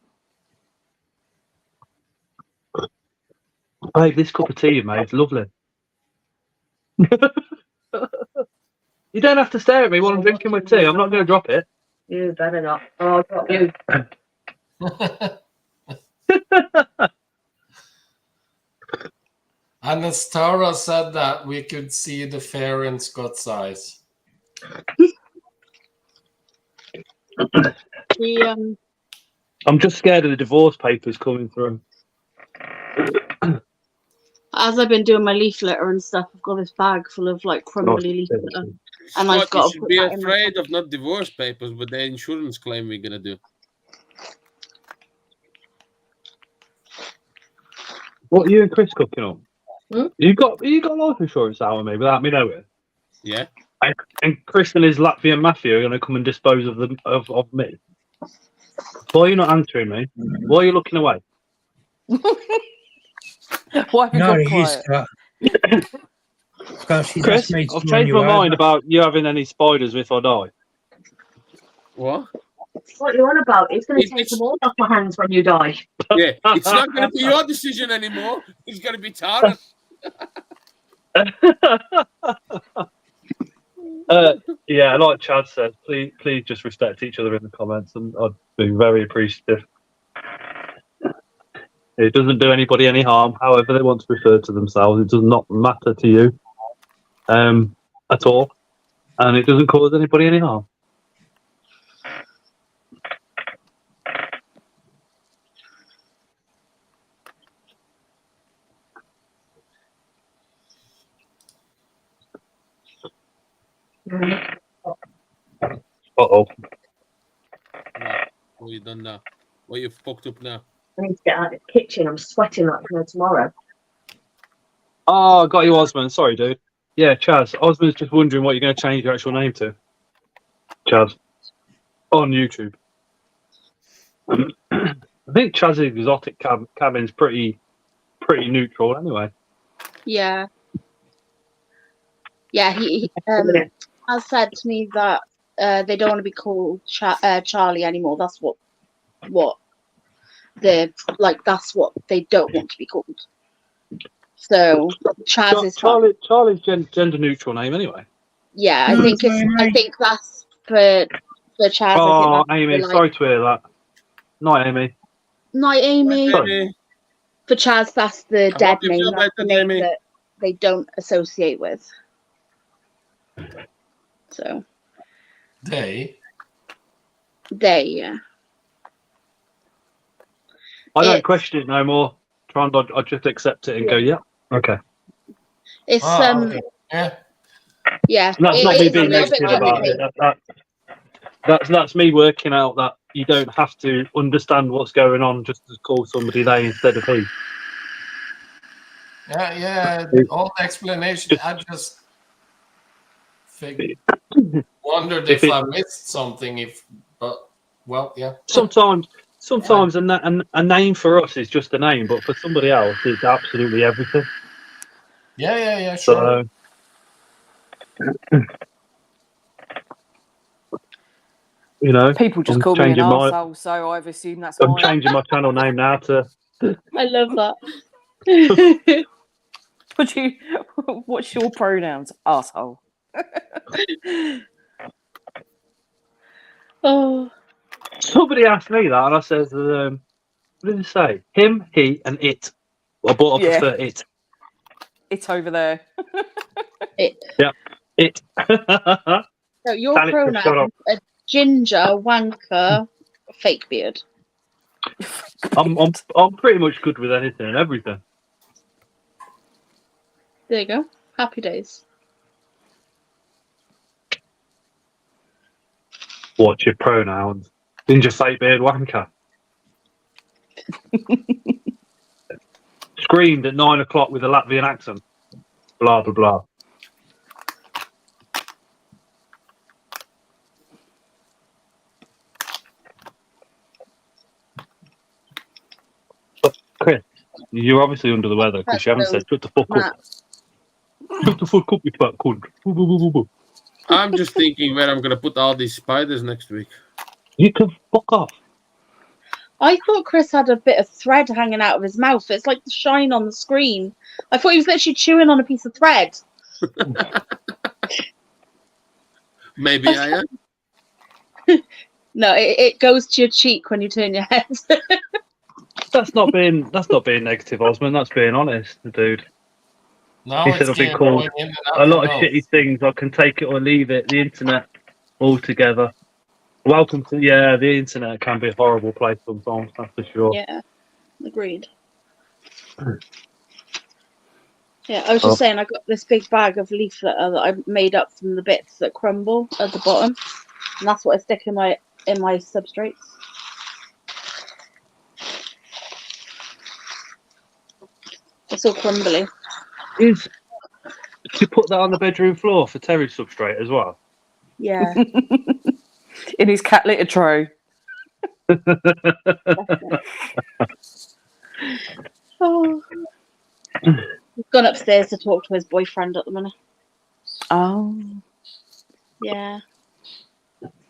Babe, this cup of tea you made is lovely. You don't have to stare at me while I'm drinking my tea. I'm not going to drop it. You better not. Or I'll drop you. And as Tara said that, we could see the fair in Scott's eyes. I'm just scared of the divorce papers coming through. As I've been doing my leaf litter and stuff, I've got this bag full of like crumbly leaf litter. And I've got you to should put be that afraid of not divorce papers, but the insurance claim we're going to do. What are you and Chris cooking on? You got life insurance out of me without me knowing? Yeah. And Chris and his Latvian Matthew are going to come and dispose of me. Why are you not answering me? Why are you looking away? Why have you No, gone it is. quiet? Because she's Chris, asked me to I've run changed you my mind over. about you having any spiders if I die. What? What are you on about? It's going to take It's, them all off my hands when you die. yeah, it's not going to be your decision anymore. It's going to be Tara. Yeah, like Chad said, please just respect each other in the comments, and I'd be very appreciative. It doesn't do anybody any harm, however they want to refer to themselves. It does not matter to you at all, and it doesn't cause anybody any harm. Uh-oh. What you done now? What you fucked up now? I need to get out of the kitchen. I'm sweating like no tomorrow. Oh, I got you, Osmond. Sorry, dude. Yeah, Chaz. Osmond's just wondering what you're going to change your actual name to. Chaz. On YouTube. I think Chaz's exotic cabin's pretty neutral anyway. Yeah. Yeah, he has said to me that they don't want to be called Charlie anymore. That's what they're like. That's what they don't want to be called. So Chaz is fine. Charlie's gender neutral name anyway. Yeah, I think that's for Chaz. Oh, I think Amy, sorry to hear that. Night, Amy. Night, Amy. Sorry. For Chaz, that's the I dead hope you name. feel That's the better, name Amy. that they don't associate with. So They. yeah. I don't question it no more. I just accept it and go, yeah, okay. It's Okay. Yeah. yeah. That's not me it's a being little bit negative about it. That's me working out that you don't have to understand what's going on just to call somebody they instead of he. Yeah. All the explanation. I just wondered if I missed something. Well, yeah. Sometimes a name for us is just a name, but for somebody else, it's absolutely everything. Yeah. Sure. So, People just I'm call me an changing arsehole, so I've assumed that's I'm fine. changing my channel name now to. I love that. What's your pronouns? Arsehole. Oh, Somebody asked me that, and I says, what did it say? Him, he, and it. I prefer it. It's over there. it. Yeah, it. So your Tell it to shut pronoun: up. a ginger, wanker, fake beard. I'm pretty much good with anything and everything. There you go. Happy days. What's your pronouns? Ginger, fake beard, wanker. Screamed at 9 o'clock with a Latvian accent. Blah blah blah. Chris, you're obviously under the weather because you haven't said shut the fuck up. Shut the fuck up, you fat cunt. I'm just thinking where I'm going to put all these spiders next week. You can fuck off. I thought Chris had a bit of thread hanging out of his mouth. It's like the shine on the screen. I thought he was literally chewing on a piece of thread. Maybe I am. No, it goes to your cheek when you turn your head. That's not being negative, Osman. That's being honest, dude. No, He said I've been called a lot of shitty things. I can take it or leave it. The internet altogether. Welcome to the internet can be a horrible place sometimes. That's for sure. Yeah, agreed. Yeah, I was just saying I got this big bag of leaf litter that I made up from the bits that crumble at the bottom, and that's what I stick in my substrates. It's all crumbly. Do you put that on the bedroom floor for Terry's substrate as well? Yeah. In his cat litter tray. Oh. He's gone upstairs to talk to his boyfriend at the minute. Oh. Yeah.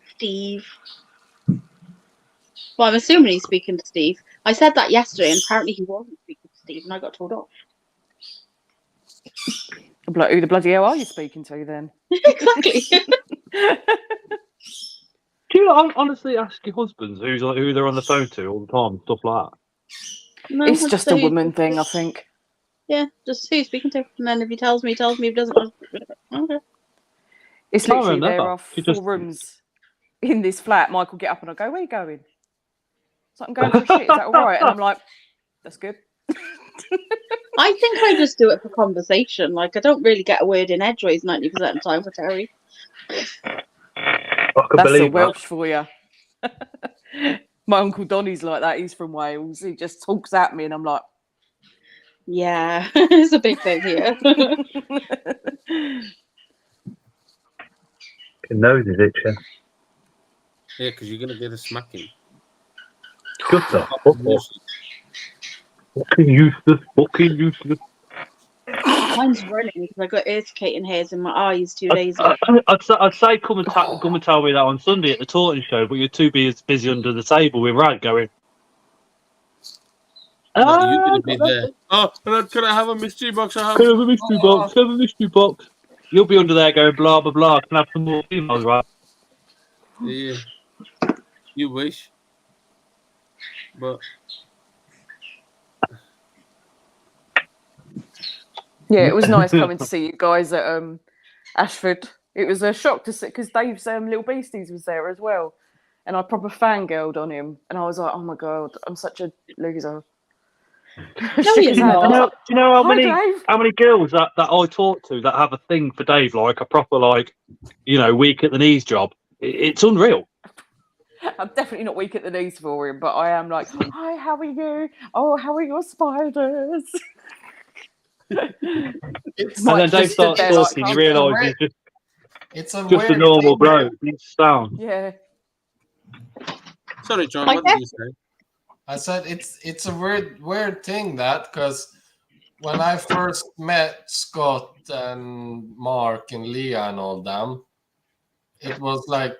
Steve. Well, I'm assuming he's speaking to Steve. I said that yesterday, and apparently he wasn't speaking to Steve, and I got told off. Who the bloody hell are you speaking to then? Exactly. Do you honestly ask your husbands who they're on the phone to all the time, stuff like that? No, It's I just say a who- woman thing, I think. Yeah, just who he's speaking to. And then if he tells me, he tells me. If he doesn't, okay. It's No, literally never. there are She 4 just- rooms in this flat. Michael get up and I go, where are you going? It's like, I'm going for a shit. Is that all right? And I'm like, that's good. I think I just do it for conversation. Like, I don't really get a word in edgeways 90% of the time with Terry. I can That's a believe that. Welsh for you. My Uncle Donny's like that. He's from Wales. He just talks at me and I'm like, Yeah, it's a big thing here. Your nose is itching. Yeah, because you're gonna get a smacking. Shut the fuck up. Fucking useless. Mine's running because I got urticating hairs in my eyes 2 days ago. I'd say come and tell me that on Sunday at the Talking Show, but you're too busy under the table with Rad going. No, you're gonna be there. Oh, can I have a mystery box? Can I have a mystery box? Can I have a mystery box? You'll be under there going blah blah blah. Can I have some more females, right? Yeah, you wish, but yeah, it was nice coming to see you guys at Ashford. It was a shock to see because Dave's Little Beasties was there as well, and I proper fangirled on him, and I was like, "Oh my god, I'm such a loser." No, you're not. Do you know Hi, Dave. how many girls that I talk to that have a thing for Dave, like a proper weak at the knees job? It's unreal. I'm definitely not weak at the knees for him, but I am like, "Hi, how are you? Oh, how are your spiders?" And then Dave starts talking, you realise it's a just a normal bloke. He's down. Yeah. sorry, John. What did you say? I said it's a weird thing that because when I first met Scott and Mark and Leah and all them, it was like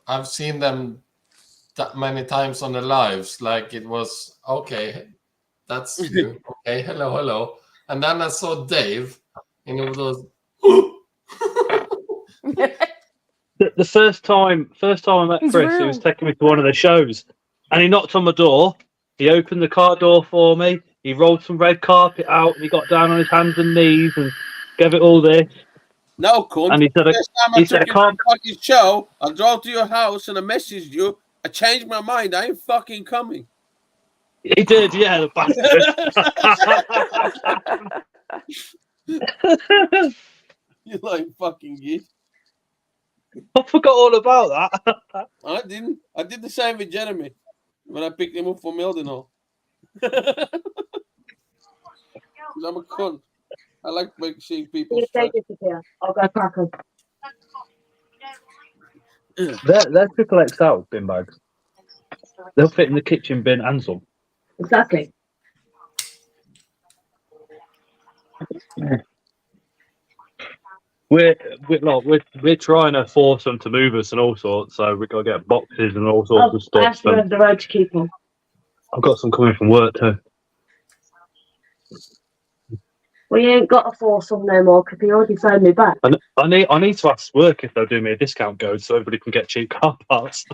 I've seen them that many times on the lives. Like it was okay, that's you. Okay, hello, and then I saw Dave, and it was. The first time I met He's Chris, he real. was taking me to one of the shows, and he knocked on my door. He opened the car door for me. He rolled some red carpet out, and he got down on his hands and knees and gave it all this. No, cunt. And he said, Next time I he said, took you to a fucking show, I drove to your house and I messaged you. I changed my mind. I ain't fucking coming. He did, yeah, the bastard. You like fucking git. I forgot all about that. I didn't. I did the same with Jeremy when I picked him up from Mildenhall. I'm a cunt. I like seeing people stress. I'll go crack 'em. They're triple XL bin bags. They'll fit in the kitchen bin and some. Exactly. We're trying to force them to move us and all sorts, so we've got to get boxes and all sorts of I stuff. have to go the road to keep them. I've got some coming from work too. We ain't got to force them no more because he already phoned me back. I need to ask work if they'll do me a discount code so everybody can get cheap car parts.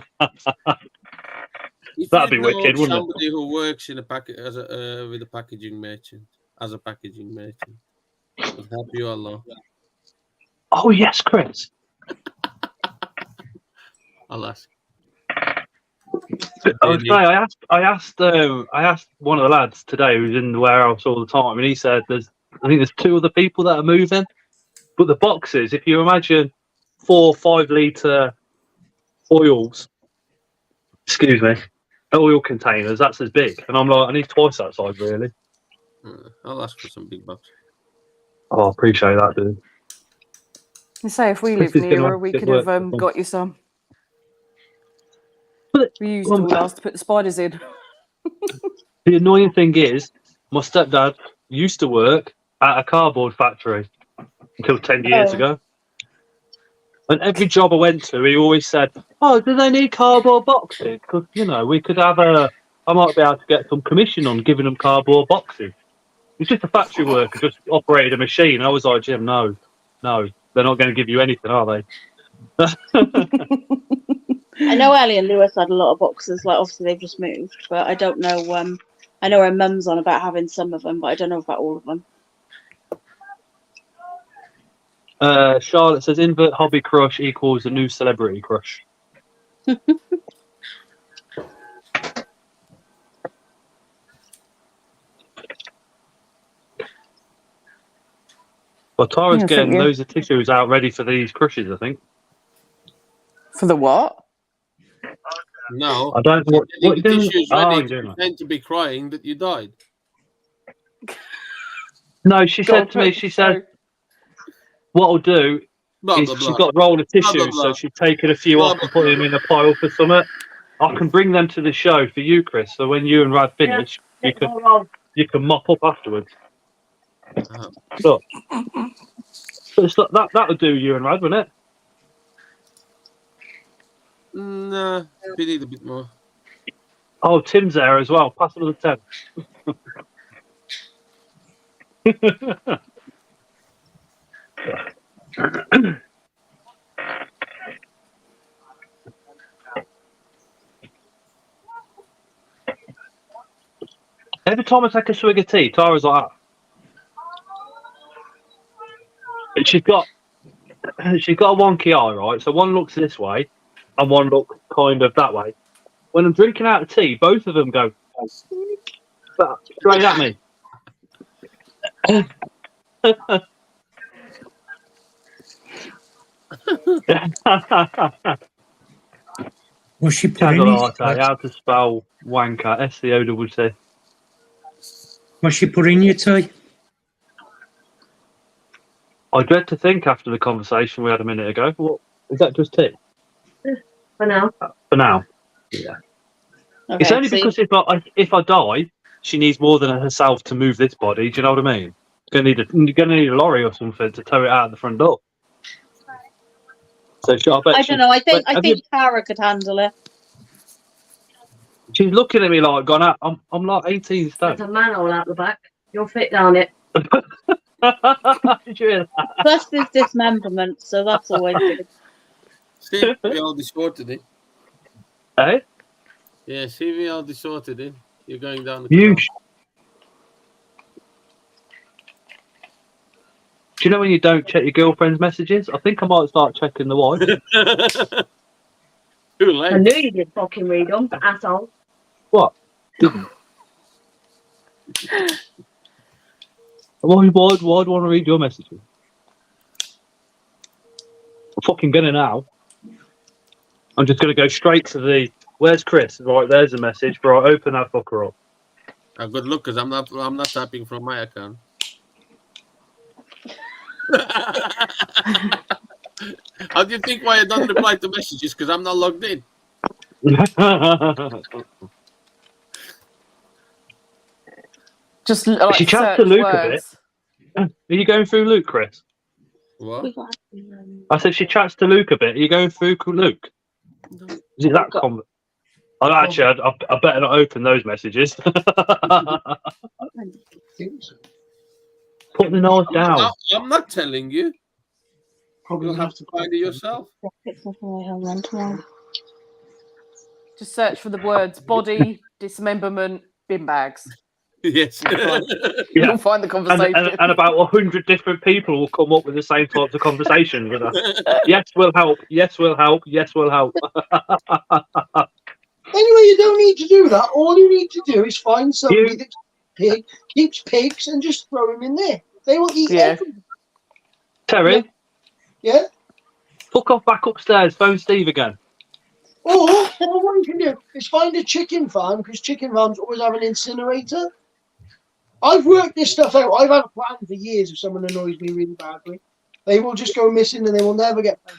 If That'd you be know wicked, wouldn't it? somebody who works in a with a packaging merchant, as a packaging merchant, will help you a lot. Oh yes, Chris. I'll ask. I asked one of the lads today who's in the warehouse all the time, and he said I think there's 2 other people that are moving, but the boxes, if you imagine 4 or 5 litre oil containers, that's as big, and I'm like, I need twice that size really. I'll ask for some big bucks. Oh, I appreciate that, dude. You say if we Chris lived is gonna nearer, have we to could get have work. got you some. We used all ours to put the spiders in. The annoying thing is, my stepdad used to work at a cardboard factory until 10 years ago. And every job I went to, he always said, "Oh, do they need cardboard boxes? Because, you know, we could have I might be able to get some commission on giving them cardboard boxes." It's just a factory worker, just operated a machine. I was like, "Jim, no, they're not going to give you anything, are they?" I know Ellie and Lewis had a lot of boxes. Like, obviously they've just moved, but I don't know. I know her mum's on about having some of them, but I don't know about all of them. Charlotte says, "Invert hobby crush equals a new celebrity crush." Well, Tara's getting loads of tissues out ready for these crushes, I think. For the what? No. I don't know what the tissues ready you're to pretend to be crying that you died. No, she said to me, she said, what I'll do is she's got a roll of tissues, so she's taken a few off and put them in a pile for something. I can bring them to the show for you, Chris, so when you and Rad finish, you can mop up afterwards. Look. So that'll do you and Rad, won't it? Nah, we need a bit more. Oh, Tim's there as well. Pass another 10. Every time I take a swig of tea, Tara's like that. And she's got a wonky eye, right? So one looks this way and one looks kind of that way. When I'm drinking out of tea, both of them go straight at me. Was she putting how to spell wanker? SCOWT. Was she putting your tea? I dread to think after the conversation we had a minute ago. What is that? Just tea? For now. For now. Yeah. Okay, it's only because if I die, she needs more than herself to move this body. Do you know what I mean? You're gonna need a lorry or something to tow it out of the front door. So I don't know. I think Tara could handle it. She's looking at me like, "Gone out. I'm like 18 stone." There's a manhole out the back. You'll fit down it. Plus, there's dismemberment, so that's always good. See, we already sorted it. Eh? Yeah, see, we already sorted it. You're going down the Do you know when you don't check your girlfriend's messages? I think I might start checking the wife. Too late. I knew you did fucking read them, asshole. What? Didn't. Why do I want to read your messages? I'm fucking gonna now. I'm just gonna go straight to the. Where's Chris? Right, there's a message. Right, open that fucker up. Good luck, because I'm not tapping from my account. How do you think why I don't reply to messages? Because I'm not logged in. Just like she chats to Luke a bit. Are you going through Luke, Chris? What? I said she chats to Luke a bit. Are you going through Luke? No. Is it that common? Oh, actually, I better not open those messages. Put the nose down. I'm not telling you. You'll have to find it yourself. Just search for the words body, dismemberment, bin bags. Yes. You'll find the conversation. And about 100 different people will come up with the same types of conversations with us. Yes, we'll help. Yes, we'll help. Yes, we'll help. Anyway, you don't need to do that. All you need to do is find somebody that keeps pigs and just throw them in there. They will eat everything. Terry? Yeah? Fuck off back upstairs. Phone Steve again. Or what you can do is find a chicken farm, because chicken farms always have an incinerator. I've worked this stuff out. I've had a plan for years if someone annoys me really badly. They will just go missing and they will never get paid.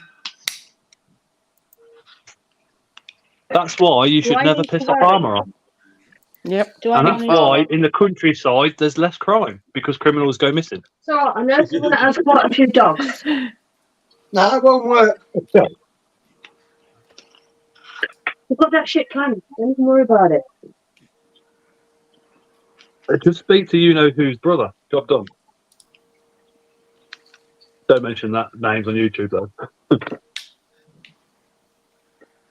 That's why you should I never need to piss off worry? armour on. Yep. Do I And not that's need to why in the countryside there's less crime because criminals go missing. So I know someone that has quite a few dogs. No, that won't work. We've got that shit planned. Don't even worry about it. Just speak to whose brother. Job done. Don't mention that names on YouTube though.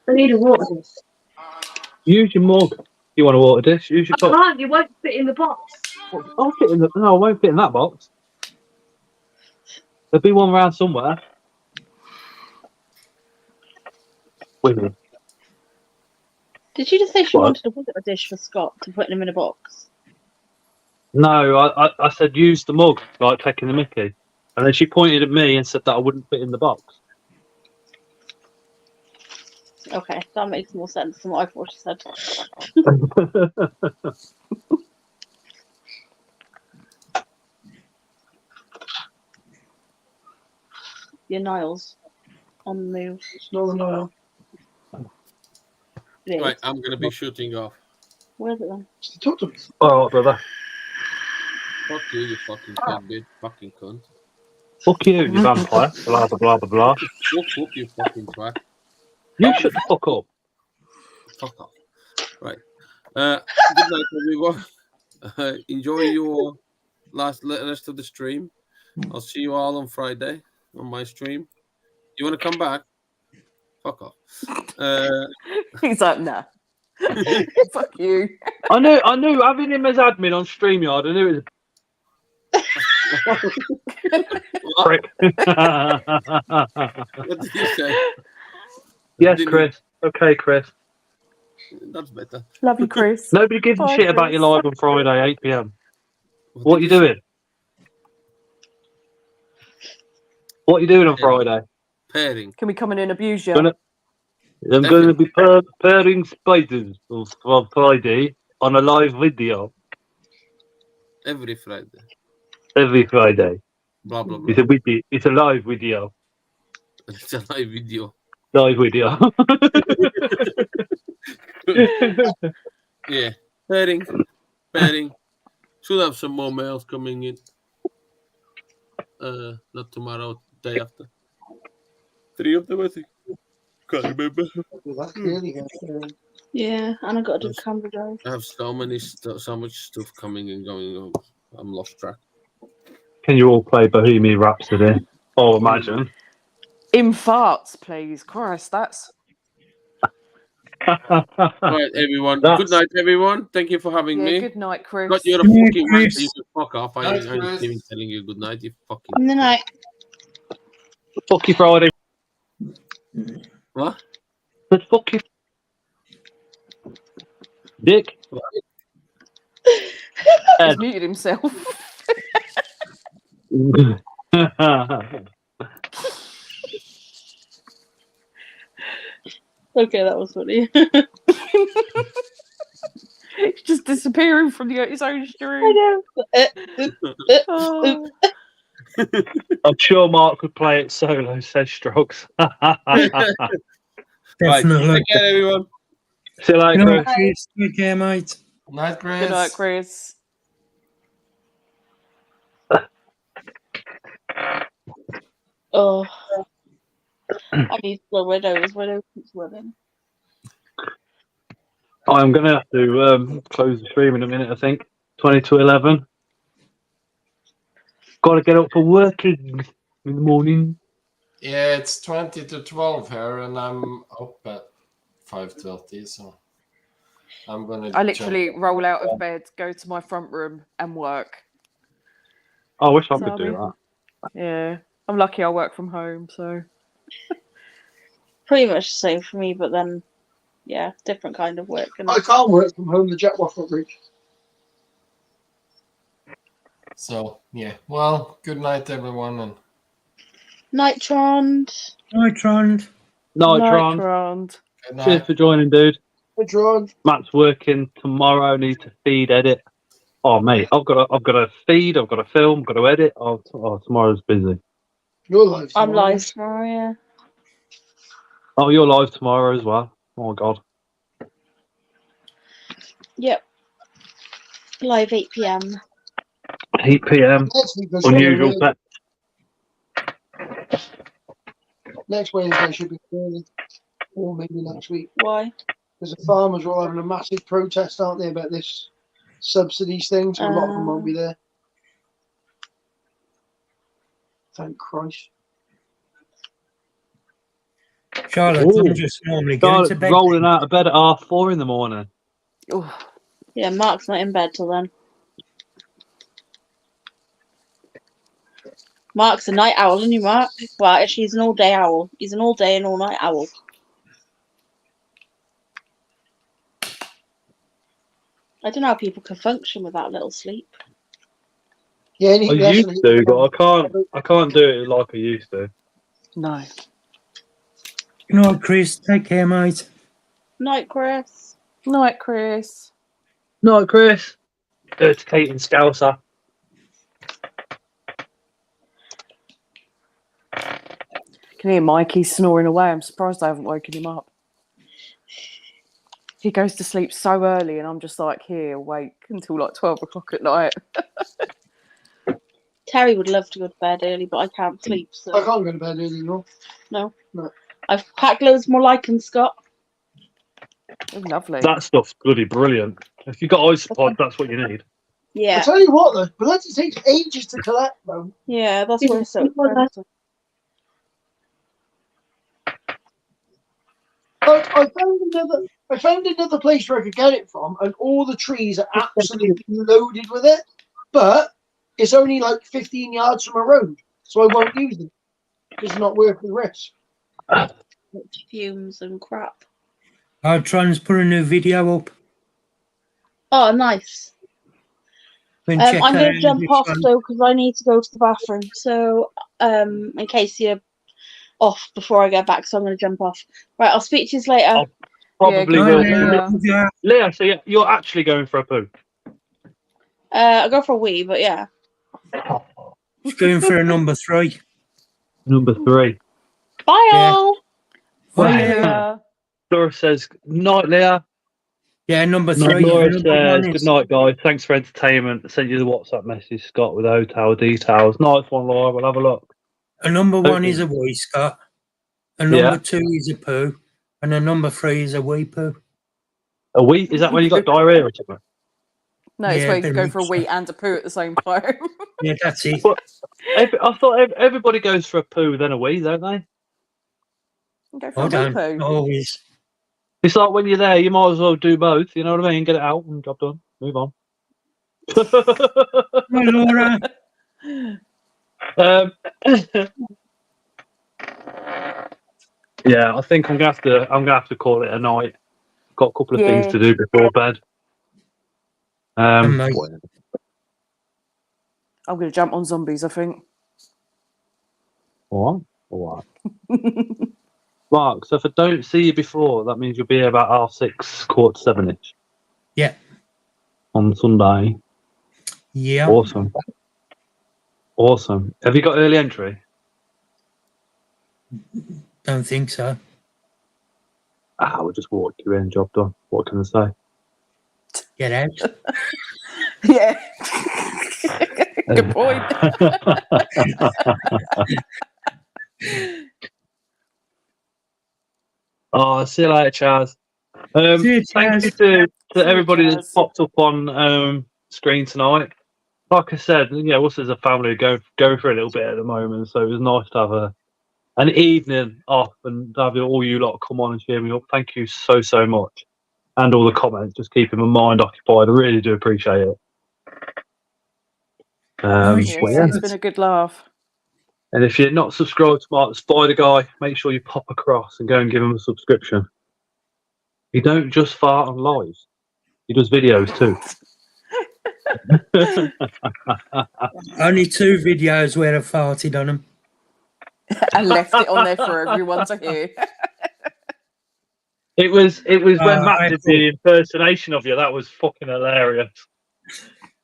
I need a water dish. Use your mug. You want a water dish? Use your I cup. can't, you won't fit in the box. I'll fit in no, I won't fit in that box. There'll be one around somewhere. Wait a minute. Did you just say she What? wanted a water dish for Scott to put him in a box? No, I said use the mug, like taking the mickey. And then she pointed at me and said that I wouldn't fit in the box. Okay, that makes more sense than what I thought she said. Your Niles on the move. No. It is. Right, I'm going to be shooting off. Where's it then? Talk to me. All right, brother. Fuck you fucking cunt, bitch. Fucking cunt. Fuck you, you vampire. Blah, blah, blah, blah, blah. Fuck you fucking twat. You shut the fuck up. Fuck off. Right. Good night, everyone. Enjoy your rest of the stream. I'll see you all on Friday on my stream. You want to come back? Fuck off. He's like, nah. Fuck you. I knew having him as admin on StreamYard, I knew it was prick. What did you say? Yes, Didn't- Chris. Okay, Chris. That's better. Love you, Chris. Nobody gives a Bye, shit about you Chris. live on Friday, 8 p.m. What are did you say? doing? What are you doing on Friday? Pairing. Can we come in and abuse you? I'm going to be pairing spiders on Friday on a live video Every Friday. every Friday. Blah, blah, blah. It's a live video. It's a live video. Live video. Yeah. Pairing. Should have some more mails coming in. Not tomorrow, day after. 3 of them, I think. Can't remember. Yeah, and I got to do Canberra Drive. I have so much stuff coming and going on. I'm lost track. Can you all play Bohemian Rhapsody? Oh, imagine. In farts, please. Christ, that's... Right, everyone. Good night, everyone. Thank you for having Yeah, me. good night, Chris. Got you're a Good night, fucking man, Chris. so you can fuck off. I Night, ain't Chris. even telling you good night. You fucking In the night. Fuck you Friday. what? But fuck you. Dick. He's muted himself. Okay, that was funny. He's just disappearing from his own stream. I know. Oh. I'm sure Mark could play it solo, says Strokes. Right. Definitely. Take care, everyone. See you Good later. night, Chris. Take care, mate. Night, Chris. Good night, Chris. Oh. I need to blow Widows. Widow keeps winning. I'm going to have to close the stream in a minute, I think. 20 to 11. Got to get up for work in the morning. Yeah, it's 20 to 12 here, and I'm up at 5:30, so I'm gonna. I literally roll out of bed, go to my front room, and work. I wish I So could do I'll that. Yeah, I'm lucky I work from home, so. Pretty much the same for me, but then, yeah, different kind of work. And I can't work from home. The jet waffle reach. So yeah, well, good night, everyone, and Nitron. Night, Trond. Nitron. Nitron. good Cheers night. for joining, dude. It's wrong. Matt's working tomorrow. Need to feed, edit. Oh, mate, I've got to feed. I've got to film. I've got to edit. Oh, tomorrow's busy. You're live. I'm tomorrow. live tomorrow, yeah. Oh, you're live tomorrow as well. Oh, God. Yep. Live 8 p.m. 8 p.m. Next week, Unusual pet. next Wednesday should be early, or maybe next week. Why? Because the farmers are all having a massive protest, aren't they, about this subsidies thing? So a lot of them won't be there. Thank Christ. Charlotte, Ooh. I'm just normally going to Start bed. rolling out of bed at 4:30 in the morning. Oh, Yeah, Mark's not in bed till then. Mark's a night owl, isn't he, Mark? Well, actually, he's an all-day owl. He's an all-day and all-night owl. I don't know how people can function without little sleep. Yeah, I used to, but I can't do it like I used to. no. Good night, Chris. Take care, mate. Night, Chris. Night, Chris. No, Chris. It's Kate and Scouser. Can hear Mikey snoring away. I'm surprised I haven't woken him up. He goes to sleep so early, and I'm just like here, awake until like 12 o'clock at night. Terry would love to go to bed early, but I can't sleep. So. I can't go to bed early, no. No. No. I've packed loads more lichen, Scott. Oh, lovely. That stuff's bloody brilliant. If you've got Isopod, that's what you need. I Yeah. tell you what, though, but it takes ages to collect, though. Yeah, that's why it's so expensive. I found another place where I could get it from, and all the trees are absolutely loaded with it, but it's only like 15 yards from a road, so I won't use it. It's not worth the risk. Fumes and crap. I'll try and put a new video up. Oh, nice. And I'm check going out to jump this off one. though because I need to go to the bathroom. So, in case you're off before I get back, so I'm going to jump off. Right, I'll speak to you later. Oh. Probably Yeah, will. good Yeah. Leah, so you're actually going for a poo? I'll go for a wee, but yeah. She's going for a number 3. Number 3. Bye, Yeah. all. Well, Yeah. Laura says, night, Leah. Yeah, number No, 3. Laura Number says, 1 good is, night, guys. Thanks for entertainment. I sent you the WhatsApp message, Scott, with hotel details. Nice one, Laura. We'll have a look. a number 1 Okay. is a wee, Scott. A Yeah. number 2 is a poo. And a number 3 is a wee poo. A wee? Is that when you got diarrhea or something? No, it's Yeah, where you can go very for a much wee and a poo at the same time. Yeah, that's it. Well, I thought everybody goes for a poo, then a wee, don't they? Go for I a wee don't poo. always. It's like when you're there, you might as well do both. You know what I mean? Get it out and job done. Move on. Hi, Laura. Yeah, I think I'm gonna have to call it a night. Got a couple of things Yeah. to do before bed. Mate. I'm going to jump on zombies, I think. What? Mark, so if I don't see you before, that means you'll be here about 6:30, 7:15 Yeah. on Sunday. Yeah. Awesome. Have you got early entry? Don't think so. We'll just walk you in, job done. What can I say? Get out. Yeah. Good point. Oh, see you later, Chaz. See you, Thank Chaz. you to See you, everybody that's Chaz. popped up on screen tonight. Like I said, us as a family are going through a little bit at the moment, so it was nice to have an evening off and have all you lot come on and cheer me up. Thank you so much. And all the comments, just keeping my mind occupied. I really do appreciate it. Yes, But yeah. it's been a good laugh. And if you're not subscribed to Mark the Spider Guy, make sure you pop across and go and give him a subscription. He don't just fart on live. He does videos too. Only 2 videos where I farted on them. And left it on there for everyone to hear. It was when Matt I did the impersonation of you. That was fucking hilarious.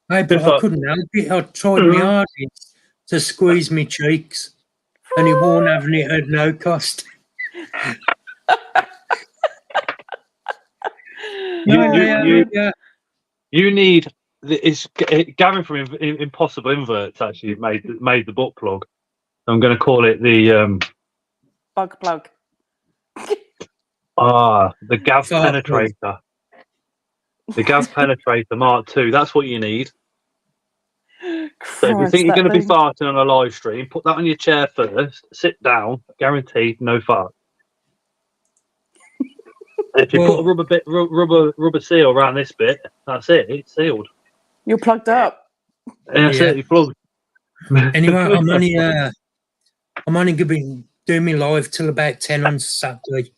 But I couldn't help it. I tried my hardest to squeeze my cheeks, and he won't having it at no cost. You You need. It's Gavin from Impossible Inverts actually made the butt plug. I'm going to call it the Bug plug. the Gav Fart Penetrator. The Gav Penetrator Mark II. That's what you need. So if you Christ, think you're that going to be thing. farting on a live stream, put that on your chair first. Sit down. Guaranteed, no fart. If you put a rubber seal around this bit, that's it. It's sealed. You're plugged up. That's it. You plugged. Anyway, I'm only going to be doing me live till about 10 on Saturday,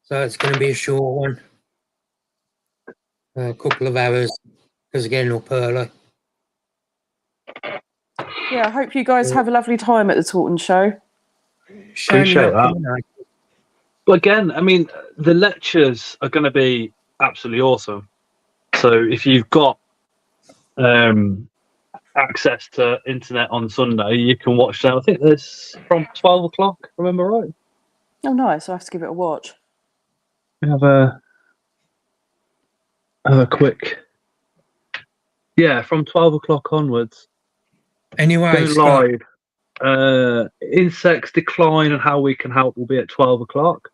so it's going to be a short one. A couple of hours because I'm getting up early. Yeah, I hope you guys have a lovely time at the Taunton show. Appreciate that. But again, I mean, the lectures are going to be absolutely awesome. So if you've got access to internet on Sunday, you can watch them. I think there's from 12 o'clock, remember right? Oh, nice. I'll have to give it a watch. We have a quick... Yeah, from 12 o'clock onwards. Anyway, go live. Insects decline and how we can help will be at 12 o'clock.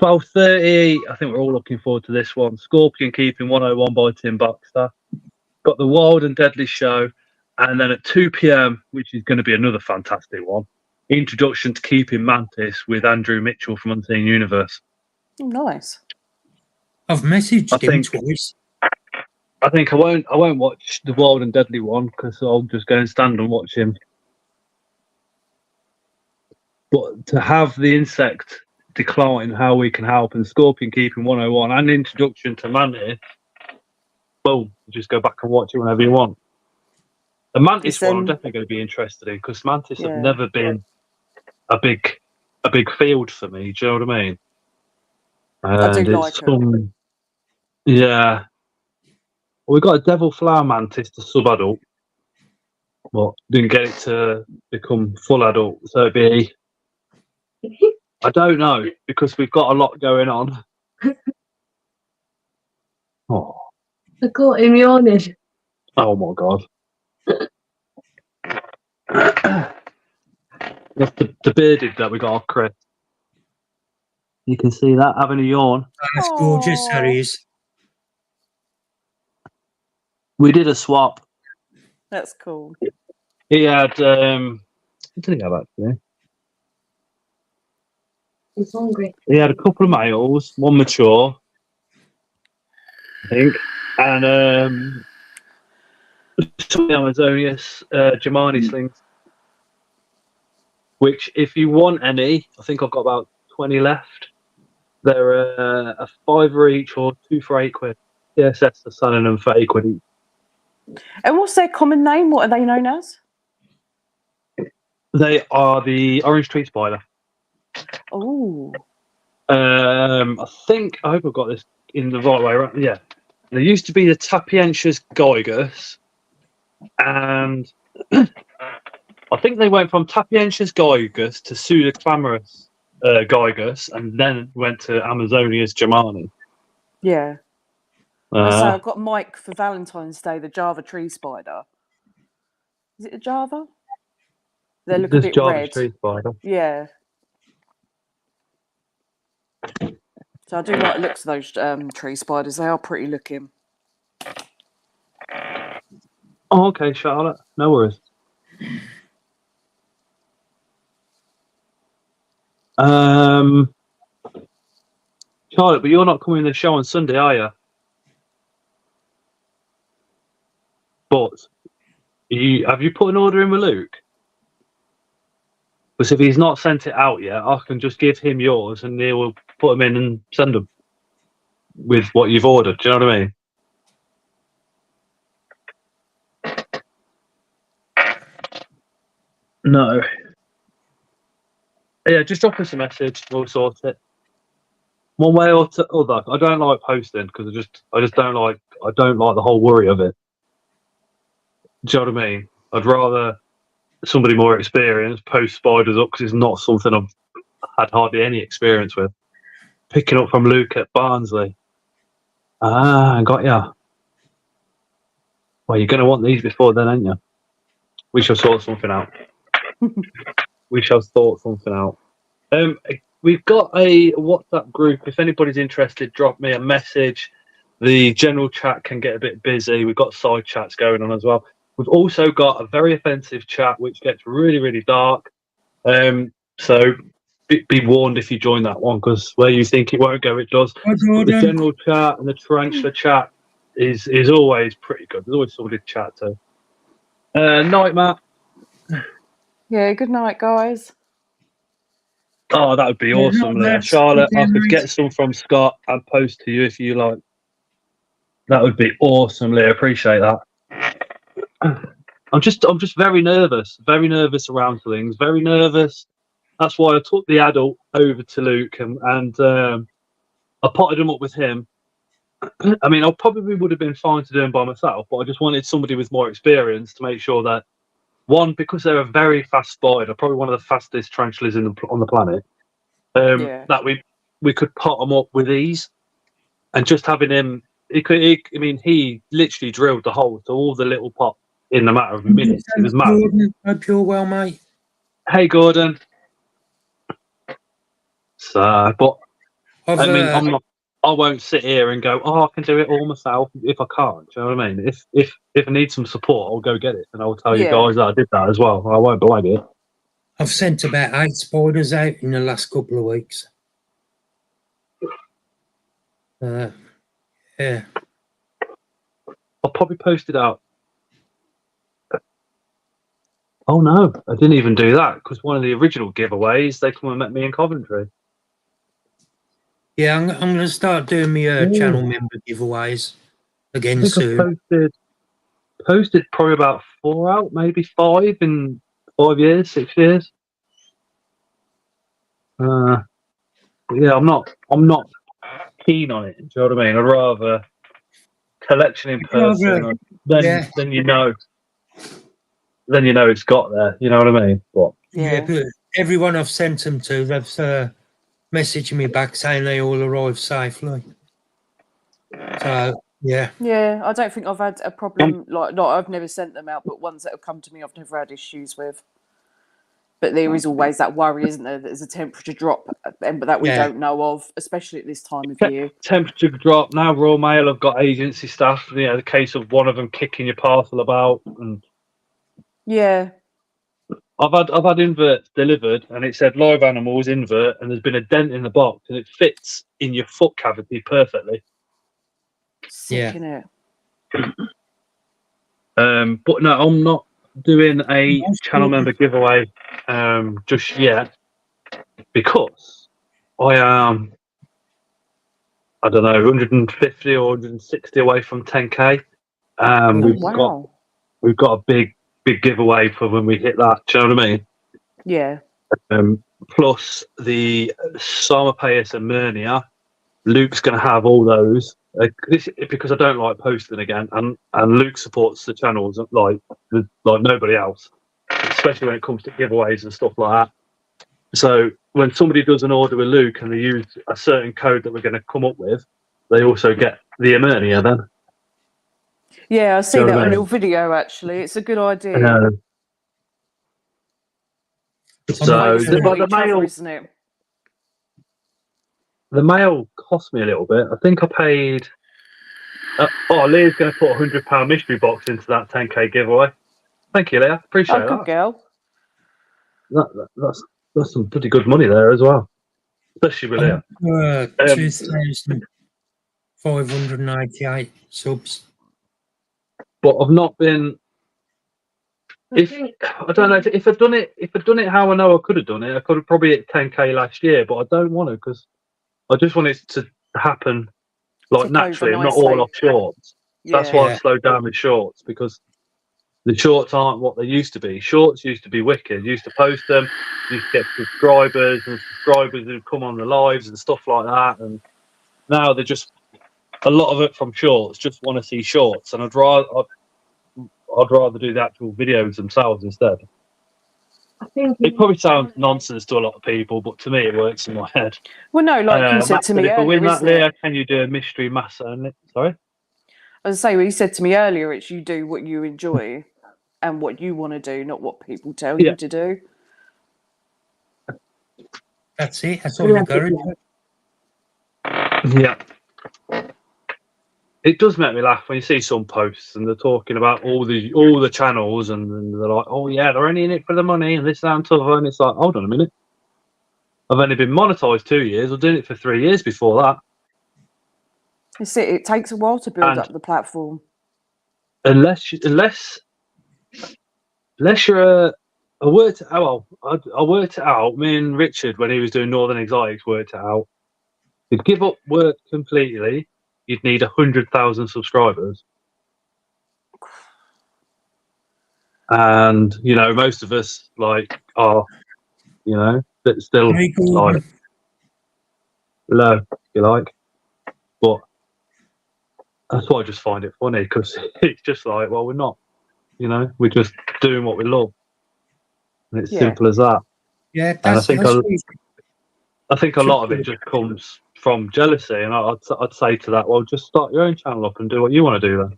12:30, I think we're all looking forward to this one. Scorpion Keeping 101 by Tim Baxter. Got the Wild and Deadly Show. And then at 2 p.m, which is going to be another fantastic one, Introduction to Keeping Mantis with Andrew Mitchell from Unseen Universe. Oh, nice. I've messaged him twice. I think I won't watch the Wild and Deadly one because I'll just go and stand and watch him. But to have the insect decline, how we can help, and Scorpion Keeping 101 and Introduction to Mantis, boom, just go back and watch it whenever you want. The Mantis one I'm definitely going to be interested in because Mantis have never been a big field for me. Do you know what I mean? I do like it. Yeah. Well, we got a Devil Flower Mantis to sub-adult, but didn't get it to become full adult. So it'd be, I don't know, because we've got a lot going on. Oh. I caught him yawning. Oh my god. That's the bearded that we got off Chris. You can see that having a yawn. That's gorgeous, Harry's. We did a swap. That's cool. He had what did he have actually? He's hungry. He had a couple of males, one mature, I think, and some Amazonius Germani slings. Which, if you want any, I think I've got about 20 left. They're a £5 each or 2 for £8. TSS are selling them for £8 each. And what's their common name? What are they known as? They are the orange tree spider. Oh. I hope I've got this in the right way around. Yeah. There used to be the Tapiensis gigas, and I think they went from Tapiensis gigas to Pseudoclamorus gigas, and then went to Amazonius Germani. Yeah. So I've got Mike for Valentine's Day, the Java tree spider. Is it a Java? They look a bit Java red. tree spider. Yeah. So I do like the looks of those tree spiders. They are pretty looking. Oh, okay, Charlotte. No worries. Charlotte, but you're not coming to the show on Sunday, are you? But have you put an order in with Luke? Because if he's not sent it out yet, I can just give him yours and he will put them in and send them with what you've ordered. Do you know what I mean? No. Yeah, just drop us a message. We'll sort it. One way or other. I don't like posting because I don't like the whole worry of it. Do you know what I mean? I'd rather somebody more experienced post spiders up because it's not something I've had hardly any experience with. Picking up from Luke at Barnsley. Ah, got ya. Well, you're going to want these before then, aren't you? We shall sort something out. We've got a WhatsApp group. If anybody's interested, drop me a message. The general chat can get a bit busy. We've got side chats going on as well. We've also got a very offensive chat, which gets really, really dark. So be warned if you join that one, because where you think it won't go, it does. But the general chat and the tarantula chat is always pretty good. There's always somebody to chat to. Night, Matt. Yeah, good night, guys. Oh, that would be awesome, Leah. Charlotte, I could get some from Scott and post to you if you like. That would be awesome, Leah. Appreciate that. I'm just very nervous around things. Very nervous. That's why I took the adult over to Luke and I potted him up with him. I mean, I probably would have been fine to do him by myself, but I just wanted somebody with more experience to make sure that, one, because they're a very fast spider, probably one of the fastest tarantulas on the planet, that we could pot them up with ease. And just having him, he literally drilled the hole to all the little pot in a matter of minutes. It was mad. Gordon, hope you're well, mate. Hey, Gordon. So, but I won't sit here and go, I can do it all myself if I can't. Do you know what I mean? If I need some support, I'll go get it, and I'll tell you guys that I did that as well. I won't blame you. I've sent about 8 spiders out in the last couple of weeks. Yeah. I'll probably post it out. Oh no, I didn't even do that, because one of the original giveaways, they come and met me in Coventry. Yeah, I'm going to start doing my channel member giveaways again soon. Posted probably about 4 out, maybe 5 in 5 years, 6 years. But yeah, I'm not keen on it. Do you know what I mean? I'd rather collection in person. Then you know it's got there. You know what I mean? But but everyone I've sent them to, they've messaging me back saying they all arrived safely. So yeah, I don't think I've had a problem. I've never sent them out, but ones that have come to me, I've never had issues with. But there is always that worry, isn't there? That there's a temperature drop, but that we don't know of, especially at this time of year. Temperature drop. Now Royal Mail have got agency staff. The case of one of them kicking your parcel about, and I've had inverts delivered, and it said live animals invert, and there's been a dent in the box, and it fits in your foot cavity perfectly. Sick, innit? But no, I'm not doing a channel member giveaway just yet, because I am, I don't know, 150 or 160 away from 10k. We've got a big giveaway for when we hit that. Do you know what I mean? Yeah. Plus the Sarmapeus and Myrnia. Luke's going to have all those. Because I don't like posting again, and Luke supports the channels like nobody else, especially when it comes to giveaways and stuff like that. So when somebody does an order with Luke and they use a certain code that we're going to come up with, they also get the Emernia then. Yeah, I see that on your video, actually. It's a good idea. So the mail, isn't it? The mail cost me a little bit. I think I paid. Leah's going to put a £100 mystery box into that 10k giveaway. Thank you, Leah. Appreciate that. Good girl. That's some pretty good money there as well, especially with Leah. 2,598 subs. But I've not been. I don't know if I'd done it how I know I could have done it. I could have probably hit 10k last year, but I don't want to, because I just want it to happen like naturally, and not all off shorts. That's why I slowed down with shorts, because the shorts aren't what they used to be. Shorts used to be wicked. You used to post them, you used to get subscribers who come on the lives and stuff like that. And now they're just, a lot of it from shorts just want to see shorts, and I'd rather do the actual videos themselves instead. I think it probably sounds nonsense to a lot of people, but to me it works in my head. Well, no, like you said to me if I win earlier, that, Leah, can you do a mystery massa? Sorry? As I say, what you said to me earlier, it's you do what you enjoy and what you want to do, not what people tell Yeah. you to do. That's it. That's all you got to do. Yeah. It does make me laugh when you see some posts and they're talking about all the channels and they're like, oh yeah, they're only in it for the money and this, that, and t'other. And it's like, hold on a minute. I've only been monetized 2 years. I've done it for 3 years before that. It takes a while to build And up the platform. Unless you're I worked it out. I worked it out. Me and Richard, when he was doing Northern Exotics, worked it out. To give up work completely, you'd need 100,000 subscribers. And most of us are, but still like low, if you like. But that's why I just find it funny because it's just like, well, we're not, we're just doing what we love, and it's simple as that. Yeah, And that's I think a lot of it just comes from jealousy, and I'd say to that, well, just start your own channel up and do what you want to do then.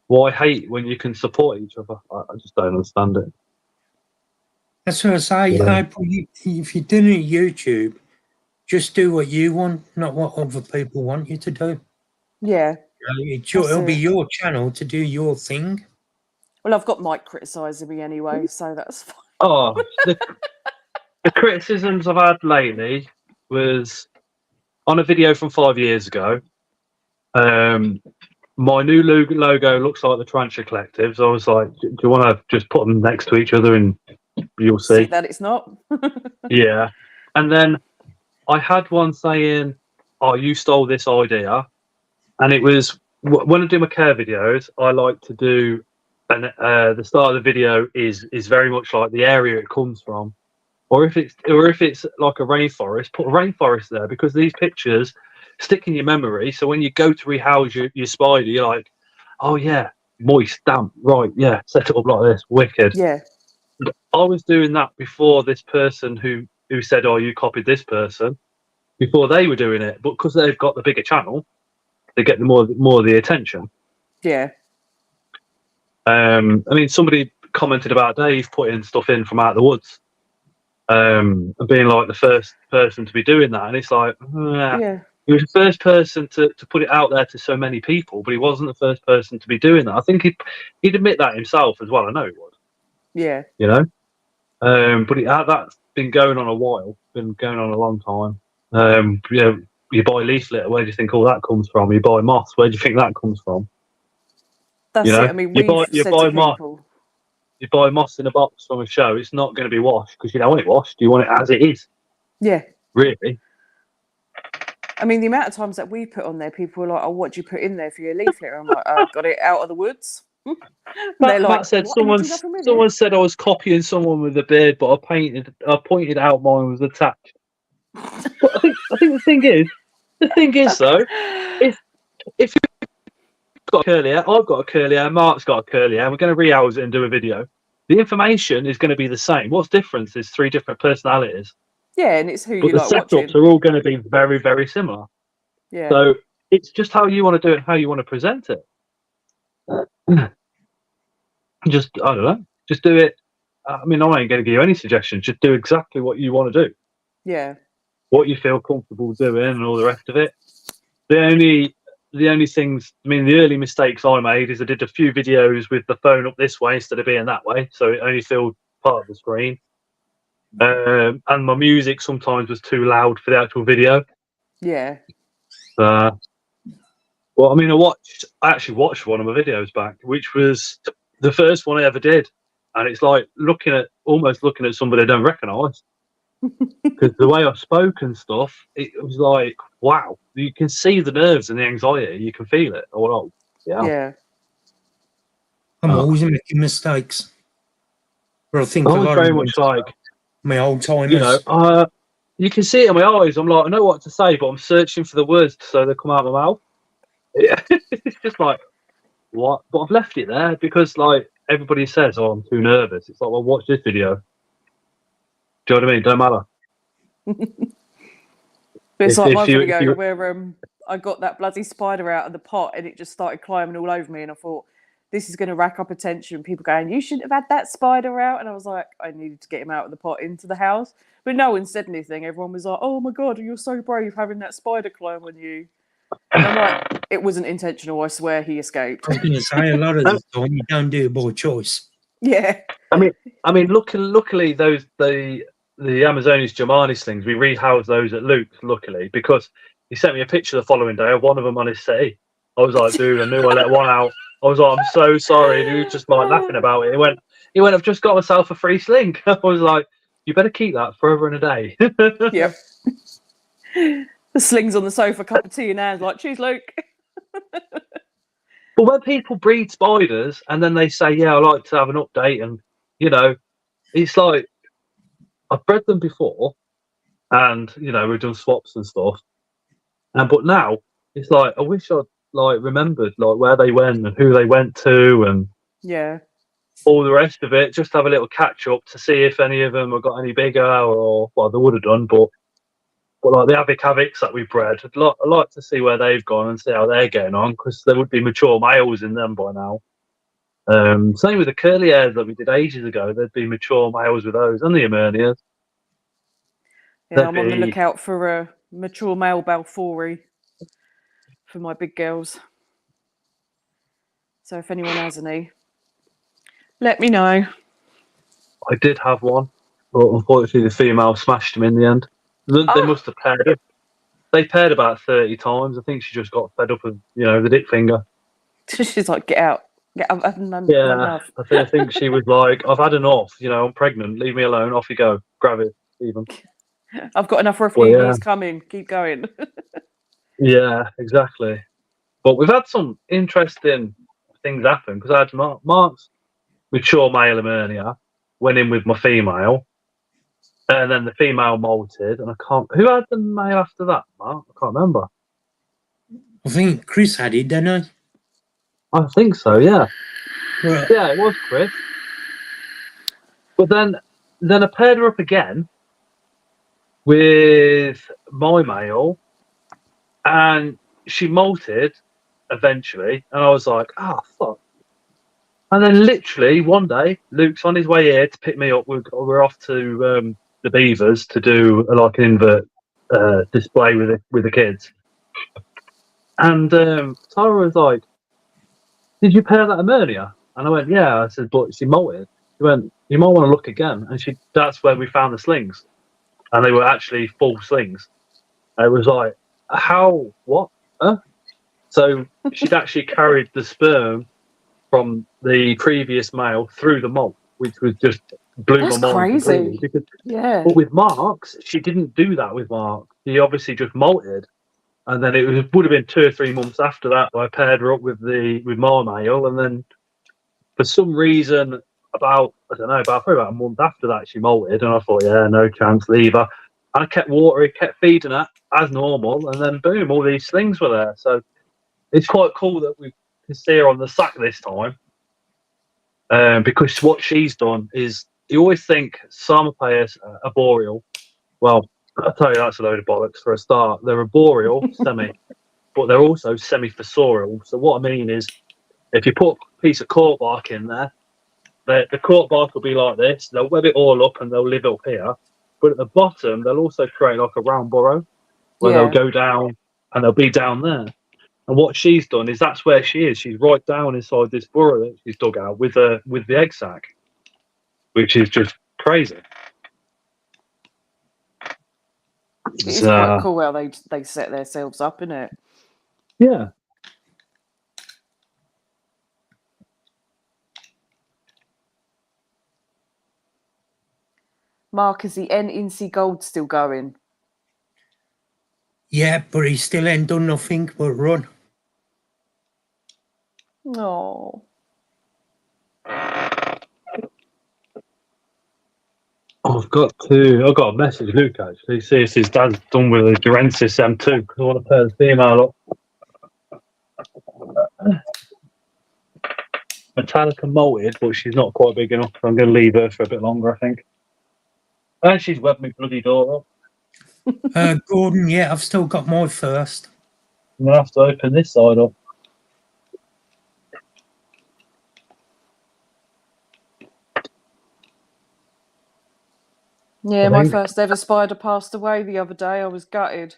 Why hate when you can support each other? I just don't understand it. That's what I say. If you're doing YouTube, just do what you want, not what other people want you to do. Yeah. It'll be your channel to do your thing. Well, I've got Mike criticising me anyway, so that's fine. Oh, the criticisms I've had lately was on a video from 5 years ago. My new logo looks like the Tarantula Collective. So I was like, do you want to just put them next to each other and you'll see that it's not? Yeah. And then I had one saying, oh, you stole this idea. And it was, when I do my care videos, I like to do, and the start of the video is very much like the area it comes from. Or if it's like a rainforest, put a rainforest there, because these pictures stick in your memory. So when you go to rehouse your spider, you're like, oh yeah, moist, damp, right, yeah, set it up like this, wicked. Yeah. I was doing that before this person who said, oh, you copied this person, before they were doing it. But because they've got the bigger channel, they get more of the attention. Yeah. I mean, somebody commented about Dave putting stuff in from out of the woods. And being like the first person to be doing that, and it's like, yeah, he was the first person to put it out there to so many people, but he wasn't the first person to be doing that. I think he'd admit that himself as well. I know he would. Yeah. But that's been going on a while, been going on a long time. You buy leaflet, where do you think all that comes from? You buy moss, where do you think that comes from? That's it. I mean, you buy moss. You buy moss in a box from a show, it's not going to be washed because you don't want it washed. You want it as it is. Yeah. Really? I mean, the amount of times that we put on there, people are like, oh, what do you put in there for your leaflet? I'm like, I got it out of the woods. Matt said someone said I was copying someone with a beard, but I pointed out mine was attached. But I think the thing is though, if you've got a curly hair, I've got a curly hair, Mark's got a curly hair, and we're going to rehouse it and do a video, the information is going to be the same. What's different is 3 different personalities. Yeah, and it's who but you the like setups watching. are all going to be very, very similar. Yeah. So it's just how you want to do it, how you want to present it. Just, I don't know, just do it. I mean, I ain't going to give you any suggestions. Just do exactly what you want to do. Yeah. What you feel comfortable doing and all the rest of it. The only things, I mean, the early mistakes I made is I did a few videos with the phone up this way instead of being that way. So it only filled part of the screen. And my music sometimes was too loud for the actual video. Yeah. Well, I mean, I actually watched one of my videos back, which was the first one I ever did, and it's like almost looking at somebody I don't recognise, because the way I spoke and stuff, it was like, wow, you can see the nerves and the anxiety, you can feel it. Oh, yeah. I'm always making mistakes. But I think I was very much like my old timers. You can see it in my eyes. I'm like, I know what to say, but I'm searching for the words so they come out of my mouth. Yeah, it's just like, what? But I've left it there because, like, everybody says, oh, I'm too nervous. It's like, well, watch this video. Do you know what I mean? Don't matter. But it's like my video where I got that bloody spider out of the pot and it just started climbing all over me. And I thought, this is going to rack up attention. People going, you shouldn't have had that spider out. And I was like, I needed to get him out of the pot into the house. But no one said anything. Everyone was like, oh my God, you're so brave having that spider climb on you. And I'm like, it wasn't intentional. I swear he escaped. I was going to say, a lot of the time you don't do it by choice. Yeah. I mean, luckily the Amazonis Germani slings, we rehoused those at Luke's, luckily, because he sent me a picture the following day of one of them on his settee. I was like, dude, I knew I let one out. I was like, I'm so sorry. And he was just like laughing about it. He went, I've just got myself a free sling. I was like, you better keep that forever and a day. Yep. The sling's on the sofa, cup of tea in hand, like, cheers, Luke. But when people breed spiders and then they say, yeah, I like to have an update, and, you know, it's like, I've bred them before and, you know, we've done swaps and stuff. But now it's like, I wish I'd like remembered like where they went and who they went to and Yeah. all the rest of it. Just have a little catch up to see if any of them have got any bigger, or well, they would have done, but like the Havocs that we bred, I'd like to see where they've gone and see how they're getting on, because there would be mature males in them by now. Same with the curly hairs that we did ages ago. There'd be mature males with those, and the Emernias. Yeah, I'm on the lookout for a mature male Balfouri for my big girls. So if anyone has any, let me know. I did have one, but unfortunately the female smashed him in the end. They must have paired him. They paired about 30 times. I think she just got fed up with, you know, the dick finger. She's like, get out. Get out. Yeah, I think she was like, I've had enough. You know, I'm pregnant. Leave me alone. Off you go. Grab it, even. I've got enough refugees coming. Keep going. Yeah, exactly. But we've had some interesting things happen, because I had Mark's mature male Emernia went in with my female, and then the female molted, and I can't. Who had the male after that, Mark? I can't remember. I think Chris had it, didn't he? I think so. Yeah. Well, Yeah, it was Chris. But then I paired her up again with my male, and she molted eventually, and I was like, fuck. And then literally one day, Luke's on his way here to pick me up. We're off to the Beavers to do like an invert display with the kids. And Tara was like, did you pair that Emernia? And I went, yeah. I said, but she molted. She went, you might want to look again. And that's where we found the slings. And they were actually full slings. And it was like, how? What? Huh? So she'd actually carried the sperm from the previous male through the molt, which was just blew my mind. That's crazy. Because, yeah. But with Mark's, she didn't do that with Mark. He obviously just molted. And then it would have been 2 or 3 months after that I paired her up with my male, and then for some reason about probably about a month after that she molted, and I thought, yeah, no chance, leave her. And I kept watering, kept feeding her as normal, and then boom, all these slings were there. So it's quite cool that we can see her on the sack this time, because what she's done is, you always think Psalmopoeus are boreal. Well, I'll tell you, that's a load of bollocks for a start. They're a boreal semi, but they're also semi-fossorial. So what I mean is, if you put a piece of cork bark in there, the cork bark will be like this. They'll web it all up and they'll live up here. But at the bottom, they'll also create like a round burrow where they'll go down and they'll be down there. And what she's done is, that's where she is. She's right down inside this burrow that she's dug out with the egg sac, which is just crazy. It's quite cool how they set themselves up, isn't it? Yeah. Mark, is the NNC Gold still going? yeah, but he still ain't done nothing but run. No. I've got a message Luke actually, see if his dad's done with the Disturbances M2, because I want to pair the female up. Metallica molted, but she's not quite big enough, so I'm going to leave her for a bit longer, I think. And she's webbed me bloody door up. Gordon, yeah, I've still got my first. I'm gonna have to open this side up. Yeah, I my think. first ever spider passed away the other day. I was gutted.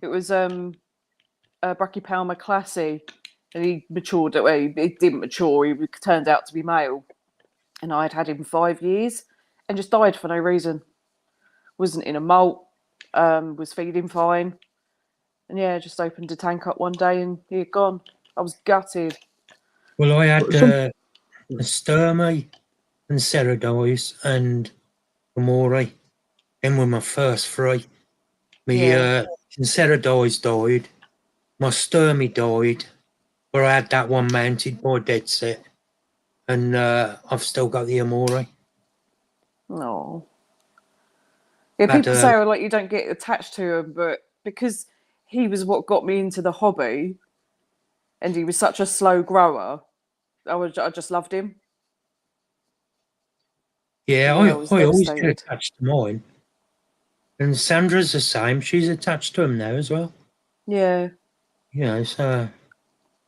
It was a Brachypelma classy, and he matured. Well, he didn't mature. He turned out to be male, and I'd had him 5 years, and just died for no reason. Wasn't in a molt. Was feeding fine, and yeah, just opened a tank up one day, and he had gone. I was gutted. Well, I had a Sturmy and Ceradice and Amore. Them were my first three. My Yeah. Ceradice died. My Sturmy died, but I had that one mounted by dead set. And I've still got the Amore. No. Yeah, Had, people say like you don't get attached to him, but because he was what got me into the hobby, and he was such a slow grower, I just loved him. yeah, Yeah, I was I always get devastated. attached to mine. And Sandra's the same. She's attached to him now as well. Yeah. You know, so...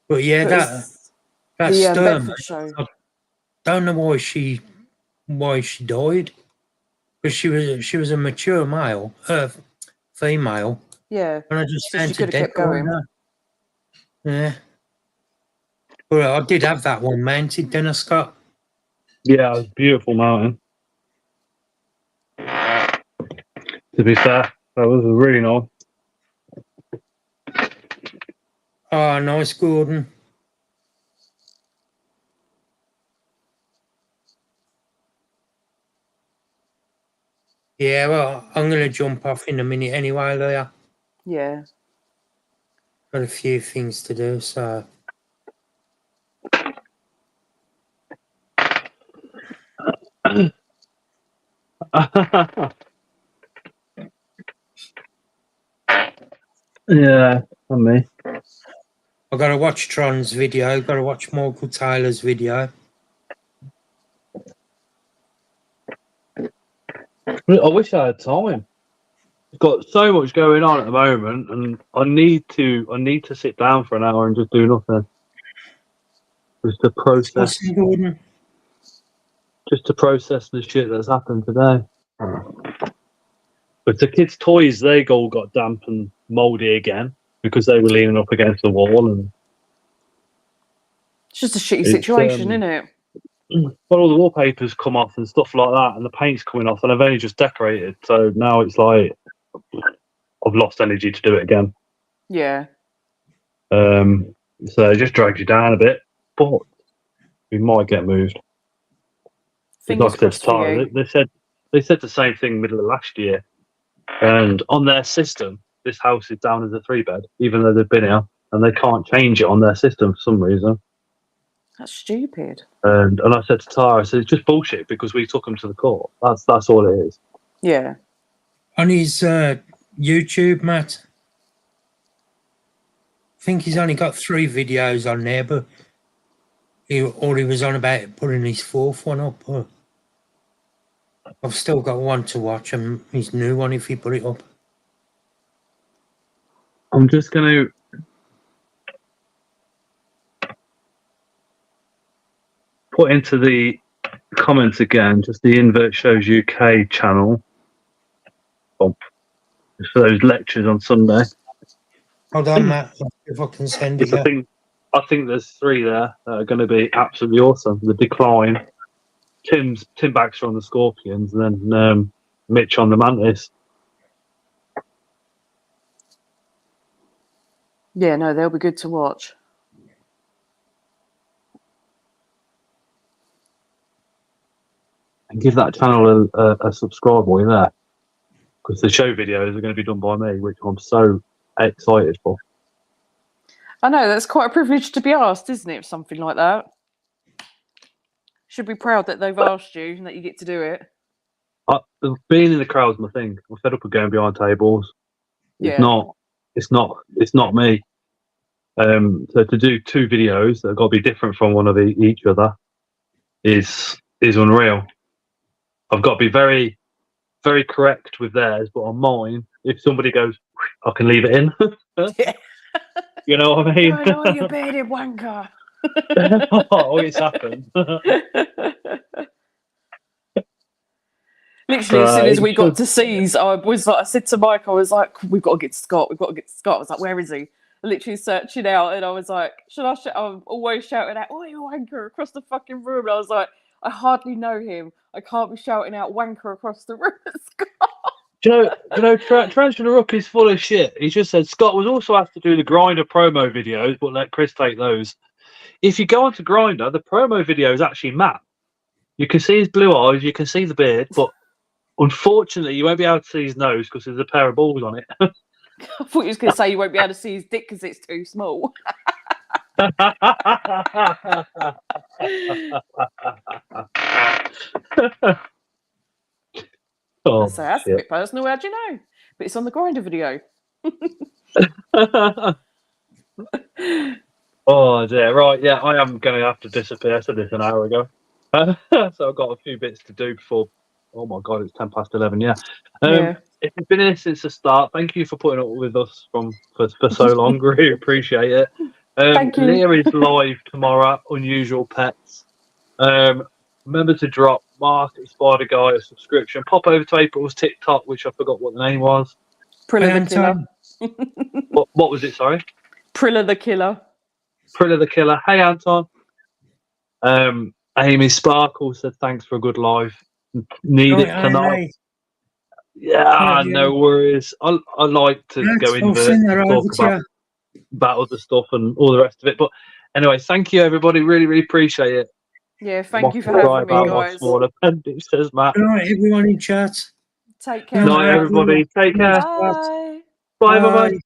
But yeah, But that it's that the Sturm, Bedford show. I don't know why she died. Because she was a mature male, female, Yeah. and I just So she found could her have dead kept by going. now. Yeah. Well, I did have that one mounted, then Scott. Yeah, it was a beautiful mountain. To be fair, that was really nice. Oh, nice, Gordon. Yeah, well, I'm going to jump off in a minute anyway, Leah. Yeah. Got a few things to do, so... Yeah, and me. I've got to watch Tron's video, got to watch Michael Taylor's video. I wish I had time. I've got so much going on at the moment, and I need to sit down for an hour and just do nothing. Just to process. What's in Gordon? Just to process the shit that's happened today. But the kids' toys, they all got damp and mouldy again because they were leaning up against the wall, and It's just a shitty situation, isn't it? well, all the wallpapers come off and stuff like that, and the paint's coming off, and I've only just decorated, so now it's like I've lost energy to do it again. Yeah. So it just drags you down a bit, but we might get moved. Fingers Like I said crossed to for Tara, you. they said the same thing middle of last year, and on their system, this house is down as a 3-bed, even though they've been here, and they can't change it on their system for some reason. That's stupid. And I said to Tara, I said, it's just bullshit because we took them to the court. That's all it is. Yeah. On his YouTube, Matt, I think he's only got 3 videos on there, but he was on about putting his 4th one up. But I've still got one to watch, and his new one if he put it up. I'm just going to put into the comments again, just the Invert Shows UK channel for those lectures on Sunday. Hold on, Matt, if I can send it. I think there's 3 there that are going to be absolutely awesome. The Decline, Tim Baxter on the Scorpions, and then Mitch on the Mantis. Yeah, no, they'll be good to watch. And give that channel a subscribe while you're there, because the show videos are going to be done by me, which I'm so excited for. I know, that's quite a privilege to be asked, isn't it, for something like that? Should be proud that they've asked you and that you get to do it. Being in the crowd's my thing. I'm fed up of going behind tables. It's not me. So to do 2 videos that have got to be different from one of each other is unreal. I've got to be very, very correct with theirs, but on mine, if somebody goes, I can leave it in. Yeah. You know what I mean? Oh, you bearded wanker. Oh, it's happened. Literally, as soon as It we got should- to C's, I said to Mike, I was like, we've got to get to Scott. We've got to get to Scott. I was like, where is he? Literally searching out, and I was like, should I? I'm always shouting out, "Oh, you wanker!" across the fucking room. And I was like, I hardly know him. I can't be shouting out "wanker" across the room. Do you know, Tarantula Rook is full of shit. He just said Scott was also asked to do the Grinder promo videos, but let Chris take those. If you go onto Grinder, the promo video is actually Matt. You can see his blue eyes, you can see the beard, but unfortunately, you won't be able to see his nose because there's a pair of balls on it. I thought you was going to say you won't be able to see his dick because it's too small. Oh, So that's a shit. bit personal. How'd you know? But it's on the Grinder video. Oh dear, right, yeah, I am going to have to disappear. I said this an hour ago. So I've got a few bits to do before, oh my god, it's 11:10. Yeah. Yeah. If you've been here since the start, thank you for putting up with us for so long. Really appreciate it. Thank you. Leah is live tomorrow, Unusual Pets. Remember to drop Mark at Spider Guy a subscription. Pop over to April's TikTok, which I forgot what the name was. Prilla the Killer. What was it, sorry? Prilla the Killer. Prilla the Killer. Hey, Anton. Amy Sparkle said thanks for a good live. Need it tonight. Yeah, no worries. I like to go in there and talk about other stuff and all the rest of it. But anyway, thank you, everybody. Really, really appreciate it. Yeah, thank you for having me, guys. Small appendix, says Matt. Good night, everyone in chat. Take care. Night, everybody. Take care. Bye. Bye.